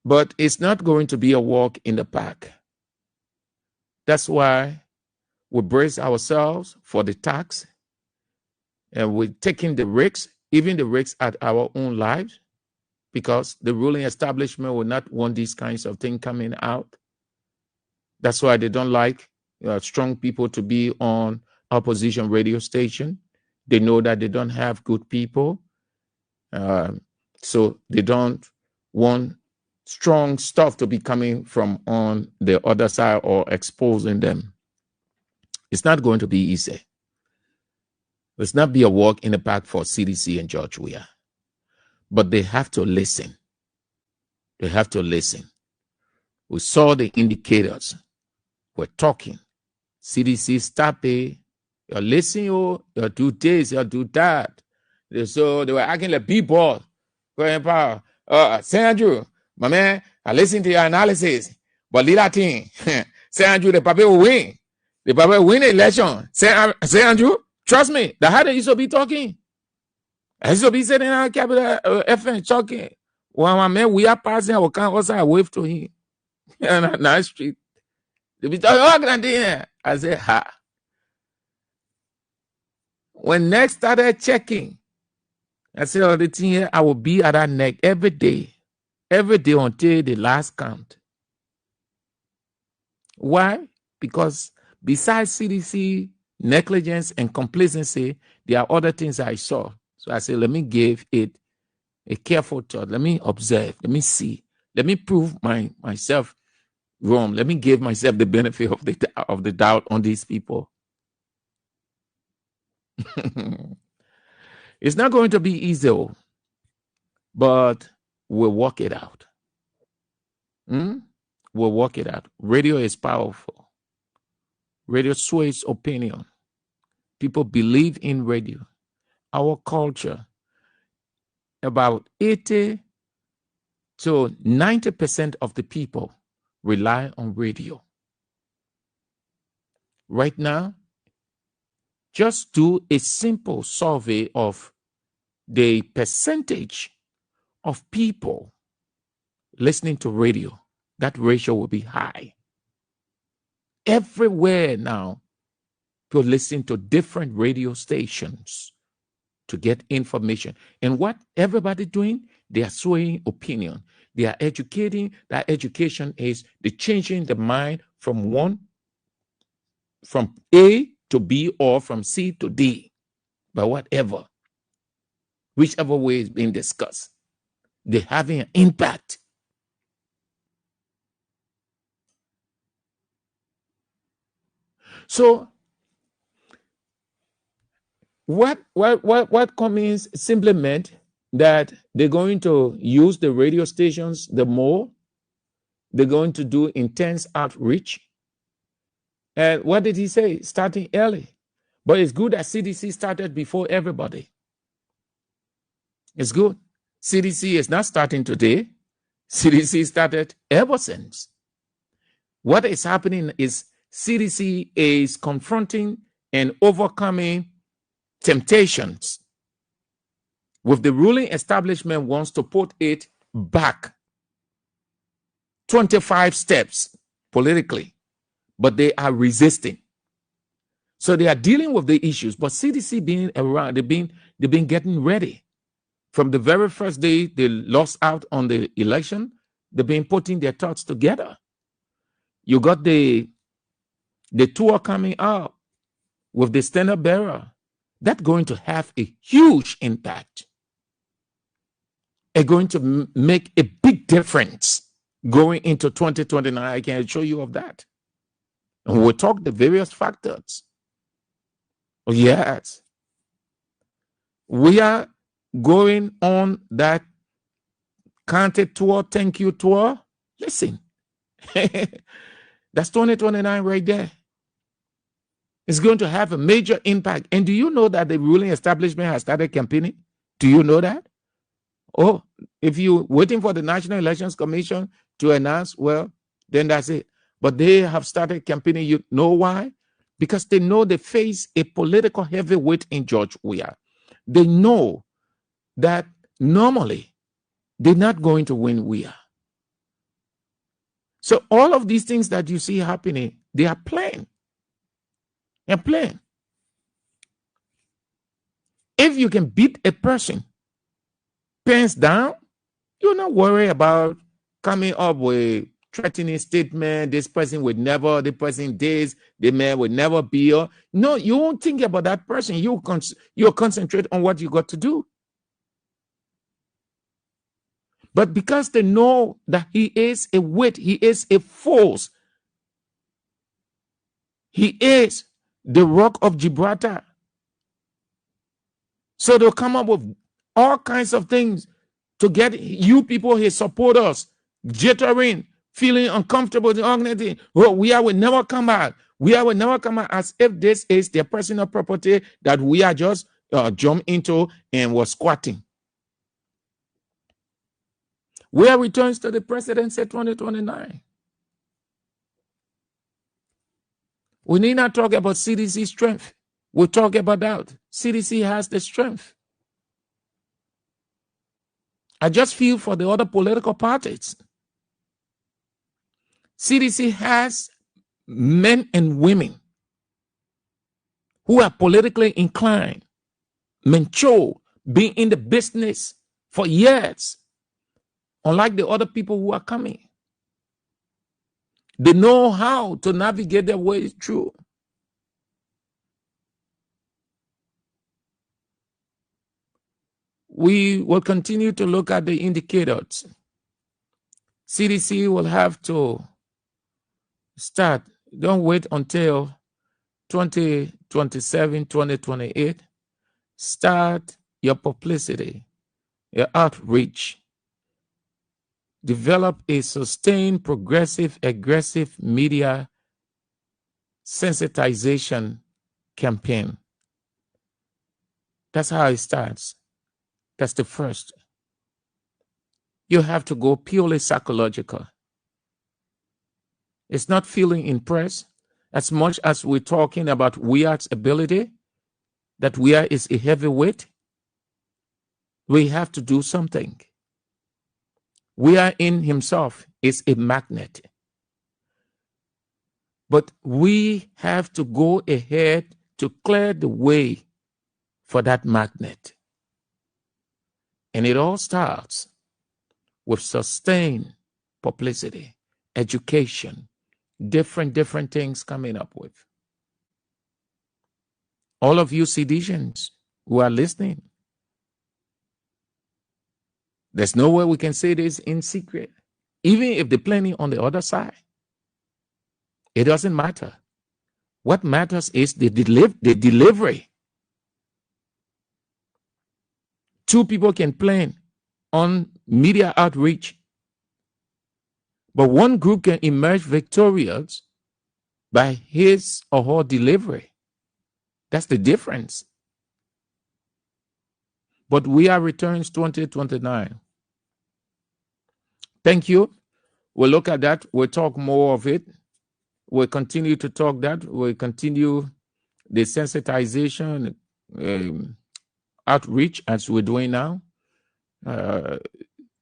[SPEAKER 9] But it's not going to be a walk in the park. That's why we brace ourselves for the tax. And we're taking the risks, even the risks at our own lives, because the ruling establishment will not want these kinds of things coming out. That's why they don't like strong people to be on opposition radio station. They know that they don't have good people. So they don't want strong stuff to be coming from on the other side or exposing them. It's not going to be easy. It's not be a walk in the park for CDC and George Weah. But they have to listen. They have to listen. We saw the indicators. We're talking. CDC stopped a You listen, you do this, you do that. So they were acting like people. Grandpa, St. Andrew, my man, I listen to your analysis. But little thing, St. Andrew, the Papa will win. The Papa will win the election. St. Andrew, trust me, the harder you should be talking. I should be sitting on Capital FM talking. Well, my man, we are passing our car also I wave to him. On nice street. They be talking, I said, ha. When next started checking, I said, oh, the thing here, I will be at that neck every day until the last count. Why? Because besides CDC negligence and complacency, there are other things I saw. So I said, let me give it a careful thought. Let me observe. Let me see. Let me prove myself wrong. Let me give myself the benefit of the doubt on these people. It's not going to be easy, but we'll work it out. We'll work it out. Radio is powerful. Radio sways opinion. People believe in radio. Our culture, about 80 to 90% of the people rely on radio. Right now, just do a simple survey of the percentage of people listening to radio. That ratio will be high. Everywhere now, people listen to different radio stations to get information. And what everybody doing? They are swaying opinion. They are educating. That education is the changing the mind from A to B or from C to D, but whatever, whichever way is being discussed, they're having an impact. So what Cummings simply meant that they're going to use the radio stations the more, they're going to do intense outreach. And what did he say? Starting early. But it's good that CDC started before everybody. It's good. CDC is not starting today. CDC started ever since. What is happening is CDC is confronting and overcoming temptations. With the ruling establishment wants to put it back 25 steps politically, but they are resisting. So they are dealing with the issues, but CDC being around, they've been getting ready. From the very first day they lost out on the election, they've been putting their thoughts together. You got the tour coming out with the standard bearer. That's going to have a huge impact. It's going to make a big difference going into 2029. I can show you of that. And we'll talk the various factors. Yes. We are going on that counted tour, thank you tour. Listen, that's 2029 right there. It's going to have a major impact. And do you know that the ruling establishment has started campaigning? Do you know that? Oh, if you're waiting for the National Elections Commission to announce, well, then that's it. But they have started campaigning. You know why? Because they know they face a political heavyweight in George Weah. They know that normally they're not going to win Weah. So all of these things that you see happening, they are playing. They're playing. If you can beat a person pens down, you're not worried about coming up with threatening statement. This person would never, the person this, the man would never be. No, you won't think about that person. You'll concentrate on what you got to do. But because they know that he is a weight, he is a force, he is the Rock of Gibraltar. So they'll come up with all kinds of things to get you people, his supporters, jittering, feeling uncomfortable. Oh, we will never come back. We will never come out as if this is their personal property that we are just jump into and was squatting. Where returns to the presidency 2029. We need not talk about CDC strength. We'll talk about that. CDC has the strength. I just feel for the other political parties. CDC has men and women who are politically inclined, mature, been in the business for years, unlike the other people who are coming. They know how to navigate their way through. We will continue to look at the indicators. CDC will have to start. Don't wait until 2027, 2028. Start your publicity, your outreach. Develop a sustained, progressive, aggressive media sensitization campaign. That's how it starts. That's the first. You have to go purely psychological. It's not feeling impressed as much as we're talking about Weir's ability, that Weir is a heavyweight. We have to do something. Weir in himself is a magnet. But we have to go ahead to clear the way for that magnet. And it all starts with sustained publicity, education, different things coming up with. All of you citizens who are listening, there's no way we can say this in secret. Even if they're planning on the other side, it doesn't matter. What matters is the delivery. Two people can plan on media outreach, but one group can emerge victorious by his or her delivery. That's the difference. But we are returns 2029. Thank you. We'll look at that. We'll talk more of it. We'll continue to talk that. We'll continue the sensitization outreach as we're doing now to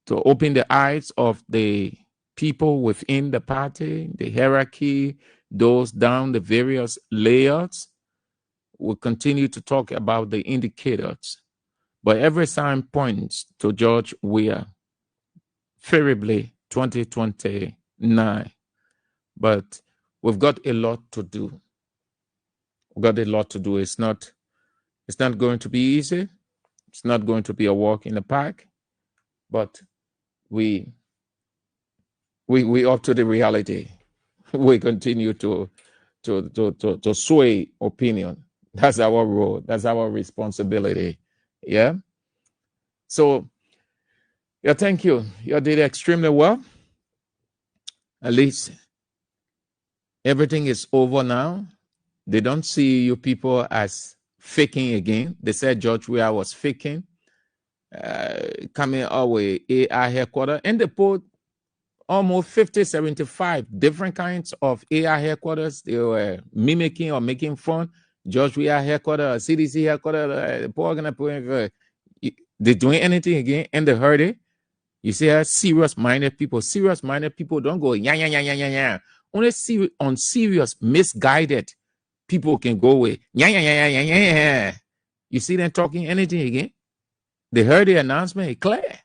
[SPEAKER 9] open the eyes of the people within the party, the hierarchy, those down the various layers. We'll continue to talk about the indicators. But every sign points to George Weah, favorably 2029. But we've got a lot to do. We've got a lot to do. It's not going to be easy. It's not going to be a walk in the park. But we up to the reality. We continue to sway opinion. That's our role. That's our responsibility. Yeah. So, yeah, thank you. You did extremely well. At least everything is over now. They don't see you people as faking again. They said George Weah was faking. Coming our AI headquarters, and they put almost 50, 75 different kinds of AI headquarters. They were mimicking or making fun. George Weah headquarters, CDC headquarters, they're doing anything again, and they heard it. You see, serious-minded people don't go, yeah. Only serious, misguided people can go away. Yeah. You see them talking anything again? They heard the announcement, it's clear.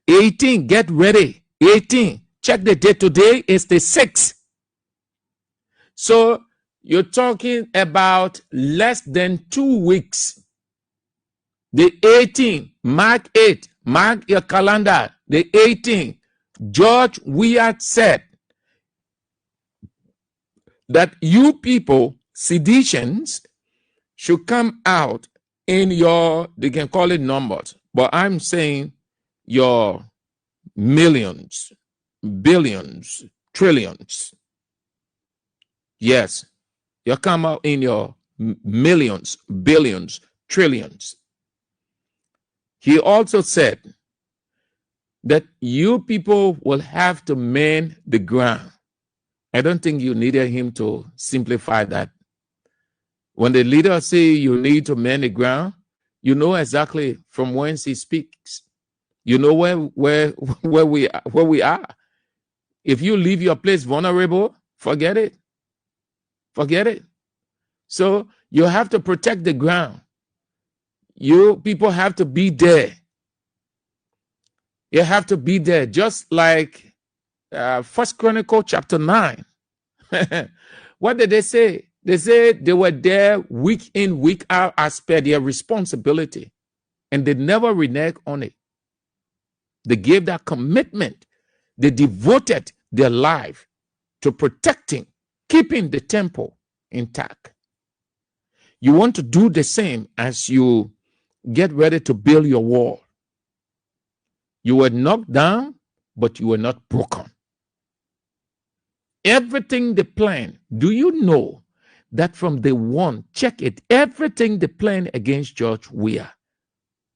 [SPEAKER 9] 18, get ready. 18, check the date. Today is the 6th. So you're talking about less than 2 weeks. The 18, mark it. Mark your calendar. The 18, George Weah said that you people, seditions, should come out in your, they can call it numbers, but I'm saying your millions, billions, trillions. Yes, you come out in your millions, billions, trillions. He also said that you people will have to man the ground. I don't think you needed him to simplify that. When the leader say you need to man the ground, you know exactly from whence he speaks. You know where we are. If you leave your place vulnerable, forget it. Forget it. So you have to protect the ground. You people have to be there. You have to be there, just like First Chronicle chapter 9. What did they say? They said they were there week in, week out as per their responsibility, and they never reneged on it. They gave that commitment. They devoted their life to protecting, keeping the temple intact. You want to do the same as you get ready to build your wall. You were knocked down, but you were not broken. Everything they planned, do you know that from day one, check it, everything they planned against George Weah,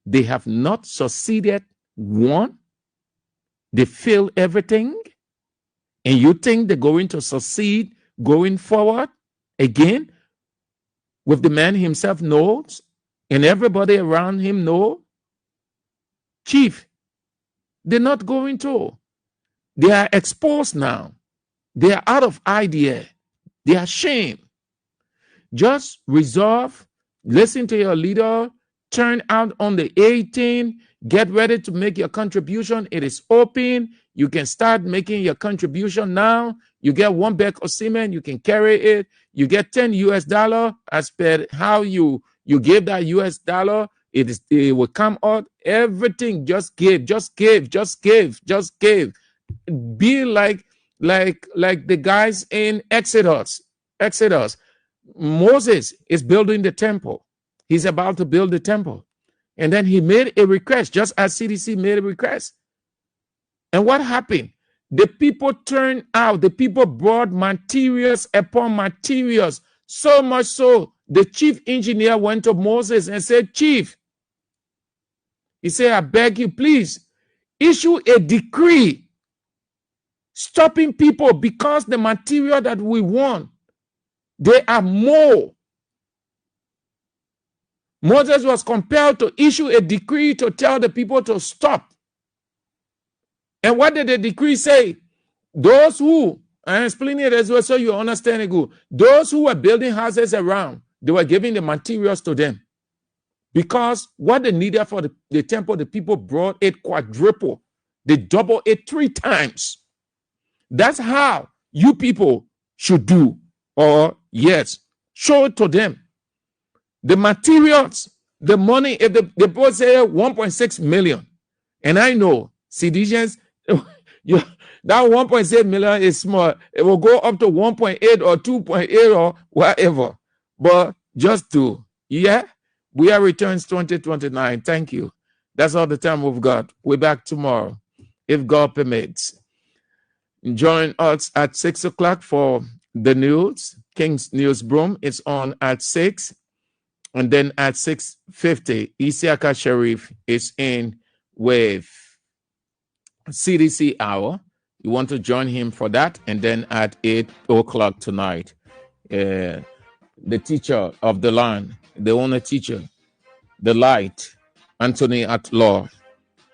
[SPEAKER 9] they have not succeeded one. They failed everything. And you think they're going to succeed going forward again with the man himself knows and everybody around him know? Chief, they're not going to. They are exposed now. They are out of idea. They are ashamed. Just resolve, listen to your leader, turn out on the 18th, get ready to make your contribution. It is open. You can start making your contribution now. You get 1 bag of cement, you can carry it. You get $10 as per how you give that US dollar. It will come out. Everything, just give. Be like the guys in Exodus. Moses is building the temple. He's about to build the temple. And then he made a request, just as CDC made a request. And what happened? The people turned out. The people brought materials upon materials. So much so, the chief engineer went to Moses and said, Chief, he said, I beg you, please, issue a decree stopping people because the material that we want, they are more. Moses was compelled to issue a decree to tell the people to stop. And what did the decree say? Those who, I'm explaining it as well so you understand it good. Those who were building houses around, they were giving the materials to them. Because what they needed for the temple, the people brought it quadruple. They doubled it 3 times. That's how you people should do. Or, yes, show it to them. The materials, the money, if the people say 1.6 million, and I know citizens, that 1.6 million is small. It will go up to 1.8 or 2.8 or whatever. But just do. Yeah? We are returns 2029. Thank you. That's all the time we've got. We're back tomorrow, if God permits. Join us at 6 o'clock for the news. King's Newsroom is on at 6. And then at 6:50, Isiaka Sharif is in with CDC Hour. You want to join him for that. And then at 8 o'clock tonight, the teacher of the land, the owner teacher, the light, Anthony Atlaw,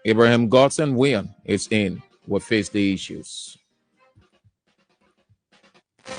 [SPEAKER 9] Abraham Godson William is in. We'll face the issues.